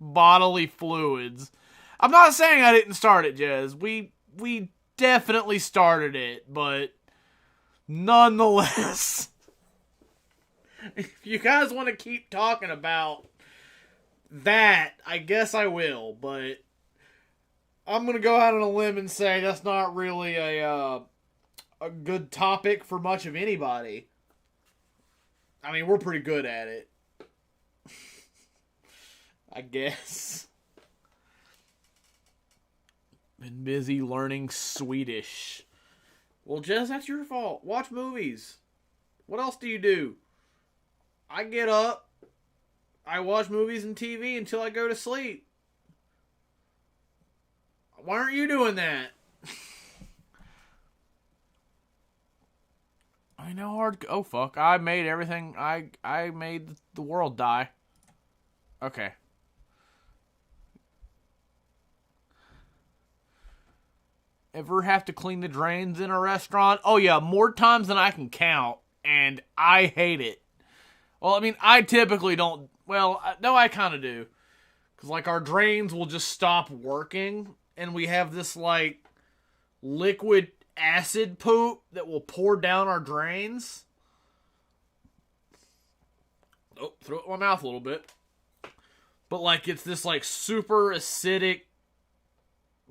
bodily fluids. I'm not saying I didn't start it, Jez. We definitely started it, but nonetheless, if you guys want to keep talking about that, I guess I will, but I'm going to go out on a limb and say that's not really a good topic for much of anybody. I mean, we're pretty good at it. I guess. Been busy learning Swedish. Well, Jess, that's your fault. Watch movies. What else do you do? I get up. I watch movies and TV until I go to sleep. Why aren't you doing that? I know hard... Oh, fuck. I made everything... I made the world die. Okay. Ever have to clean the drains in a restaurant? Oh, yeah. More times than I can count. And I hate it. Well, I mean, I typically don't... Well, no, I kind of do. Because, like, our drains will just stop working. And we have this, like, liquid acid poop that will pour down our drains. Oh, throw it in my mouth a little bit. But, like, it's this, like, super acidic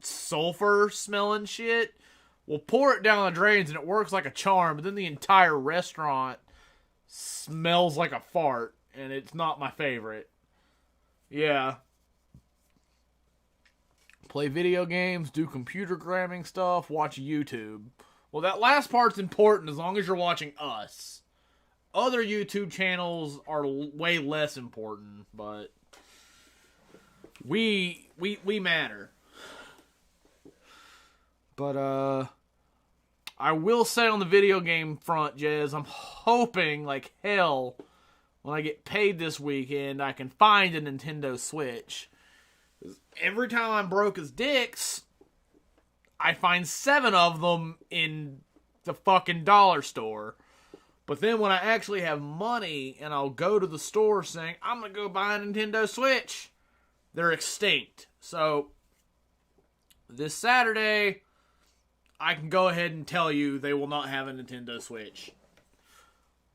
sulfur smelling shit. We'll pour it down the drains and it works like a charm. But then the entire restaurant smells like a fart. And it's not my favorite. Yeah. Play video games, do computer gramming stuff, watch YouTube. Well, that last part's important as long as you're watching us. Other YouTube channels are way less important, but we matter. But, I will say on the video game front, Jez, I'm hoping like hell when I get paid this weekend, I can find a Nintendo Switch. Every time I'm broke as dicks, I find 7 of them in the fucking dollar store. But then when I actually have money and I'll go to the store saying, I'm going to go buy a Nintendo Switch, they're extinct. So, this Saturday, I can go ahead and tell you they will not have a Nintendo Switch.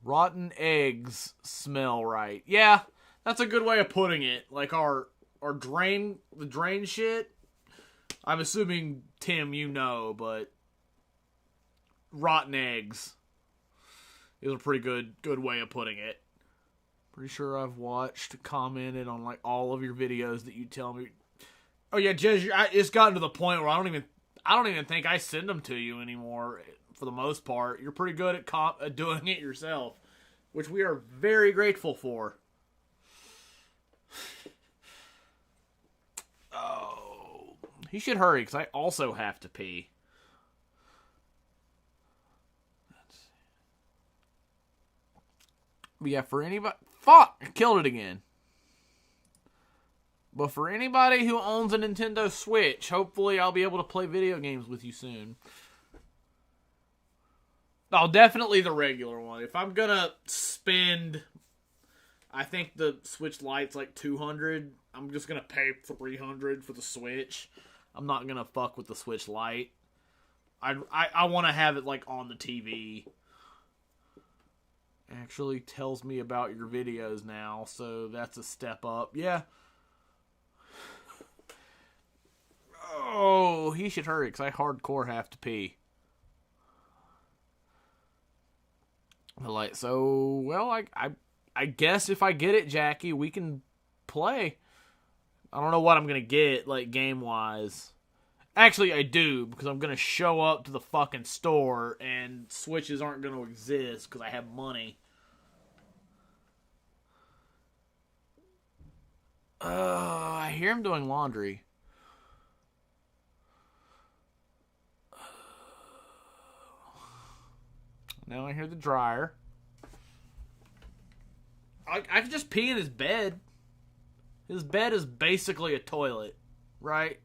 Rotten eggs smell right. Yeah, that's a good way of putting it. Like the drain shit. I'm assuming, Tim, you know, but rotten eggs is a pretty good way of putting it. Pretty sure I've watched, commented on like all of your videos that you tell me. Oh yeah, Jez, it's gotten to the point where I don't even think I send them to you anymore. For the most part, you're pretty good at doing it yourself, which we are very grateful for. Oh, he should hurry because I also have to pee. But yeah, for anybody, fuck, I killed it again. But for anybody who owns a Nintendo Switch, hopefully I'll be able to play video games with you soon. Oh, definitely the regular one. If I'm gonna spend, I think the Switch Lite's like $200. I'm just gonna pay $300 for the Switch. I'm not gonna fuck with the Switch Lite. I want to have it like on the TV. Actually tells me about your videos now, so that's a step up. Yeah. Oh, he should hurry because I hardcore have to pee. Like, so, well, I guess if I get it, Jackie, we can play. I don't know what I'm going to get, like, game-wise. Actually, I do, because I'm going to show up to the fucking store, and Switches aren't going to exist, because I have money. I hear him doing laundry. Now I hear the dryer. I could just pee in his bed. His bed is basically a toilet, right?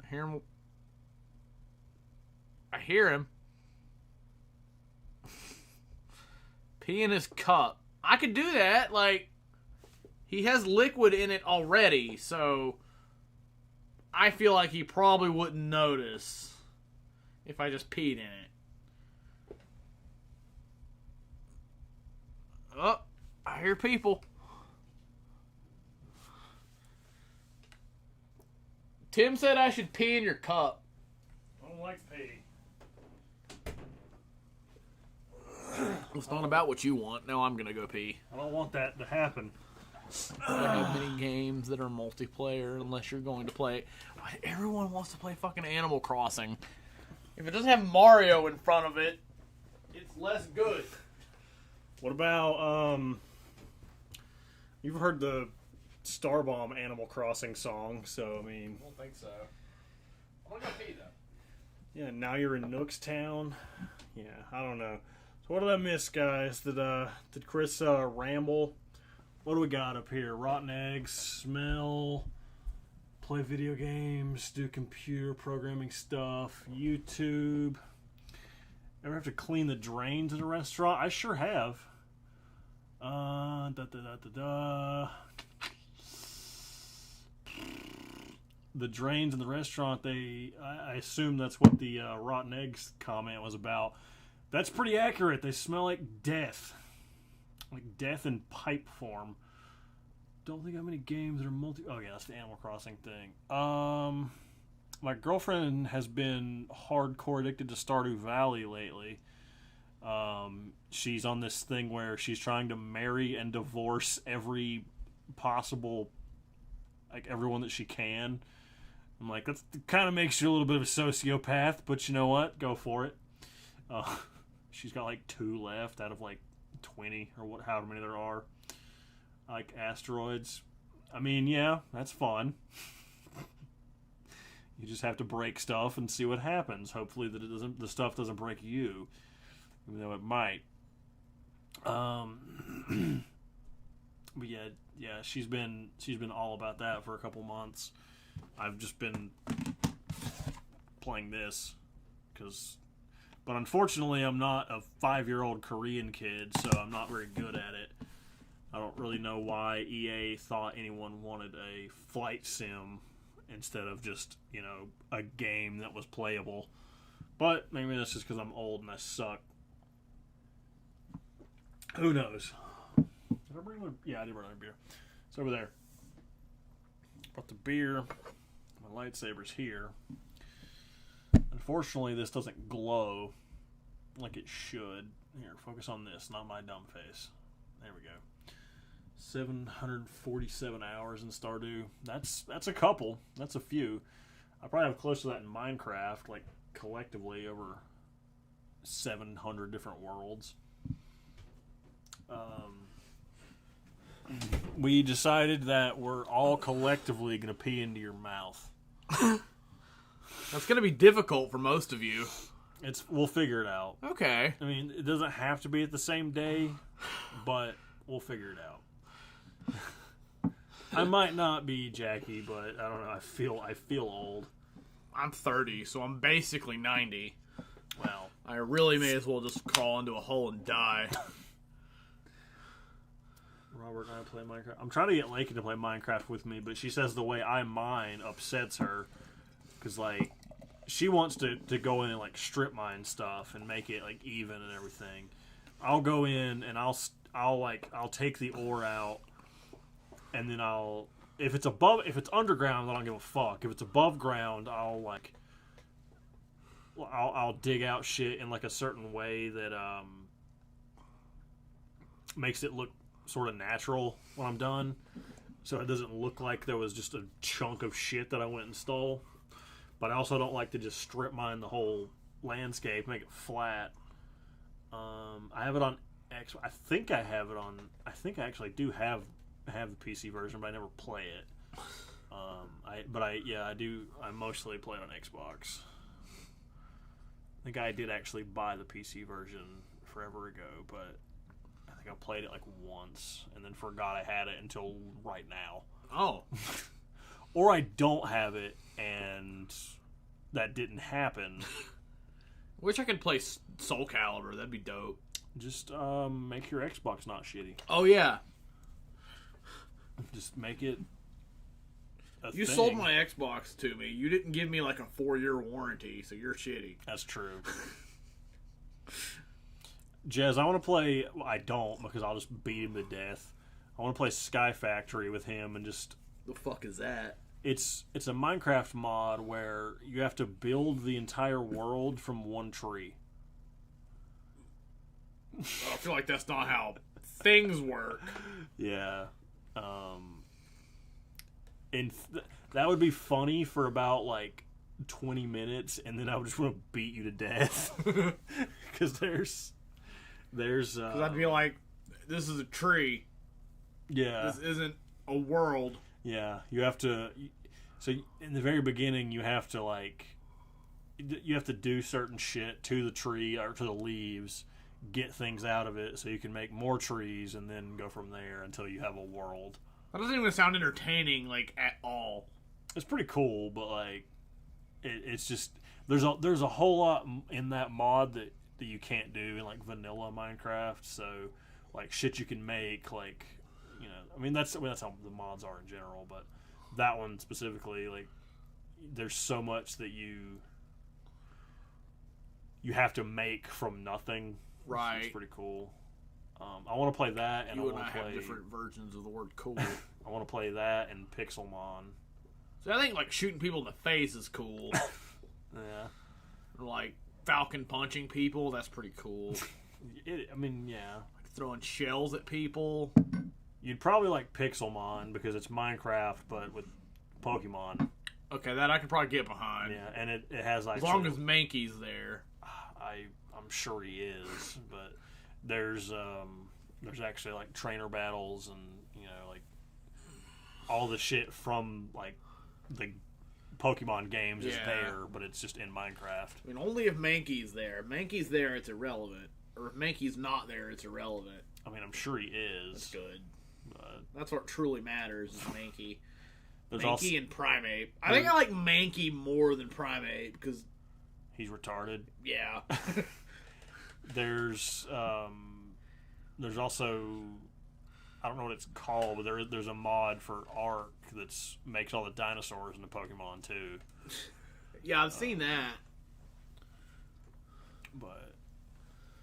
I hear him. Pee in his cup. I could do that. Like, he has liquid in it already, so I feel like he probably wouldn't notice if I just peed in it. Oh, I hear people. Tim said I should pee in your cup. I don't like pee. It's not about what you want. Now I'm gonna go pee. I don't want that to happen. I don't have many games that are multiplayer unless you're going to play. Everyone wants to play fucking Animal Crossing. If it doesn't have Mario in front of it, it's less good. What about, you've heard the Starbomb Animal Crossing song, so, I mean... I don't think so. I'm gonna go pee, though. Yeah, now you're in Nookstown. Yeah, I don't know. So what did I miss, guys? Did Chris, ramble? What do we got up here? Rotten eggs, smell, play video games, do computer programming stuff, YouTube. Ever have to clean the drains at a restaurant? I sure have. The drains in the restaurant, I assume that's what the rotten eggs comment was about. That's pretty accurate. They smell like death. Like death in pipe form. Don't think how many games that are Oh yeah, that's the Animal Crossing thing. My girlfriend has been hardcore addicted to Stardew Valley lately. She's on this thing where she's trying to marry and divorce every possible, like everyone that she can. I'm like, that kind of makes you a little bit of a sociopath, but you know what? Go for it. She's got like 2 left out of like 20 or however many there are. Like asteroids. I mean, yeah, that's fun. You just have to break stuff and see what happens. Hopefully that the stuff doesn't break you, even though it might. But yeah, she's been all about that for a couple months. I've just been playing this but unfortunately I'm not a 5-year-old Korean kid, so I'm not very good at it. I don't really know why EA thought anyone wanted a flight sim instead of just, a game that was playable. But maybe that's just because I'm old and I suck. Who knows? Did I bring my... Yeah, I did bring my beer. It's over there. Brought the beer. My lightsaber's here. Unfortunately, this doesn't glow like it should. Here, focus on this, not my dumb face. There we go. 747 hours in Stardew. That's a couple. That's a few. I probably have close to that in Minecraft, like collectively over 700 different worlds. We decided that we're all collectively going to pee into your mouth. That's going to be difficult for most of you. We'll figure it out. Okay. I mean, it doesn't have to be at the same day, but we'll figure it out. I might not be Jackie, but I don't know. I feel old. I'm 30, so I'm basically 90. Well, I really may as well just crawl into a hole and die. Robert and I play Minecraft. I'm trying to get Lakey to play Minecraft with me, but she says the way I mine upsets her. Because, like, she wants to go in and, like, strip mine stuff and make it, like, even and everything. I'll go in and I'll take the ore out, and then if it's underground, I don't give a fuck. If it's above ground, I'll dig out shit in, like, a certain way that, makes it look sort of natural when I'm done, so it doesn't look like there was just a chunk of shit that I went and stole. But I also don't like to just strip mine the whole landscape, make it flat. I have it on X. I think I actually do have the PC version, but I never play it. I do. I mostly play it on Xbox. I think I did actually buy the PC version forever ago, but I think I played it like once and then forgot I had it until right now. Oh. Or I don't have it and that didn't happen. Wish I could play Soul Calibur. That'd be dope. Just make your Xbox not shitty. Oh, yeah. Just make it a You thing. sold my Xbox to me. You didn't give me like a 4-year warranty, so you're shitty. That's true. Jez, I want to play... Well, I don't, because I'll just beat him to death. I want to play Sky Factory with him and just... The fuck is that? It's a Minecraft mod where you have to build the entire world from one tree. I feel like that's not how things work. Yeah. That would be funny for about, like, 20 minutes, and then I would just want to beat you to death. Because there's... Because I'd be like, this is a tree. Yeah. This isn't a world. Yeah, you have to... So, in the very beginning, you have to, like... You have to do certain shit to the tree, or to the leaves, get things out of it, so you can make more trees, and then go from there until you have a world. That doesn't even sound entertaining, like, at all. It's pretty cool, but, like... It's just... There's a whole lot in that mod that you can't do in, like, vanilla Minecraft, so, like, shit you can make, like... You know, I mean, that's how the mods are in general, but that one specifically, like, there's so much that you have to make from nothing. Right. It's pretty cool. I want to play that, and you and I have different versions of the word cool. I want to play that and Pixelmon. So I think, like, shooting people in the face is cool. Yeah. Like, falcon punching people, that's pretty cool. I mean, yeah. Like, throwing shells at people. You'd probably like Pixelmon because it's Minecraft, but with Pokemon. Okay, that I could probably get behind. Yeah, and it has like... As long as Mankey's there. I'm sure he is, but there's actually like trainer battles and, you know, like all the shit from like the Pokemon games is Yeah. there, but it's just in Minecraft. I mean, only if Mankey's there. If Mankey's there, it's irrelevant. Or if Mankey's not there, it's irrelevant. I mean, I'm sure he is. That's good. But That's what truly matters is Mankey. there's Mankey also and Primate. I think I like Mankey more than Primate because, he's retarded. yeah. There's also, I don't know what it's called, but there's a mod for Ark that's makes all the dinosaurs in the Pokemon too. Yeah, I've seen that. But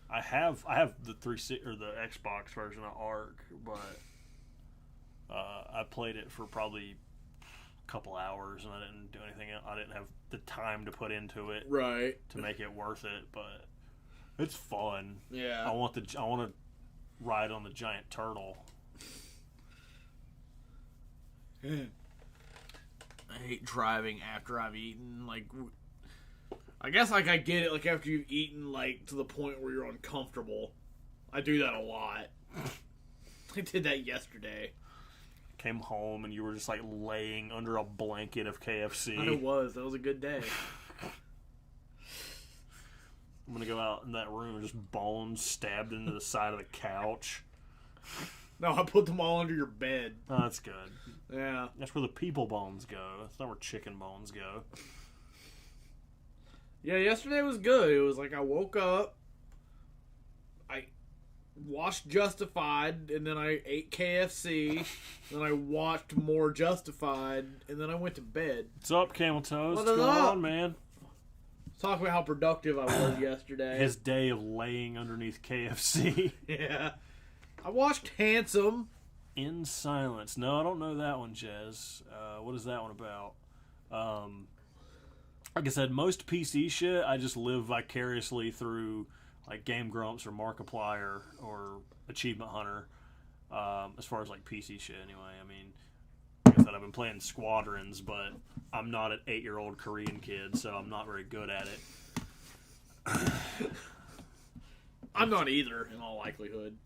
I have the the Xbox version of Ark, but I played it for probably a couple hours and I didn't do anything. I didn't have the time to put into it Right. to make it worth it, but it's fun. Yeah. I want to ride on the giant turtle. I hate driving after I've eaten. Like, I guess like I get it. Like after you've eaten, like to the point where you're uncomfortable. I do that a lot. I did that yesterday. Came home and you were just like laying under a blanket of KFC. It was. That was a good day. I'm gonna go out in that room and just bones stabbed into the side of the couch. No, I put them all under your bed. Oh, that's good. Yeah. That's where the people bones go. That's not where chicken bones go. Yeah, yesterday was good. It was like I woke up, I watched Justified, and then I ate KFC, then I watched more Justified, and then I went to bed. What's up, Camel Toes? What What's is going up? on, man? Talk about how productive I was yesterday. His day of laying underneath KFC. Yeah. I watched Handsome. In Silence. No, I don't know that one, Jez. What is that one about? Like I said, most PC shit, I just live vicariously through like Game Grumps or Markiplier or Achievement Hunter. As far as like PC shit, anyway. I mean, like I said, I've been playing Squadrons, but I'm not an 8-year-old Korean kid, so I'm not very good at it. I'm not either, in all likelihood.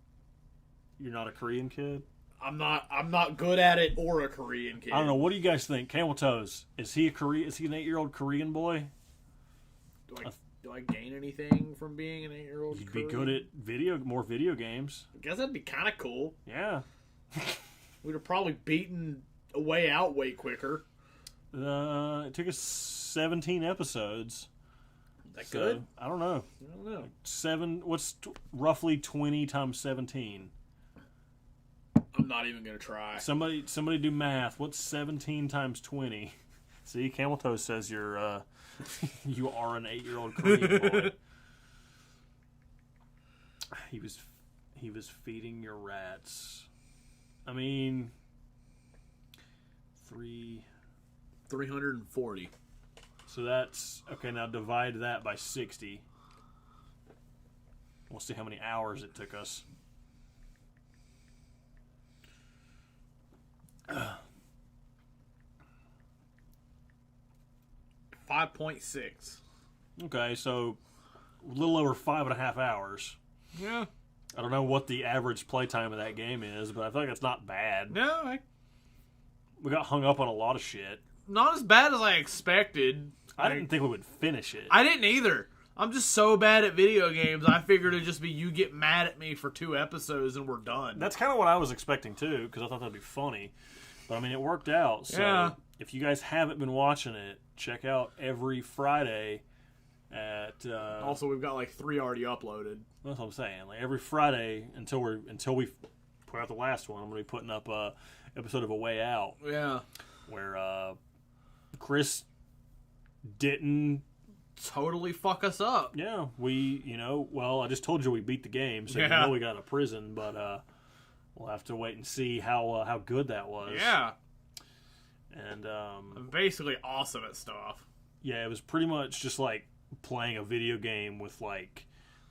You're not a Korean kid? I'm not good at it or a Korean kid. I don't know. What do you guys think? Camel Toes, is he an 8-year-old Korean boy? Do I gain anything from being an 8-year-old You'd Korean? be good at more video games. I guess that'd be kind of cool. Yeah. We'd have probably beaten a way out way quicker. It took us 17 episodes. Is that So, good? I don't know. I don't know. What's roughly 20 times 17? I'm not even gonna try. Somebody do math. What's 17 times 20? See, Camel Toe says you're you are an 8-year-old Korean boy. He was feeding your rats. I mean, 340. So that's okay. Now divide that by 60. We'll see how many hours it took us. 5.6. Okay, so a little over 5.5 hours. Yeah. I don't know what the average playtime of that game is, but I feel like it's not bad. No, We got hung up on a lot of shit. not as bad as I expected. I didn't think we would finish it. I didn't either. I'm just so bad at video games. I figured it'd just be you get mad at me for 2 episodes and we're done. That's kind of what I was expecting too, because I thought that'd be funny. But I mean, it worked out. So Yeah. if you guys haven't been watching it, check out every Friday at. Also, we've got like 3 already uploaded. That's what I'm saying. Like every Friday until we put out the last one, I'm gonna be putting up a episode of A Way Out Yeah. where Chris didn't. Totally fuck us up. Yeah, well, I just told you we beat the game, so Yeah. you know we got out of prison, but we'll have to wait and see how good that was. Yeah. And I'm basically awesome at stuff. yeah, it was pretty much just like playing a video game with like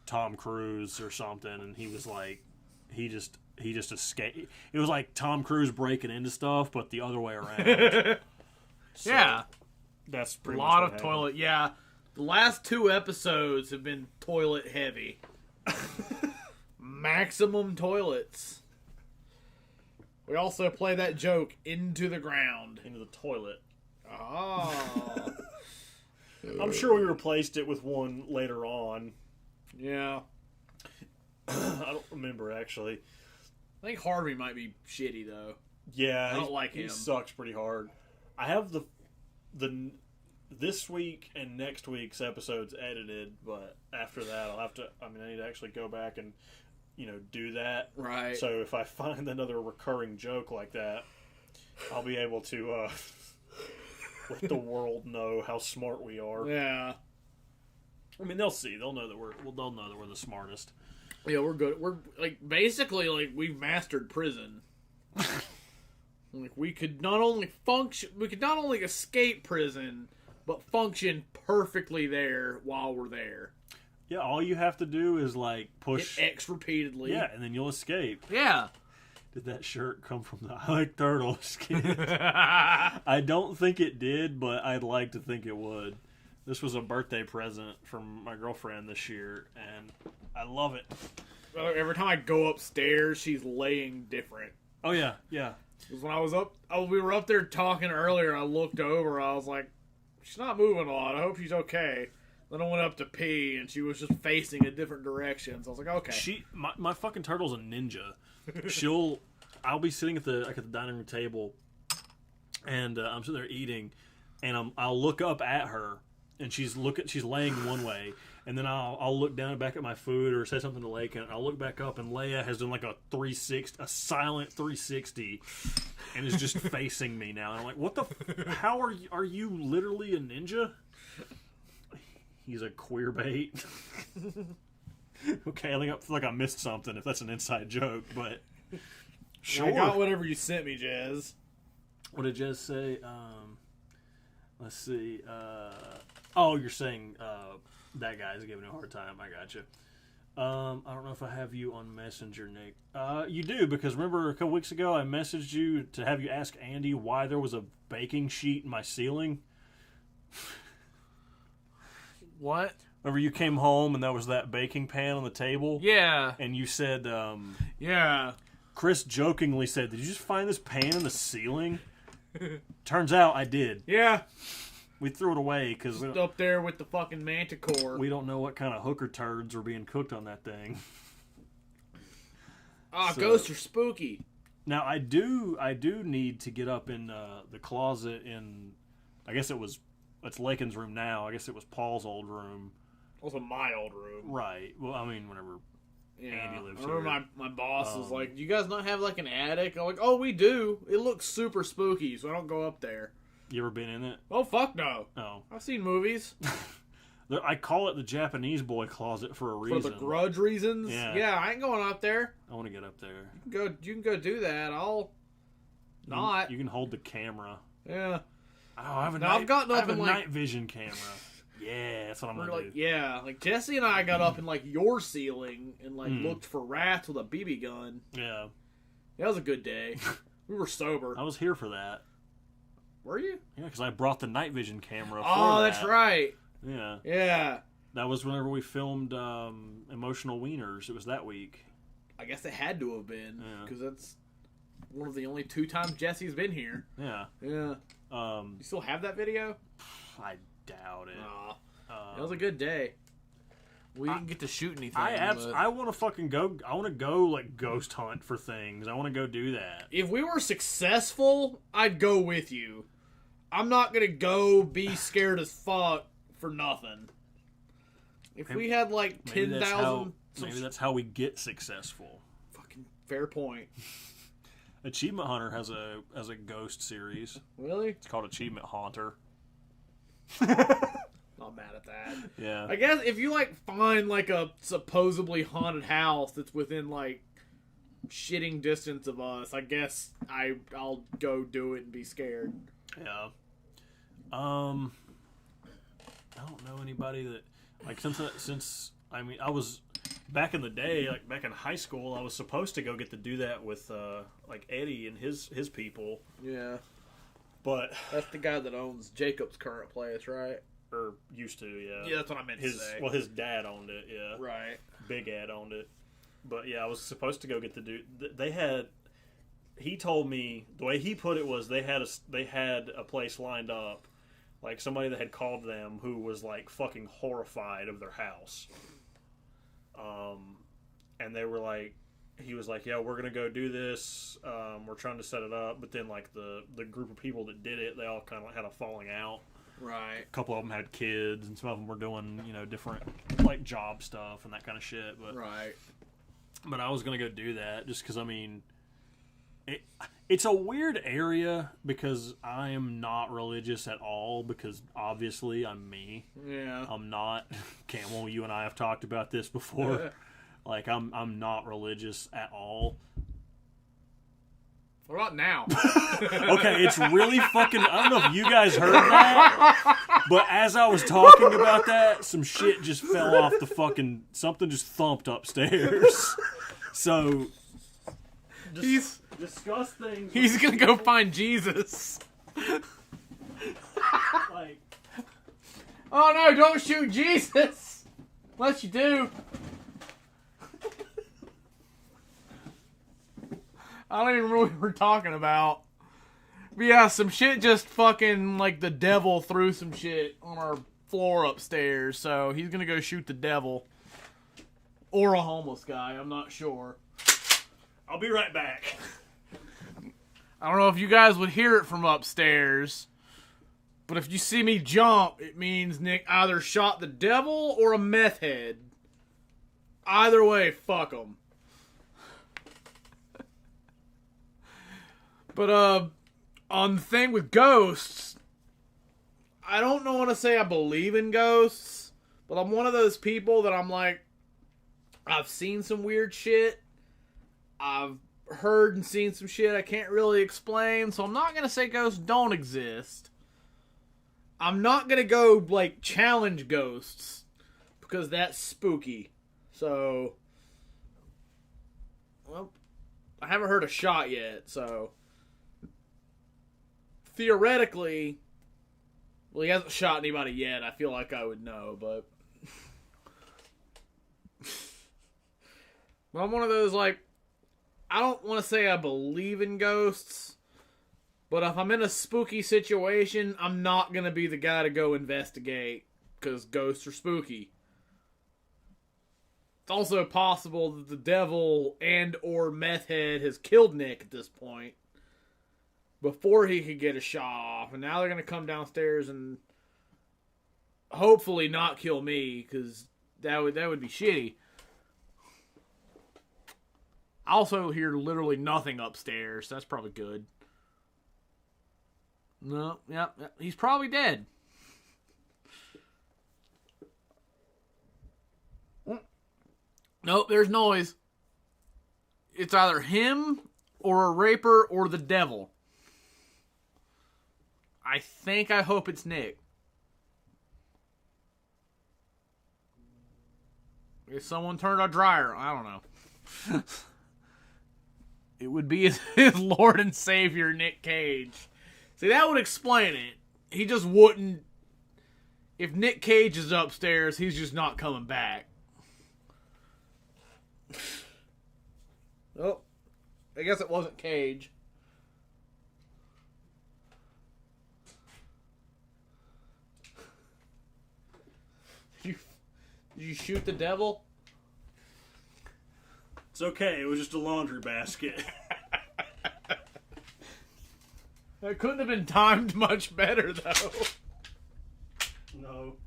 Tom Cruise or something, and he was like, he just escaped. It was like Tom Cruise breaking into stuff, but the other way around. So, Yeah. that's A pretty lot much what of happened. toilet. Yeah. The last 2 episodes have been toilet heavy. Maximum toilets. We also play that joke into the ground. Into the toilet. Oh. I'm sure we replaced it with one later on. Yeah. I don't remember, actually. I think Harvey might be shitty, though. Yeah, I don't like he him. sucks pretty hard. I have the this week and next week's episodes edited, but after that I'll have to. I need to actually go back and do that. Right. So if I find another recurring joke like that, I'll be able to let the world know how smart we are. Yeah. They'll see. They'll know that we're the smartest. Yeah, we're good. We're basically we've mastered prison. We could not only escape prison, but function perfectly there while we're there. Yeah, all you have to do is push Hit X repeatedly. Yeah, and then you'll escape. Yeah. Did that shirt come from the I Like Turtles kid? I don't think it did, but I'd like to think it would. This was a birthday present from my girlfriend this year, and I love it. Every time I go upstairs, she's laying different. Oh, yeah, yeah. Because when we were up there talking earlier, I looked over, I was like, she's not moving a lot, I hope she's okay. Then I went up to pee, and she was just facing a different direction, so I was like, okay. My fucking turtle's a ninja. I'll be sitting at the dining room table, and I'm sitting there eating, and I'll look up at her, and she's laying one way, and then I'll look down back at my food or say something to Lake, and I'll look back up, and Leia has done a silent 360, and is just facing me now. And I'm like, what the? How are you literally a ninja? He's a queer bait. Okay, I feel like I missed something if that's an inside joke, but sure. I got whatever you sent me, Jez. What did Jez say? Let's see. You're saying that guy's giving you a hard time. I got you. I don't know if I have you on Messenger, Nick. You do, because remember a couple weeks ago I messaged you to have you ask Andy why there was a baking sheet in my ceiling? What? Remember you came home and there was that baking pan on the table? Yeah. And you said, yeah. Chris jokingly said, did you just find this pan in the ceiling? Turns out I did. Yeah. We threw it away because up there with the fucking manticore. We don't know what kind of hooker turds were being cooked on that thing. Ghosts are spooky. Now I do need to get up in the closet in, I guess it's Lakin's room now. I guess it was Paul's old room. Also my old room. Right. Well, whenever Andy lives here. I remember my boss was like, do you guys not have an attic? I'm like, oh, we do. It looks super spooky, so I don't go up there. You ever been in it? Oh, fuck no. Oh. I've seen movies. I call it the Japanese boy closet for a reason. For the grudge reasons? Yeah. Yeah, I ain't going up there. I want to get up there. You can go do that. I'll not. You can hold the camera. Yeah. Oh, I have a night vision camera. Yeah, that's what I'm going to do. Yeah, Jesse and I got up in your ceiling and looked for rats with a BB gun. Yeah. That was a good day. We were sober. I was here for that. Were you? Yeah, because I brought the night vision camera. That's right. Yeah. Yeah. That was whenever we filmed Emotional Wieners. It was that week. I guess it had to have been. Because that's one of the only 2 times Jesse's been here. Yeah. Yeah. You still have that video? I doubt it. It was a good day. We didn't get to shoot anything. I want to fucking go. I want to go ghost hunt for things. I want to go do that. If we were successful, I'd go with you. I'm not gonna go be scared as fuck for nothing. If we had 10,000, maybe that's how we get successful. Fucking fair point. Achievement Hunter has a ghost series. Really? It's called Achievement Haunter. Not mad at that. Yeah. I guess if you find a supposedly haunted house that's within shitting distance of us, I guess I'll go do it and be scared. Yeah. I don't know anybody that since I was back in the day, back in high school, I was supposed to go get to do that with Eddie and his people. Yeah. But that's the guy that owns Jacob's current place, right? Or used to, yeah. Yeah, that's what I meant to say. Well, his dad owned it, yeah. Right. Big Ed owned it. But yeah, I was supposed to go get the dude. They had he told me the way he put it was they had a place lined up, like somebody that had called them who was like fucking horrified of their house. And they were like, he was like, yeah, we're gonna go do this. We're trying to set it up, but then like the group of people that did it, they all kind of had a falling out. Right. A couple of them had kids, and some of them were doing, different like job stuff and that kind of shit. But right. But I was gonna go do that just because it's a weird area because I am not religious at all because obviously I'm me. Yeah. I'm not. Camel, you and I have talked about this before. Like I'm not religious at all. What about now? Okay, it's really fucking... I don't know if you guys heard that, but as I was talking about that, some shit just fell off the fucking... Something just thumped upstairs. So... discuss things... He's gonna go find Jesus. Like... Oh no, don't shoot Jesus! Unless you do. I don't even remember what we're talking about. But yeah, some shit just fucking, like, the devil threw some shit on our floor upstairs, so he's gonna go shoot the devil. Or a homeless guy, I'm not sure. I'll be right back. I don't know if you guys would hear it from upstairs, but if you see me jump, it means Nick either shot the devil or a meth head. Either way, fuck him. But, on the thing with ghosts, I don't want to say I believe in ghosts, but I'm one of those people that I'm like, I've seen some weird shit. I've heard and seen some shit I can't really explain, so I'm not going to say ghosts don't exist. I'm not going to go, like, challenge ghosts, because that's spooky. So, well, I haven't heard a shot yet, so... Theoretically, well, he hasn't shot anybody yet. I feel like I would know, but... Well, I'm one of those, like, I don't want to say I believe in ghosts, but if I'm in a spooky situation, I'm not going to be the guy to go investigate, because ghosts are spooky. It's also possible that the devil and or meth head has killed Nick at this point. Before he could get a shot off. And now they're going to come downstairs and hopefully not kill me, because that would be shitty. I also hear literally nothing upstairs. So that's probably good. No, yeah, he's probably dead. Nope, there's noise. It's either him or a raper or the devil. I hope it's Nick. If someone turned a dryer, I don't know. It would be his Lord and Savior, Nick Cage. See, that would explain it. He just wouldn't... If Nick Cage is upstairs, he's just not coming back. Oh, I guess it wasn't Cage. Did you shoot the devil? It's okay. It was just a laundry basket. That couldn't have been timed much better, though. No.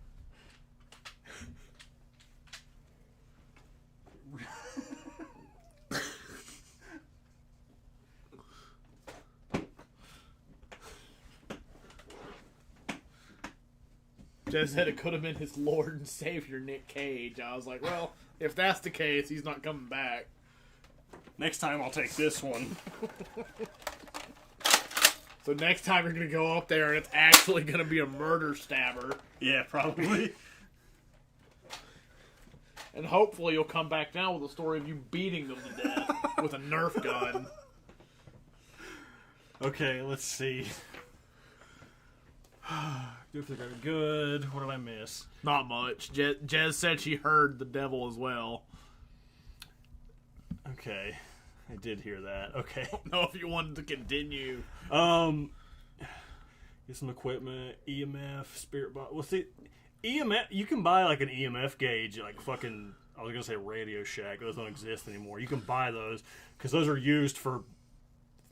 Just said it could have been his Lord and Savior, Nick Cage. I was like, well, if that's the case, he's not coming back. Next time I'll take this one. So next time you're going to go up there and it's actually going to be a murder stabber. Yeah, probably. And hopefully you'll come back down with a story of you beating them to death with a Nerf gun. Okay, let's see. Do you think I'm good? What did I miss? Not much. Jez said she heard the devil as well. Okay. I did hear that. Okay. I don't know if you wanted to continue. Get some equipment, EMF, spirit box. Well, see, EMF, you can buy like an EMF gauge, like fucking, I was going to say Radio Shack. Those don't exist anymore. You can buy those because those are used for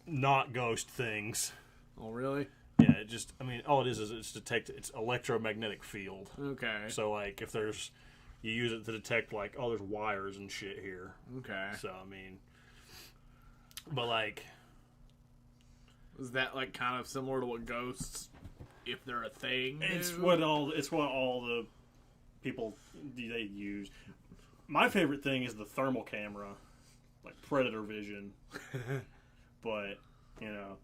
not ghost things. Oh, really? Yeah, it just, I mean, all it is it's detect, it's electromagnetic field. Okay. So, like, if there's, you use it to detect, like, oh, there's wires and shit here. Okay. So, I mean, but, like, is that, like, kind of similar to what ghosts, if they're a thing, it's do? what all the people, they use. My favorite thing is the thermal camera, like predator vision. But, you know,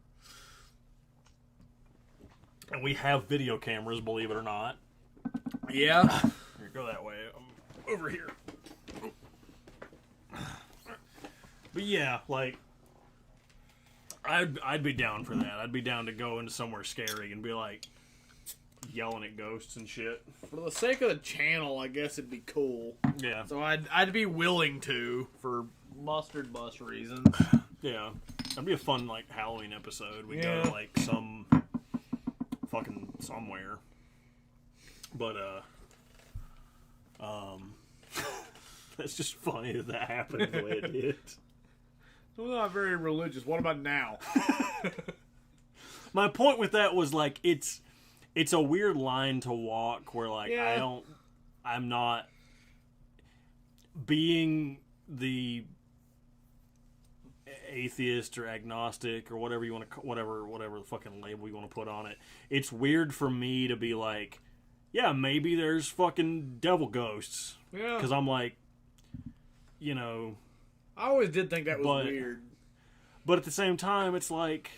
and we have video cameras, believe it or not. Yeah. Here, go that way. I'm over here. But yeah, like, I'd be down for that. I'd be down to go into somewhere scary and be like yelling at ghosts and shit. For the sake of the channel, I guess it'd be cool. Yeah. So I'd be willing to, for MustardBus reasons. Yeah. That'd be a fun, like, Halloween episode. We Yeah. go to, like, some fucking somewhere. But, that's just funny that happened the way it did. I'm not very religious. What about now? My point with that was, like, it's a weird line to walk where, like, Yeah. I'm not being the atheist or agnostic or whatever you want to, whatever the fucking label you want to put on it. It's weird for me to be like, yeah, maybe there's fucking devil ghosts. Yeah. Because I'm like, you know. I always did think that was weird. But at the same time, it's like,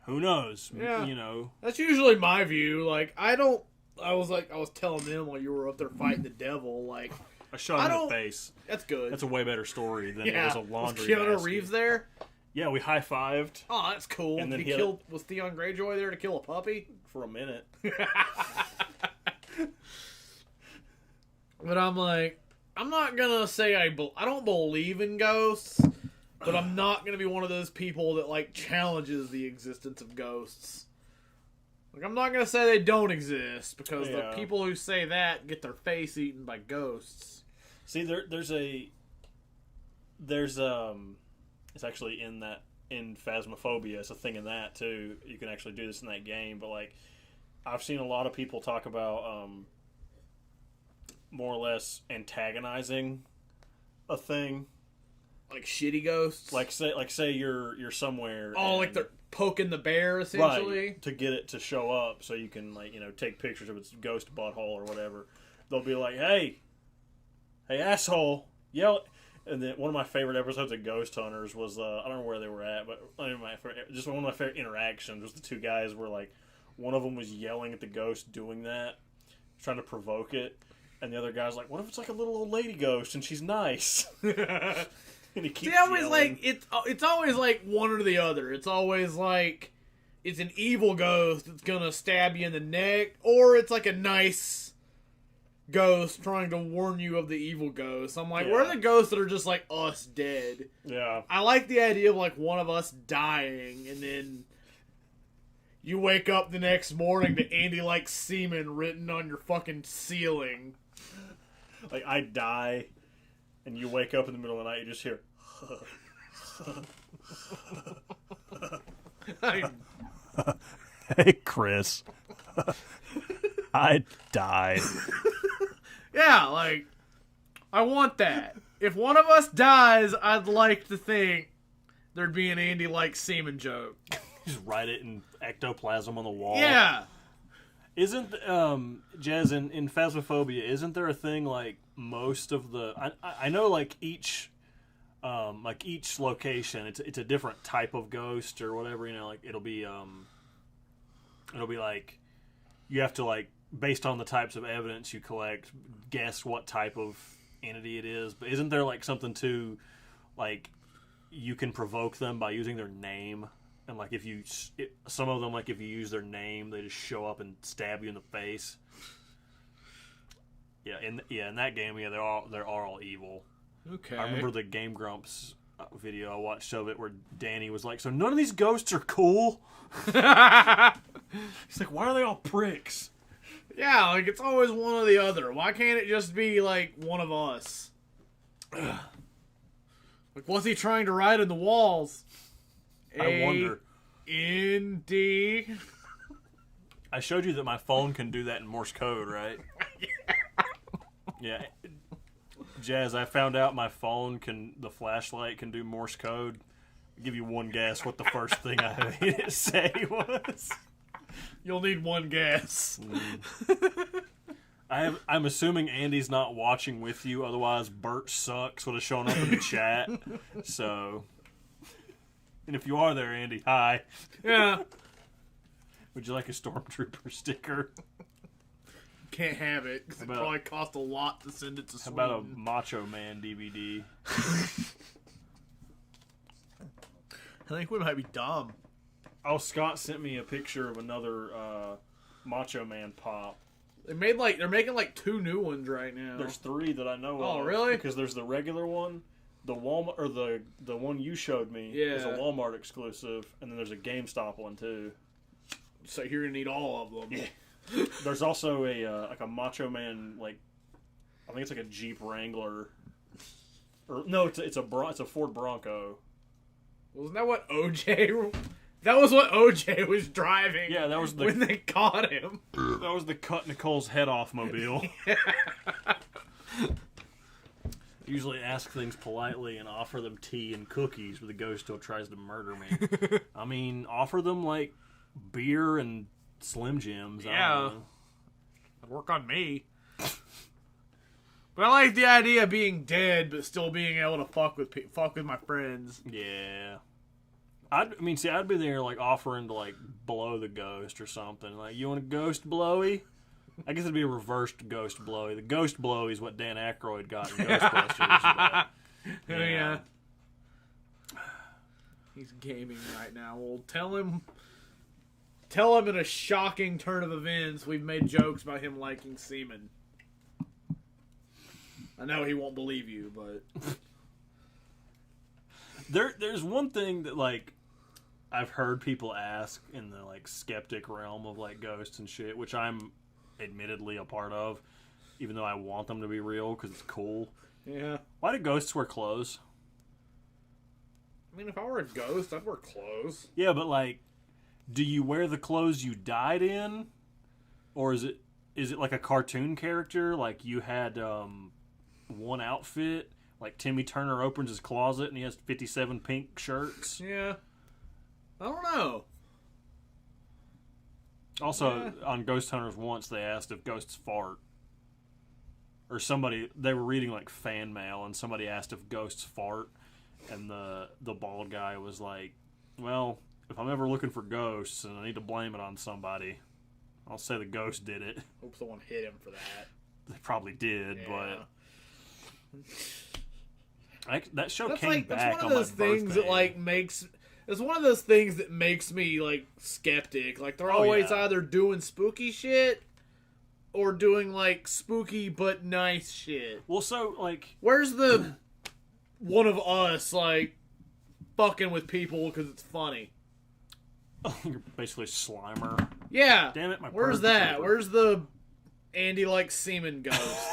who knows? Yeah. You know. That's usually my view. Like, I was telling them while you were up there fighting the devil, like, I shot him in the face. That's good. That's a way better story than it was a laundry Was Keanu basket. Reeves there? Yeah, we high-fived. Oh, that's cool. And then was Theon Greyjoy there to kill a puppy? For a minute. But I'm like, I'm not gonna say I don't believe in ghosts, but I'm not gonna be one of those people that, like, challenges the existence of ghosts. Like, I'm not gonna say they don't exist, because the people who say that get their face eaten by ghosts. See, there's it's actually in Phasmophobia. It's a thing in that too. You can actually do this in that game. But, like, I've seen a lot of people talk about more or less antagonizing a thing, like shitty ghosts. Like say you're somewhere. Oh, like they're poking the bear essentially, right, to get it to show up so you can, like, you know, take pictures of its ghost butthole or whatever. They'll be like, hey asshole, yell. And then one of my favorite episodes of Ghost Hunters was I don't know where they were at, but one of my favorite interactions was the two guys were like, one of them was yelling at the ghost doing that, trying to provoke it, and the other guy's like, what if it's like a little old lady ghost and she's nice? And he keeps yelling. Like it's always like one or the other. It's always like it's an evil ghost that's gonna stab you in the neck, or it's like a nice ghost trying to warn you of the evil ghost. I'm like, where are the ghosts that are just like us dead? Yeah. I like the idea of, like, one of us dying, and then you wake up the next morning to Andy like semen written on your fucking ceiling. Like, I die, and you wake up in the middle of the night, you just hear. Hey, Chris. I died. Yeah, like, I want that. If one of us dies, I'd like to think there'd be an Andy like semen joke. Just write it in ectoplasm on the wall. Yeah. Isn't Jazz, in Phasmophobia, isn't there a thing like most of the I know like each location it's a different type of ghost or whatever, you know, like it'll be like you have to, like, based on the types of evidence you collect, guess what type of entity it is. But isn't there, like, something to, like, you can provoke them by using their name? And, like, some of them, like, if you use their name, they just show up and stab you in the face. Yeah, in that game, yeah, they're all evil. Okay. I remember the Game Grumps video I watched of it where Danny was like, "So none of these ghosts are cool." He's like, "Why are they all pricks?" Yeah, like it's always one or the other. Why can't it just be like one of us? Like, what's he trying to write in the walls? I wonder. A-N-D. I showed you that my phone can do that in Morse code, right? Yeah. Jazz, I found out my phone the flashlight can do Morse code. I'll give you one guess what the first thing I heard it say was. You'll need one guess. I'm assuming Andy's not watching with you, otherwise Bert Sucks would have shown up in the chat. So, and if you are there, Andy, hi. Yeah. Would you like a Stormtrooper sticker? Can't have it, because it probably cost a lot to send it to Sweden. How about a Macho Man DVD? I think we might be dumb. Oh, Scott sent me a picture of another Macho Man pop. They're making like 2 new ones right now. There's 3 that I know of. Oh, really? Because there's the regular one, the Walmart, or the one you showed me is a Walmart exclusive, and then there's a GameStop one too. So you're gonna need all of them. Yeah. There's also a Macho Man, like, I think it's like a Jeep Wrangler, or no, it's a Ford Bronco. Wasn't that what OJ? That was what OJ was driving. Yeah, that was when they caught him. That was the cut Nicole's head off mobile. Usually ask things politely and offer them tea and cookies, but the ghost still tries to murder me. I mean, offer them like beer and Slim Jims. Yeah, that'd work on me. But I like the idea of being dead, but still being able to fuck with my friends. Yeah. I'd be there, like, offering to, like, blow the ghost or something. Like, you want a ghost blowy? I guess it'd be a reversed ghost blowy. The ghost blowy is what Dan Aykroyd got in Ghostbusters. But, yeah. He's gaming right now. Well, tell him in a shocking turn of events we've made jokes about him liking semen. I know he won't believe you, but... There's one thing that, like, I've heard people ask in the, like, skeptic realm of, like, ghosts and shit, which I'm admittedly a part of, even though I want them to be real because it's cool. Yeah. Why do ghosts wear clothes? I mean, if I were a ghost, I'd wear clothes. Yeah, but, like, do you wear the clothes you died in? Or is it like a cartoon character? Like, you had one outfit? Like, Timmy Turner opens his closet and he has 57 pink shirts. Yeah. I don't know. Also, on Ghost Hunters once, they asked if ghosts fart. Or they were reading, like, fan mail, and somebody asked if ghosts fart. And the bald guy was like, well, if I'm ever looking for ghosts and I need to blame it on somebody, I'll say the ghost did it. Hope someone hit him for that. They probably did, but... that show that's came like, back that's one on of those my things birthday. that like it's one of those things that makes me like skeptic. Like they're always either doing spooky shit or doing like spooky but nice shit. Well, so like, where's the one of us like fucking with people because it's funny? You're basically Slimer. Yeah. Damn it, where's that? Where's the Andy like semen ghost?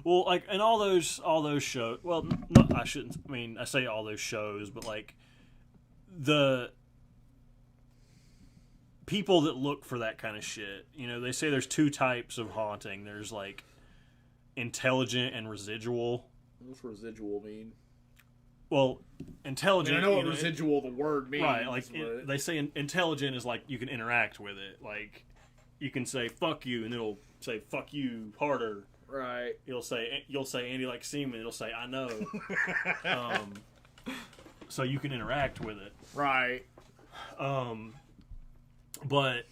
Well, like, in all those shows, well, no, I shouldn't, I mean, I say all those shows, but, like, the people that look for that kind of shit, you know, they say there's 2 types of haunting. There's, like, intelligent and residual. What's residual mean? Well, intelligent... I know what residual the word means. Right, like, they say intelligent is, like, you can interact with it. Like, you can say, fuck you, and it'll say, fuck you harder. Right. You'll say Andy likes semen. It'll say I know. So you can interact with it. Right. But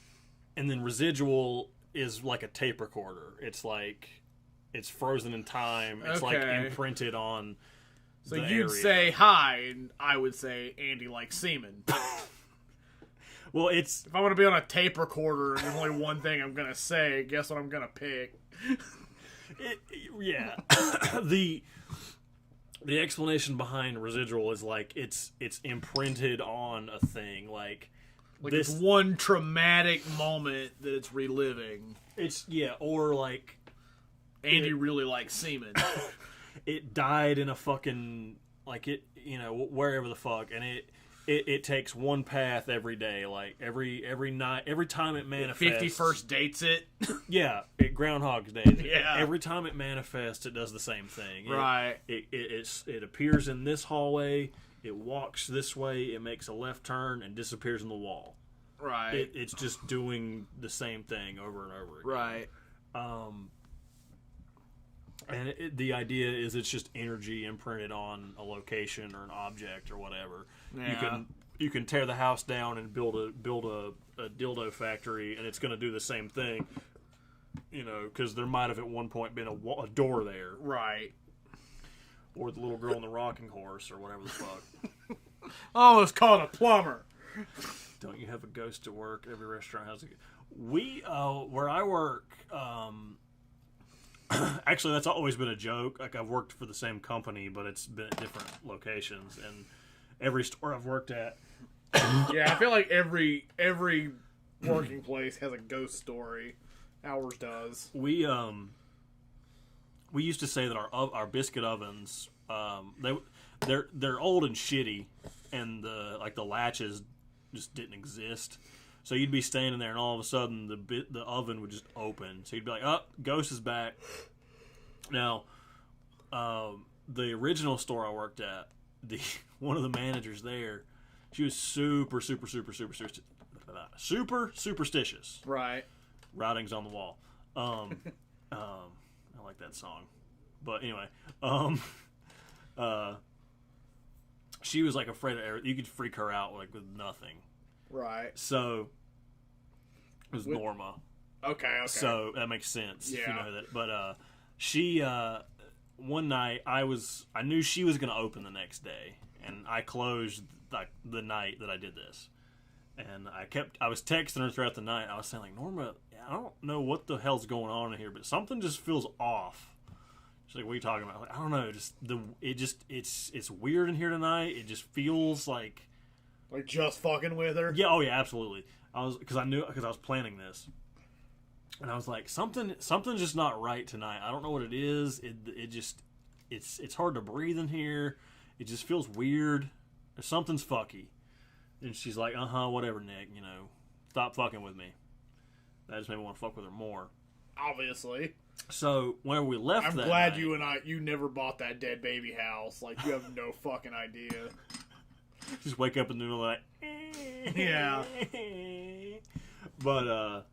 and then residual is like a tape recorder. It's like it's frozen in time. It's like imprinted on. So you'd say hi, and I would say Andy likes semen. Well, if I want to be on a tape recorder and there's only one thing I'm gonna say, guess what I'm gonna pick? Yeah. the explanation behind residual is like it's imprinted on a thing, like this it's one traumatic moment that it's reliving. Or like Andy really likes semen. It died in a fucking wherever the fuck, and it takes one path every day, like every night, every time it manifests. 51st dates it. Yeah, it Groundhog's Day. Yeah. Every time it manifests, it does the same thing. Right. It appears in this hallway. It walks this way. It makes a left turn and disappears in the wall. Right. It's just doing the same thing over and over again. Right. And the idea is it's just energy imprinted on a location or an object or whatever. Yeah. You can tear the house down and build a dildo factory, and it's going to do the same thing. Because there might have at one point been a door there. Right. Or the little girl on the rocking horse or whatever the fuck. I almost called a plumber. Don't you have a ghost at work? Every restaurant has a... Where I work... Actually, that's always been a joke. Like, I've worked for the same company, but it's been at different locations. And every store I've worked at... Yeah, I feel like every working place has a ghost story. Ours does. We used to say that our biscuit ovens, they're old and shitty, and the latches just didn't exist. So you'd be standing there, and all of a sudden the oven would just open. So you'd be like, "Oh, ghost is back." Now, the original store I worked at, one of the managers there, she was super superstitious. Right. Writings on the wall. I like that song. But anyway, she was like afraid of everything. You could freak her out like with nothing. Right. So it was Norma. Okay. So that makes sense. Yeah. If you know that. But she one night I knew she was going to open the next day, and I closed like the night that I did this. And I was texting her throughout the night. I was saying, like, Norma, I don't know what the hell's going on in here, but something just feels off. She's like, what are you talking about? Like, I don't know. It's weird in here tonight. It just feels like just fucking with her. Yeah. Oh yeah, absolutely. Because I was planning this, and I was like, something's just not right tonight. I don't know what it is. It's hard to breathe in here. It just feels weird. Something's fucky. And she's like, whatever, Nick, stop fucking with me. That just made me want to fuck with her more. Obviously. So, whenever we left I'm that glad night, you never bought that dead baby house. Like, you have no fucking idea. Just wake up in the middle of the night. Yeah. But,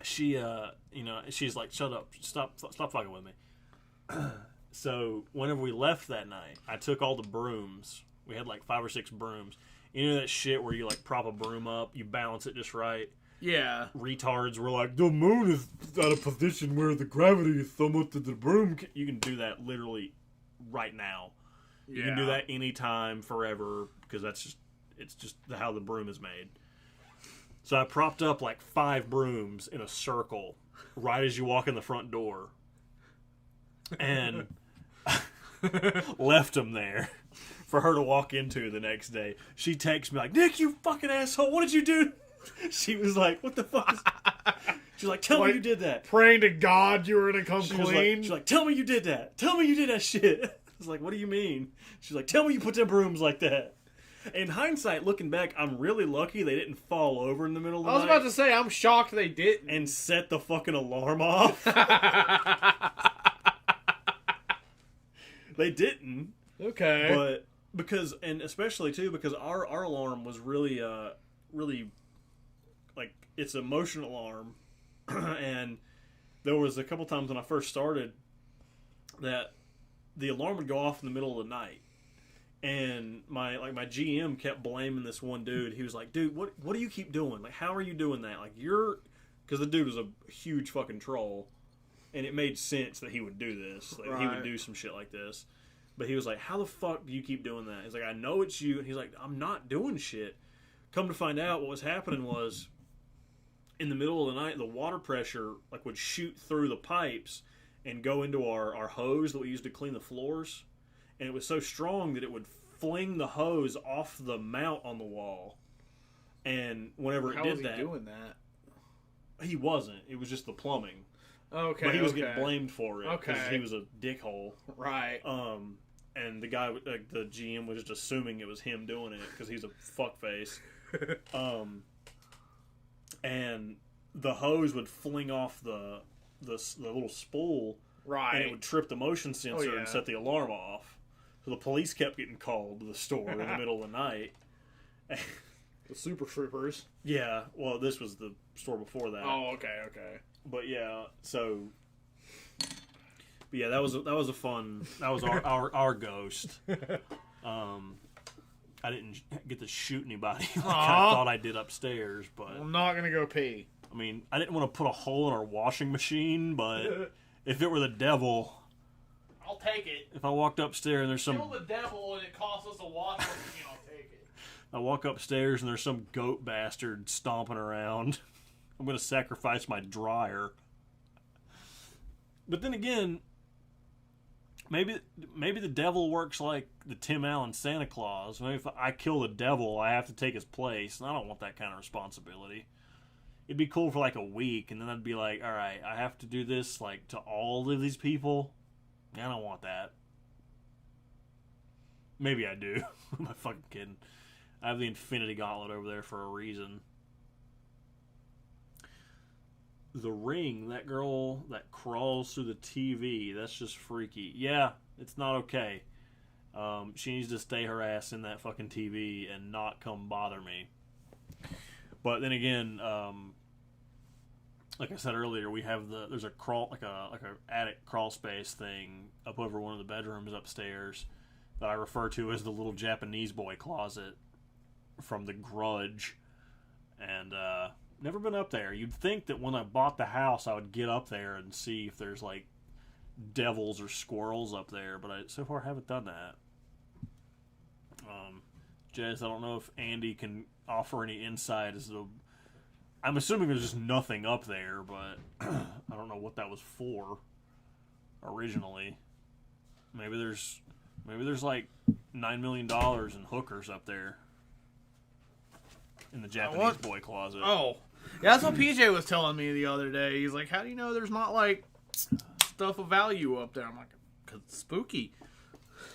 she's like, shut up, stop fucking with me. So, whenever we left that night, I took all the brooms. We had like 5 or 6 brooms. You know that shit where you like prop a broom up, you balance it just right? Yeah. Retards were like, the moon is at a position where the gravity is so much that the broom... You can do that literally right now. You can do that anytime, forever, because it's just how the broom is made. So I propped up like 5 brooms in a circle right as you walk in the front door. And left them there for her to walk into the next day. She texts me like, Nick, you fucking asshole, what did you do? She was like, what the fuck? She's like, tell me you did that. Praying to God you were going to come clean. She's like, tell me you did that. Tell me you did that shit. I was like, what do you mean? She's like, tell me you put them brooms like that. In hindsight, looking back, I'm really lucky they didn't fall over in the middle of the night. I was about to say, I'm shocked they didn't. And set the fucking alarm off. They didn't. Okay. But especially too because our alarm was really like, it's a motion alarm. And there was a couple times when I first started that the alarm would go off in the middle of the night. And my GM kept blaming this one dude. He was like, dude, what do you keep doing? Like, how are you doing that? Like, because the dude was a huge fucking troll. And it made sense that he would do this. Like, he would do some shit like this. But he was like, how the fuck do you keep doing that? He's like, I know it's you. And he's like, I'm not doing shit. Come to find out, what was happening was, in the middle of the night, the water pressure like would shoot through the pipes and go into our hose that we use to clean the floors. and it was so strong that it would fling the hose off the mount on the wall. And whenever it did that... How was he doing that? He wasn't. It was just the plumbing. Okay, but he was getting blamed for it. Okay. Because he was a dickhole. Right. And the guy, like, the GM was just assuming it was him doing it because he's a fuckface. And the hose would fling off the little spool, right, and it would trip the motion sensor and set the alarm off. So the police kept getting called to the store in the middle of the night. The Super Troopers. Yeah, well, this was the store before that. Oh, okay. But yeah, so. But yeah, that was a fun. That was our ghost. I didn't get to shoot anybody like I thought I did upstairs, but I'm not gonna go pee. I mean, I didn't want to put a hole in our washing machine, but if it were the devil, I'll take it. If I walked upstairs and there's some... Kill the devil and it costs us a washing machine, I'll take it. I walk upstairs and there's some goat bastard stomping around. I'm going to sacrifice my dryer. But then again, maybe the devil works like the Tim Allen Santa Claus. Maybe if I kill the devil, I have to take his place. And I don't want that kind of responsibility. It'd be cool for like a week, and then I'd be like, all right, I have to do this like to all of these people. I don't want that. Maybe I do. Am I fucking kidding? I have the Infinity Gauntlet over there for a reason. The Ring, that girl that crawls through the TV, that's just freaky. Yeah, it's not okay. She needs to stay her ass in that fucking TV and not come bother me. But then again, like I said earlier, we have there's a crawl like a attic crawl space thing up over one of the bedrooms upstairs that I refer to as the little Japanese boy closet from The Grudge, and never been up there. You'd think that when I bought the house, I would get up there and see if there's like devils or squirrels up there, but I so far haven't done that. Jez, I don't know if Andy can offer any insight as to... I'm assuming there's just nothing up there, but I don't know what that was for originally. Maybe there's like $9 million in hookers up there in the Japanese boy closet. Oh, yeah, that's what PJ was telling me the other day. He's like, how do you know there's not like stuff of value up there? I'm like, 'cause it's spooky.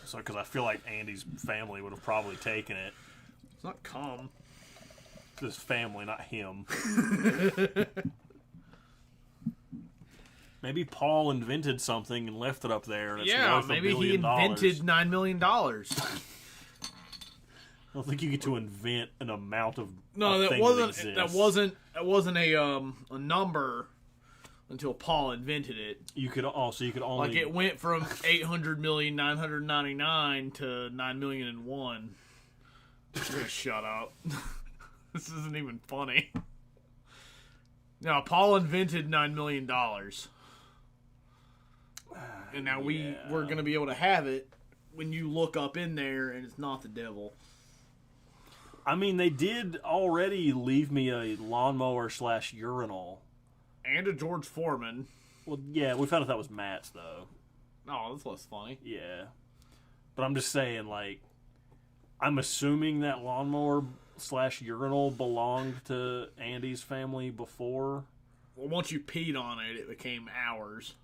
So, because I feel like Andy's family would have probably taken it. It's not cum. His family, not him. Maybe Paul invented something and left it up there. And it's worth maybe $1 billion. He invented $9 million. I don't think you get to invent an amount of that wasn't a number until Paul invented it. You could only like it went from 800,999 to 9,000,001. Shut up. This isn't even funny. Now Paul invented $9 million, and now we're gonna be able to have it when you look up in there and it's not the devil. I mean, they did already leave me a lawnmower / urinal. And a George Foreman. Well, yeah, we found out that was Matt's, though. Oh, that's less funny. Yeah. But I'm just saying, like, I'm assuming that lawnmower / urinal belonged to Andy's family before. Well, once you peed on it, it became ours.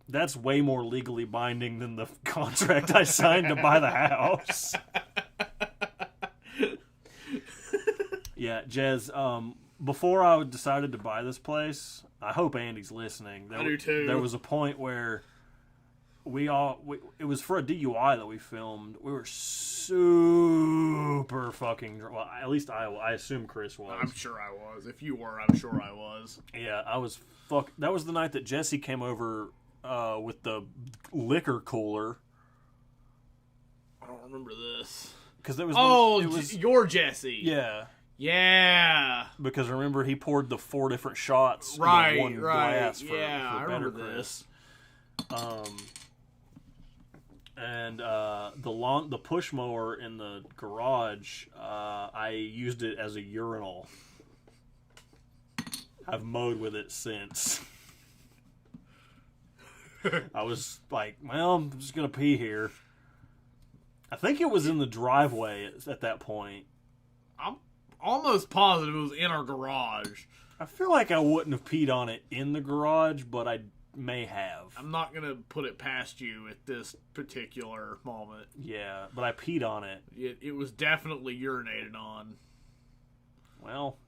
That's way more legally binding than the contract I signed to buy the house. Yeah, Jez, before I decided to buy this place, I hope Andy's listening. I do too. There was a point where it was for a DUI that we filmed. We were super fucking drunk. Well, at least I assume Chris was. I'm sure I was. If you were, I'm sure I was. Yeah, I was That was the night that Jesse came over with the liquor cooler. I don't remember this. Because there was you're Jesse. Yeah. Yeah. Because remember, he poured the 4 different shots in one glass for I remember this. And the push mower in the garage, I used it as a urinal. I've mowed with it since. I was like, well, I'm just going to pee here. I think it was in the driveway at that point. I'm almost positive it was in our garage. I feel like I wouldn't have peed on it in the garage, but I may have. I'm not going to put it past you at this particular moment. Yeah, but I peed on it. It was definitely urinated on. Well,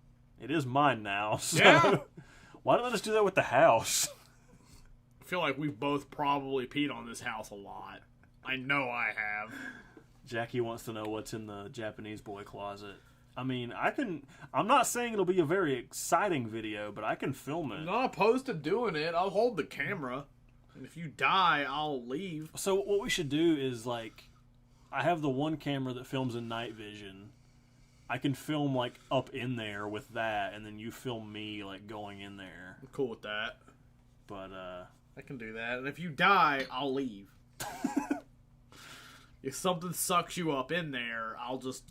it is mine now, so yeah. Why don't I just do that with the house? I feel like we've both probably peed on this house a lot. I know I have. Jackie wants to know what's in the Japanese boy closet. I mean, I'm not saying it'll be a very exciting video, but I can film it. I'm not opposed to doing it. I'll hold the camera. And if you die, I'll leave. So what we should do is, like, I have the one camera that films in night vision. I can film, like, up in there with that, and then you film me, like, going in there. I'm cool with that. But, I can do that. And if you die, I'll leave. If something sucks you up in there, I'll just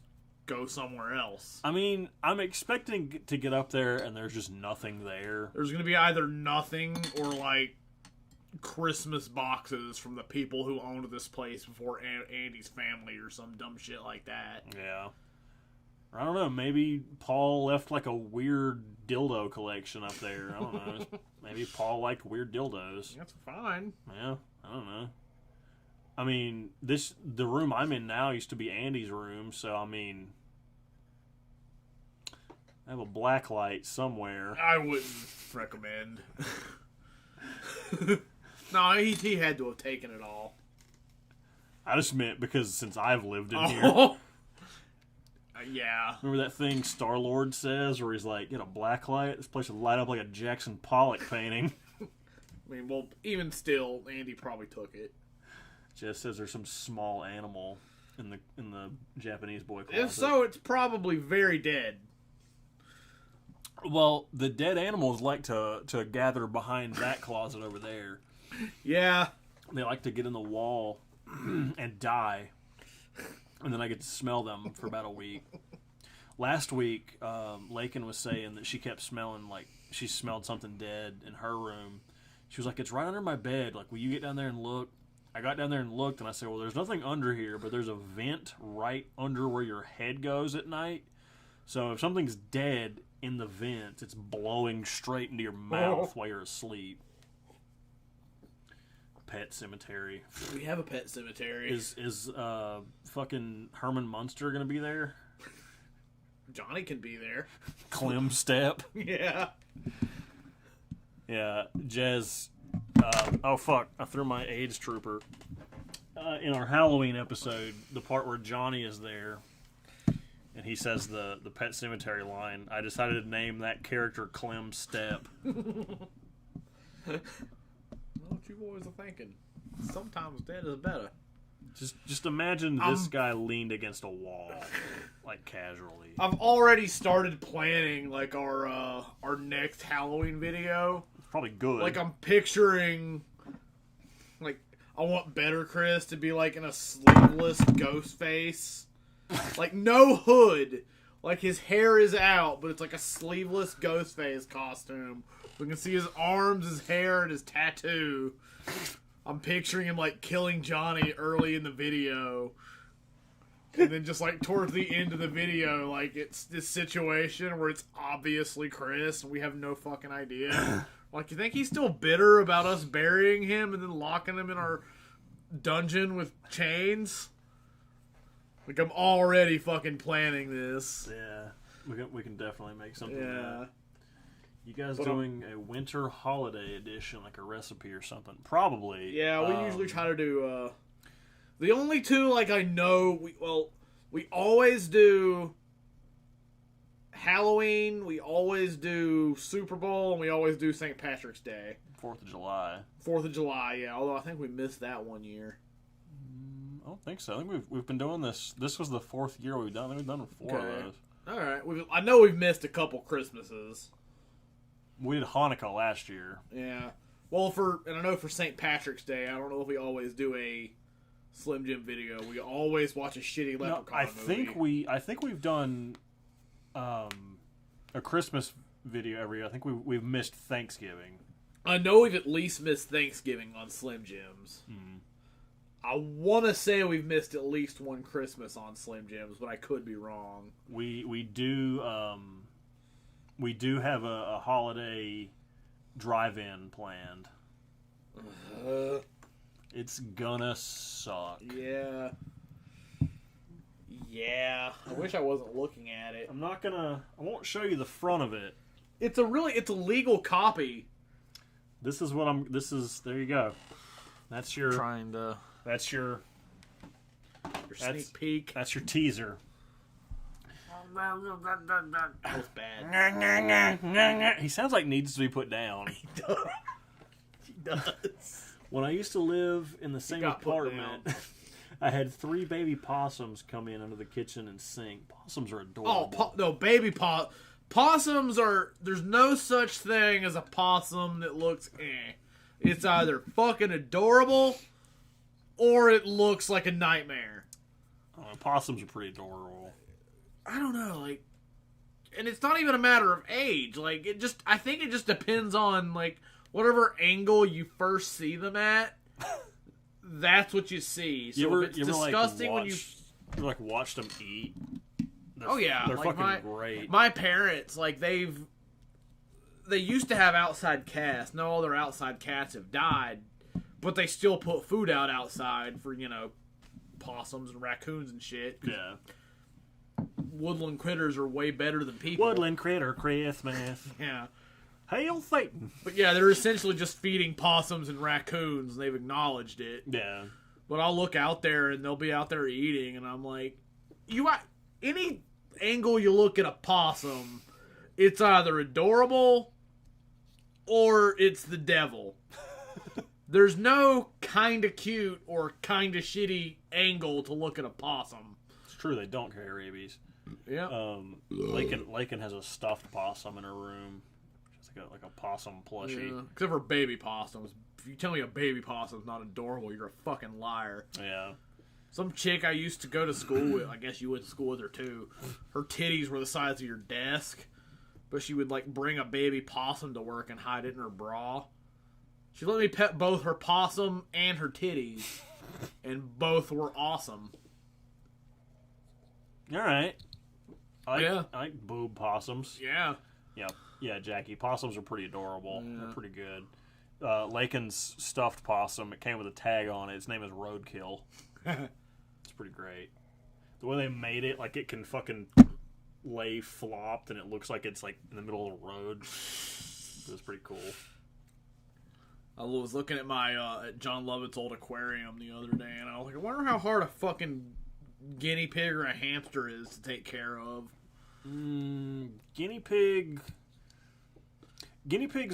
go somewhere else. I mean, I'm expecting to get up there and there's just nothing there. There's going to be either nothing or, like, Christmas boxes from the people who owned this place before Andy's family or some dumb shit like that. Yeah. I don't know. Maybe Paul left, like, a weird dildo collection up there. I don't know. Maybe Paul liked weird dildos. That's fine. Yeah, I don't know. I mean, the room I'm in now used to be Andy's room, so, I mean, I have a black light somewhere. I wouldn't recommend. No, he had to have taken it all. I just meant because since I've lived in here. Yeah. Remember that thing Star-Lord says where he's like, get a black light? This place would light up like a Jackson Pollock painting. I mean, well, even still, Andy probably took it. Just says there's some small animal in the Japanese boy closet. If so, it's probably very dead. Well, the dead animals like to gather behind that closet over there. Yeah. They like to get in the wall and die. And then I get to smell them for about a week. Last week, Lakin was saying that she kept smelling like she smelled something dead in her room. She was like, it's right under my bed. Like, will you get down there and look? I got down there and looked, and I said, well, there's nothing under here, but there's a vent right under where your head goes at night. So if something's dead in the vent, it's blowing straight into your mouth while you're asleep. Pet cemetery. We have a pet cemetery. Is fucking Herman Munster going to be there? Johnny can be there. Clem Step. Yeah. Yeah, Jez. Oh fuck! I threw my AIDS trooper. In our Halloween episode, the part where Johnny is there, and he says the pet cemetery line. I decided to name that character Clem Step. What you boys are thinking? Sometimes dead is better. Just imagine this guy leaned against a wall, like casually. I've already started planning like our next Halloween video. Probably good. Like, I'm picturing, like, I want Better Chris to be, like, in a sleeveless ghost face. Like, no hood. Like, his hair is out, but it's like a sleeveless ghost face costume. We can see his arms, his hair, and his tattoo. I'm picturing him, like, killing Johnny early in the video. And then just, like, towards the end of the video, like, it's this situation where it's obviously Chris, and we have no fucking idea. Like, you think he's still bitter about us burying him and then locking him in our dungeon with chains? Like, I'm already fucking planning this. Yeah, we can definitely make something of that. You guys doing a winter holiday edition, like a recipe or something? Probably. Yeah, we usually try to do, the only two, like, I know, we always do Halloween, we always do Super Bowl, and we always do St. Patrick's Day. 4th of July. 4th of July, yeah, although I think we missed that one year. I don't think so. I think we've been doing this. This was the 4th year we've done. I think we've done 4 of those. Alright, I know we've missed a couple Christmases. We did Hanukkah last year. Yeah. Well, and I know for St. Patrick's Day, I don't know if we always do a Slim Jim video. We always watch a shitty Leprechaun movie. I think we've done a Christmas video every year. I think we've missed Thanksgiving. I know we've at least missed Thanksgiving on Slim Jims. Mm. I want to say we've missed at least one Christmas on Slim Jims, but I could be wrong. We do have a holiday drive-in planned. It's gonna suck. Yeah. Yeah. I wish I wasn't looking at it. I won't show you the front of it. It's a legal copy. There you go. That's your Sneak peek. That's your teaser. That was bad. He sounds like needs to be put down. He does. When I used to live in the same apartment, I had 3 baby possums come in under the kitchen and sing. Possums are adorable. No, baby possums are... There's no such thing as a possum that looks eh. It's either fucking adorable or it looks like a nightmare. Possums are pretty adorable. I don't know, like... And it's not even a matter of age. Like, I think it just depends on, like, whatever angle you first see them at. That's what you see. So if it's disgusting when you watched them eat. They're like fucking great. My parents, like they used to have outside cats. No, all their outside cats have died, but they still put food out outside for possums and raccoons and shit. Yeah. Woodland critters are way better than people. Woodland critter Christmas. Yeah. Hail Satan. But yeah, they're essentially just feeding possums and raccoons, and they've acknowledged it. Yeah. But I'll look out there, and they'll be out there eating, and I'm like, any angle you look at a possum, it's either adorable or it's the devil. There's no kinda cute or kinda shitty angle to look at a possum. It's true, they don't carry rabies. Yeah. Lakin has a stuffed possum in her room. Like a possum plushie. Yeah. Except for baby possums. If you tell me a baby possum's not adorable, you're a fucking liar. Yeah. Some chick I used to go to school with, I guess you went to school with her too, her titties were the size of your desk, but she would bring a baby possum to work and hide it in her bra. She let me pet both her possum and her titties, and both were awesome. Alright. I like boob possums. Yeah. Yep. Yeah, Jackie. Possums are pretty adorable. Yeah. They're pretty good. Lakin's stuffed possum, it came with a tag on it. Its name is Roadkill. It's pretty great. The way they made it, it can fucking lay flopped and it looks like it's in the middle of the road. It was pretty cool. I was looking at my at John Lovett's old aquarium the other day, and I was like, I wonder how hard a fucking guinea pig or a hamster is to take care of. Guinea pigs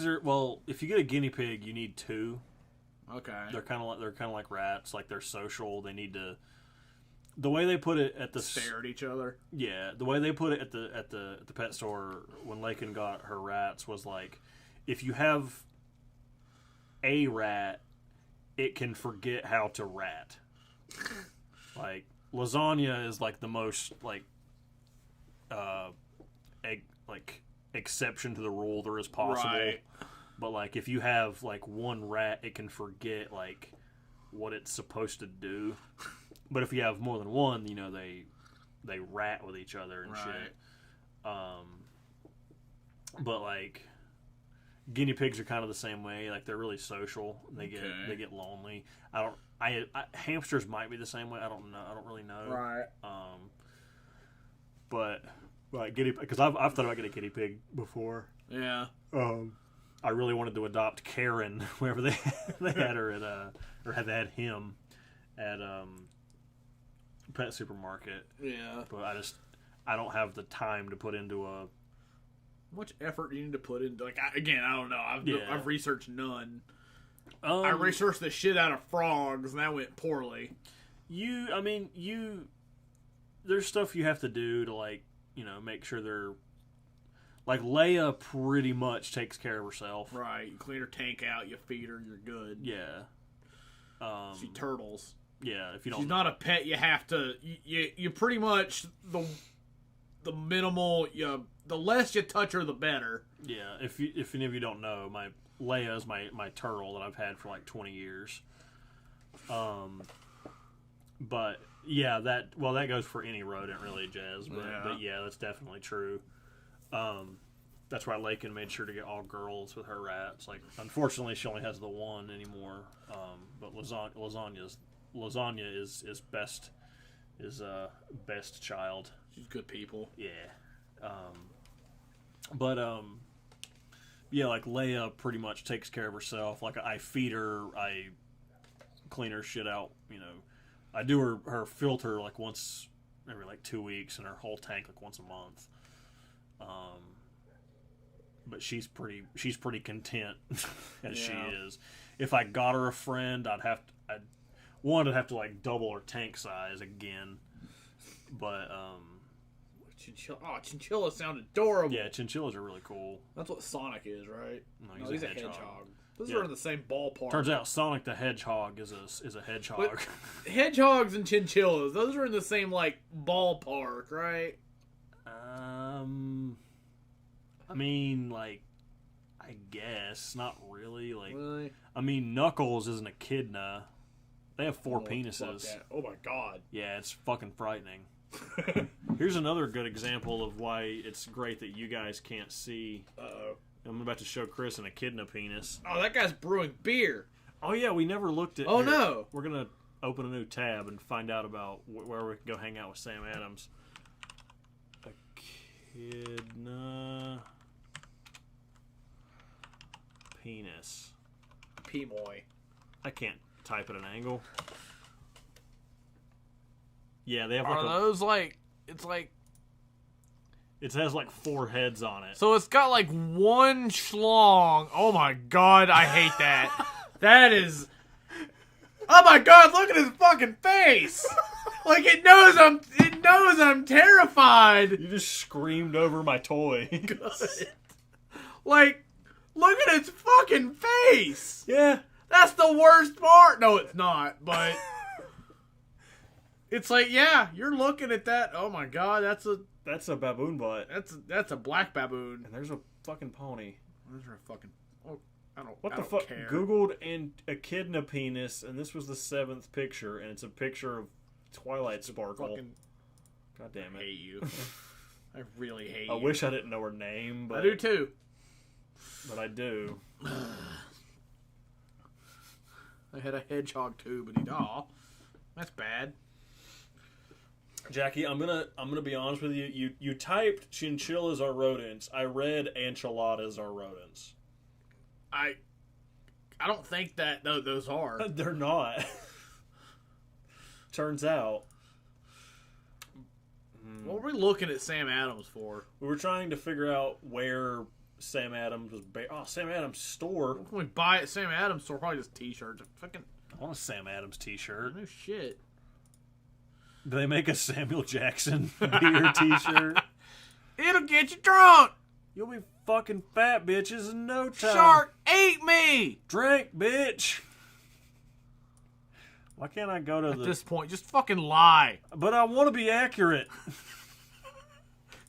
are, well, if you get a guinea pig, you need 2. Okay. They're kind of like rats. They're social. They need to. The way they put it at the stare at each other. Yeah, the way they put it at the pet store when Lakin got her rats was if you have a rat, it can forget how to rat. Lasagna is the most exception to the rule there is possible. Right. But if you have one rat, it can forget what it's supposed to do. But if you have more than one, they rat with each other and shit. But guinea pigs are kind of the same way. They're really social. They get lonely. Hamsters might be the same way. I don't know. I don't really know. Right. But guinea, because I've thought about getting a guinea pig before. Yeah. I really wanted to adopt Karen wherever they had her at or had him at Pet Supermarket. Yeah. But I don't have the time to put into a. How much effort do you need to put into I don't know. I've researched none. I researched the shit out of frogs and that went poorly. There's stuff you have to do to make sure they're Leia pretty much takes care of herself. Right. You clean her tank out, you feed her, you're good. Yeah. She turtles. Yeah, if you don't. She's not a pet. You have to. You pretty much the minimal. The the less you touch her, the better. Yeah, if any of you don't know, Leia is my turtle that I've had for like 20 years. But yeah, that goes for any rodent really, Jazz. But yeah, that's definitely true. That's why Lakin made sure to get all girls with her rats. Like, unfortunately, she only has the one anymore. But lasagna is best child. She's good people. Yeah. But yeah, like Leia pretty much takes care of herself. Like, I feed her, I clean her shit out. You know, I do her filter like once every like 2 weeks, and her whole tank like once a month. But she's pretty content as she is. If I got her a friend, I'd have to like double her tank size again. But chinchillas sound adorable. Yeah, chinchillas are really cool. That's what Sonic is, right? No, he's a hedgehog. Those are in the same ballpark. Turns out Sonic the Hedgehog is a hedgehog. But hedgehogs and chinchillas, those are in the same like ballpark, right? I mean, like, I guess not really. Like, really? I mean, Knuckles isn't a echidna. They have 4 penises. Oh my god. Yeah, it's fucking frightening. Here's another good example of why it's great that you guys can't see. Uh-oh. I'm about to show Chris an echidna penis. Oh, that guy's brewing beer. Oh yeah, we never looked at. Oh here. no. We're gonna open a new tab and find out about where we can go hang out with Sam Adams. Echidna penis. P-moy. I can't type at an angle. Yeah, they have Are those like... It's like... It has like 4 heads on it. So it's got like one schlong. Oh my god, I hate that. That is... Oh my god, look at his fucking face! Like it knows I'm terrified! You just screamed over my toy. Like, look at its fucking face! Yeah. That's the worst part! No, it's not, but... It's like, yeah, you're looking at that. Oh my god, that's a baboon butt. That's a black baboon. And there's a fucking pony. There's a fucking... Oh, I don't What I the don't fuck? care. Googled and echidna penis, and this was the 7th picture, and it's a picture of Twilight Sparkle. Fucking... God damn I it. hate you. I really hate you. I wish I didn't know her name, but I do too. But I do. I had a hedgehog too, but that's bad. Jackie, I'm gonna be honest with you. You typed chinchillas are rodents. I read enchiladas are rodents. I don't think that those are. They're not. Turns out. What were we looking at Sam Adams for? We were trying to figure out where Sam Adams was. Sam Adams store. What can we buy at Sam Adams store? Probably just t-shirts. Fucking. I want a Sam Adams t-shirt. No shit. Do they make a Samuel Jackson beer t-shirt? It'll get you drunk. You'll be fucking fat bitches in no time. Shark ate me. Drink, bitch. Why can't I go to At this point, just fucking lie. But I want to be accurate.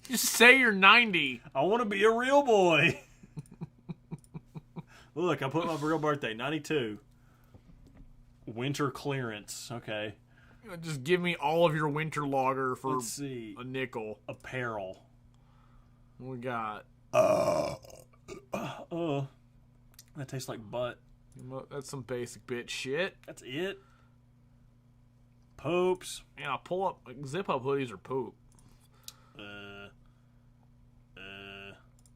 Just say you're 90. I want to be a real boy. Look, I put my real birthday, 92. Winter clearance. Okay. Just give me all of your winter lager for Let's see. a nickel. Apparel. What we got? That tastes like butt. That's some basic bitch shit. That's it. Popes. Yeah, pull up. Like, zip up hoodies are poop.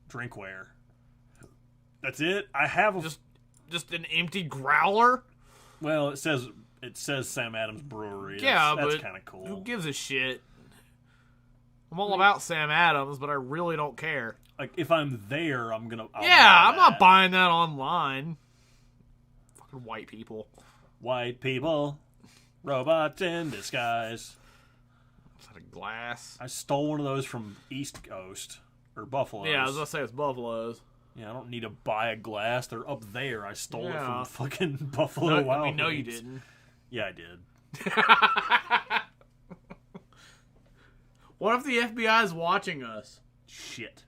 Drinkware. That's it. I have just an empty growler. Well, it says Sam Adams Brewery. Yeah, that's but kind of cool. Who gives a shit? I'm all about Sam Adams, but I really don't care. Like, if I'm there, I'm gonna. I'm not buying that online. Fucking white people. White people, robots in disguise. Is that a glass? I stole one of those from East Coast or Buffalo's. Yeah, I was gonna say it's Buffalo's. Yeah, I don't need to buy a glass. They're up there. I stole it Yeah. from fucking Buffalo Wild Wings. No, you didn't. Yeah, I did. What if the FBI is watching us? Shit.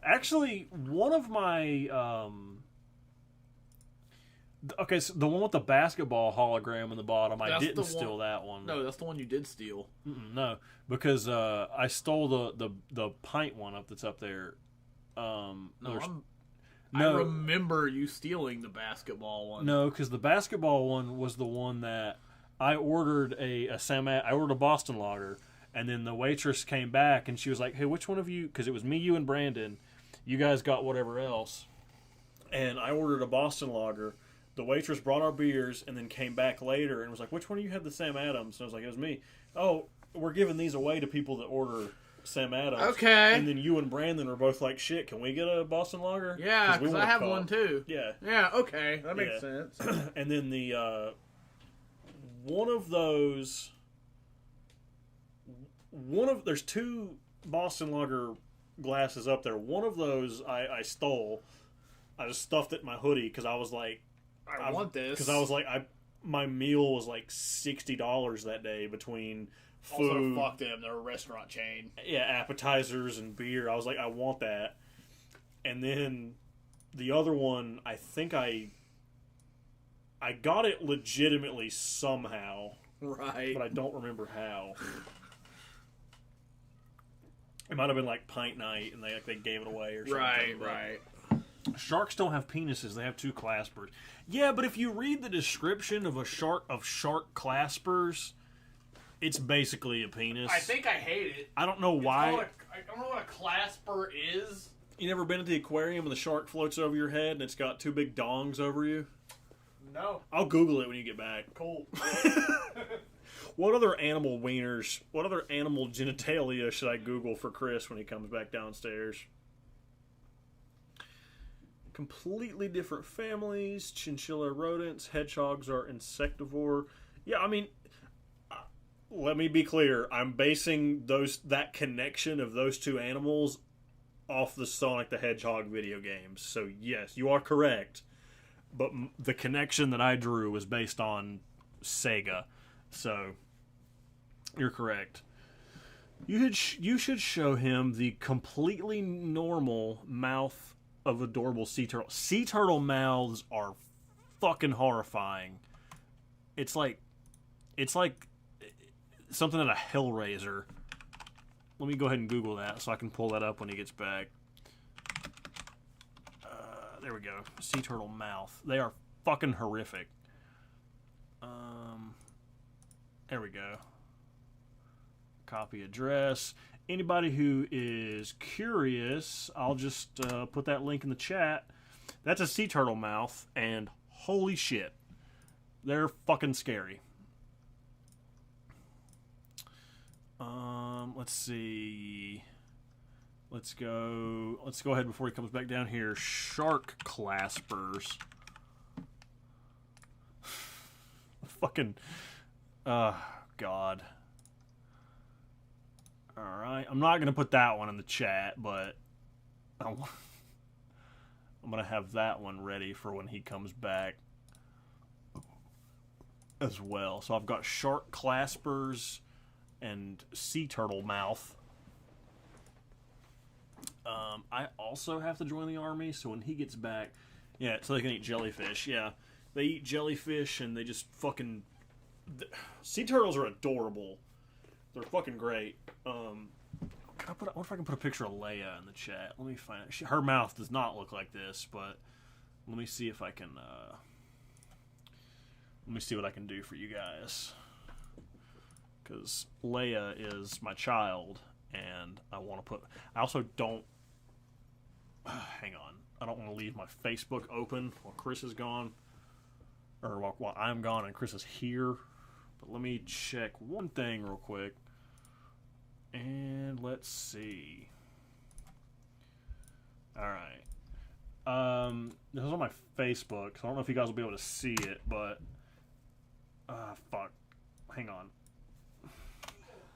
Actually, one of my okay, so the one with the basketball hologram in the bottom, I didn't steal that one. No, that's the one you did steal. No, because I stole the pint one that's up there. I remember you stealing the basketball one. No, because the basketball one was the one that I ordered I ordered a Boston Lager, and then the waitress came back and she was like, "Hey, which one of you?" Because it was me, you, and Brandon. You guys got whatever else, and I ordered a Boston Lager. The waitress brought our beers and then came back later and was like, "Which one of you had the Sam Adams?" And I was like, "It was me." "Oh, we're giving these away to people that order Sam Adams." Okay. And then you and Brandon were both like, "Shit, can we get a Boston Lager?" Yeah, because I have one too. Yeah. Yeah, okay. That makes sense. And then the one of those, there's two Boston Lager glasses up there. One of those I stole. I just stuffed it in my hoodie because I was like, I want this. Because I was like, my meal was like $60 that day between food. Also, fuck them. They're a restaurant chain. Yeah, appetizers and beer. I was like, I want that. And then the other one, I think I got it legitimately somehow. Right. But I don't remember how. It might have been like pint night and they gave it away or something. Right. Sharks don't have penises, they have two claspers. Yeah, but if you read the description of shark claspers, it's basically a penis. I think I hate it. I don't know why. I don't know what a clasper is. You never been at the aquarium and the shark floats over your head and it's got two big dongs over you? No. I'll Google it when you get back. Cool. What other animal genitalia should I Google for Chris when he comes back downstairs? Completely different families. Chinchilla rodents. Hedgehogs are insectivore. Yeah, I mean, let me be clear. I'm basing that connection of those two animals off the Sonic the Hedgehog video games. So yes, you are correct. But the connection that I drew was based on Sega. So you're correct. You should show him the completely normal mouth of adorable sea turtle. Sea turtle mouths are fucking horrifying. It's like something out of Hellraiser. Let me go ahead and Google that so I can pull that up when he gets back. There we go. Sea turtle mouth. They are fucking horrific. There we go. Copy address. Anybody who is curious, I'll just put that link in the chat. That's a sea turtle mouth, and holy shit, they're fucking scary. Let's see. Let's go ahead before he comes back down here. Shark claspers. Fucking, God. Alright, I'm not going to put that one in the chat, but I'm going to have that one ready for when he comes back as well. So I've got shark claspers and sea turtle mouth. I also have to join the army, so when he gets back, yeah, so they can eat jellyfish. Yeah, they eat jellyfish and they just fucking... Sea turtles are adorable. They're fucking great. I wonder if I can put a picture of Leia in the chat. Let me find it. Her mouth does not look like this, but let me see if I can... let me see what I can do for you guys. Because Leia is my child, and I want to put... I also don't... hang on. I don't want to leave my Facebook open while Chris is gone. Or while I'm gone and Chris is here. But let me check one thing real quick. And let's see. Alright. This is on my Facebook, so I don't know if you guys will be able to see it, but... fuck. Hang on.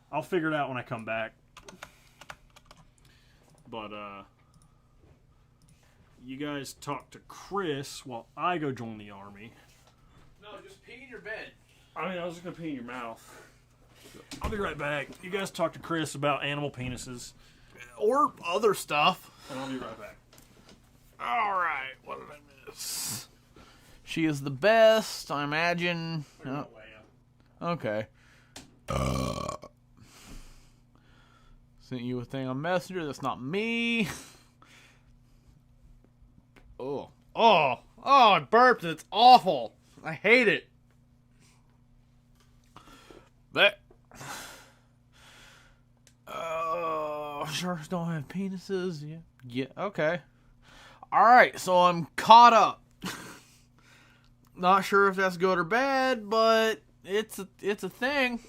I'll figure it out when I come back. But, you guys talk to Chris while I go join the army. No, just pee in your bed. I mean, I was just going to pee in your mouth. I'll be right back. You guys talk to Chris about animal penises. Or other stuff. And I'll be right back. Alright, what did I miss? She is the best, I imagine. Oh, okay. Sent you a thing on Messenger. That's not me. I burped. It's awful. I hate it. That. Sharks don't have penises. Yeah. Okay. All right. So I'm caught up. Not sure if that's good or bad, but it's a thing.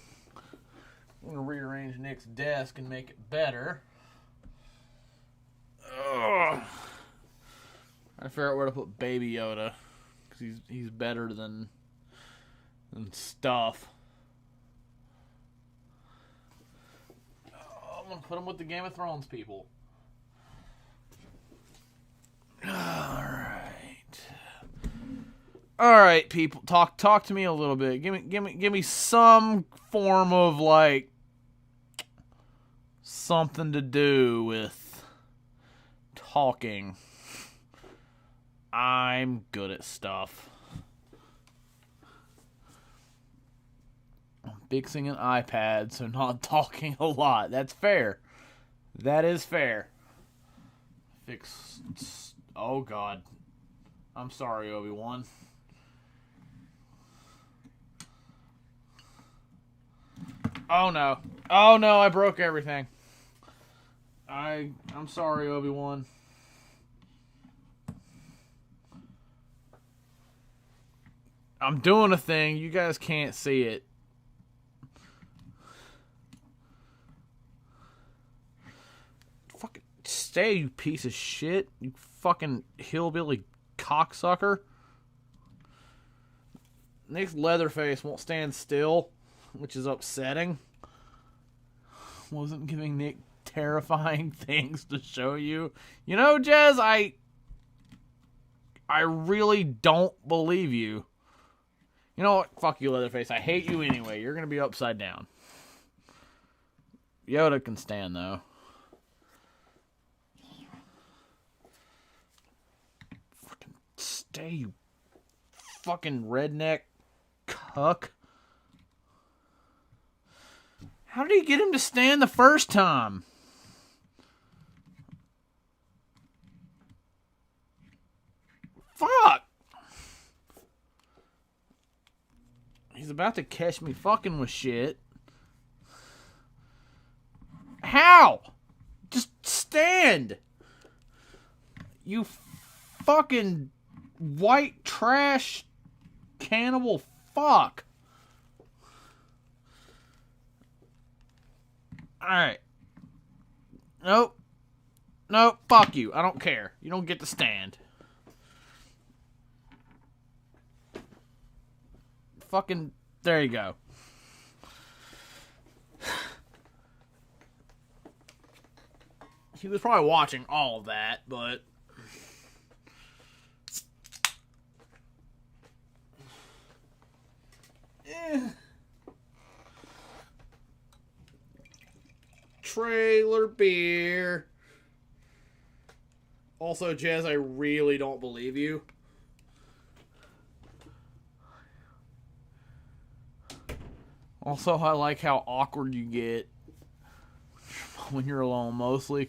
I'm gonna rearrange Nick's desk and make it better. Ugh. I figure out where to put Baby Yoda, because he's better than stuff. I'm gonna put him with the Game of Thrones people. All right, people, talk to me a little bit. Give me some form of like something to do with talking. I'm good at stuff. I'm fixing an iPad, so not talking a lot. That's fair. That is fair. Oh, God. I'm sorry, Obi-Wan. Oh, no. Oh, no, I broke everything. I'm sorry, Obi-Wan. I'm doing a thing. You guys can't see it. Fucking stay, you piece of shit. You fucking hillbilly cocksucker. Nick's Leatherface won't stand still, which is upsetting. Wasn't giving Nick terrifying things to show you. You know, Jez, I really don't believe you. You know what? Fuck you, Leatherface. I hate you anyway. You're going to be upside down. Yoda can stand, though. Fucking stay, you fucking redneck cuck. How did he get him to stand the first time? Fuck! He's about to catch me fucking with shit. How? Just stand. You fucking white trash cannibal fuck. Alright. Nope. Nope. Fuck you. I don't care. You don't get to stand. Fucking, there you go. He was probably watching all of that, but trailer beer. Also, Jez, I really don't believe you. Also, I like how awkward you get when you're alone, mostly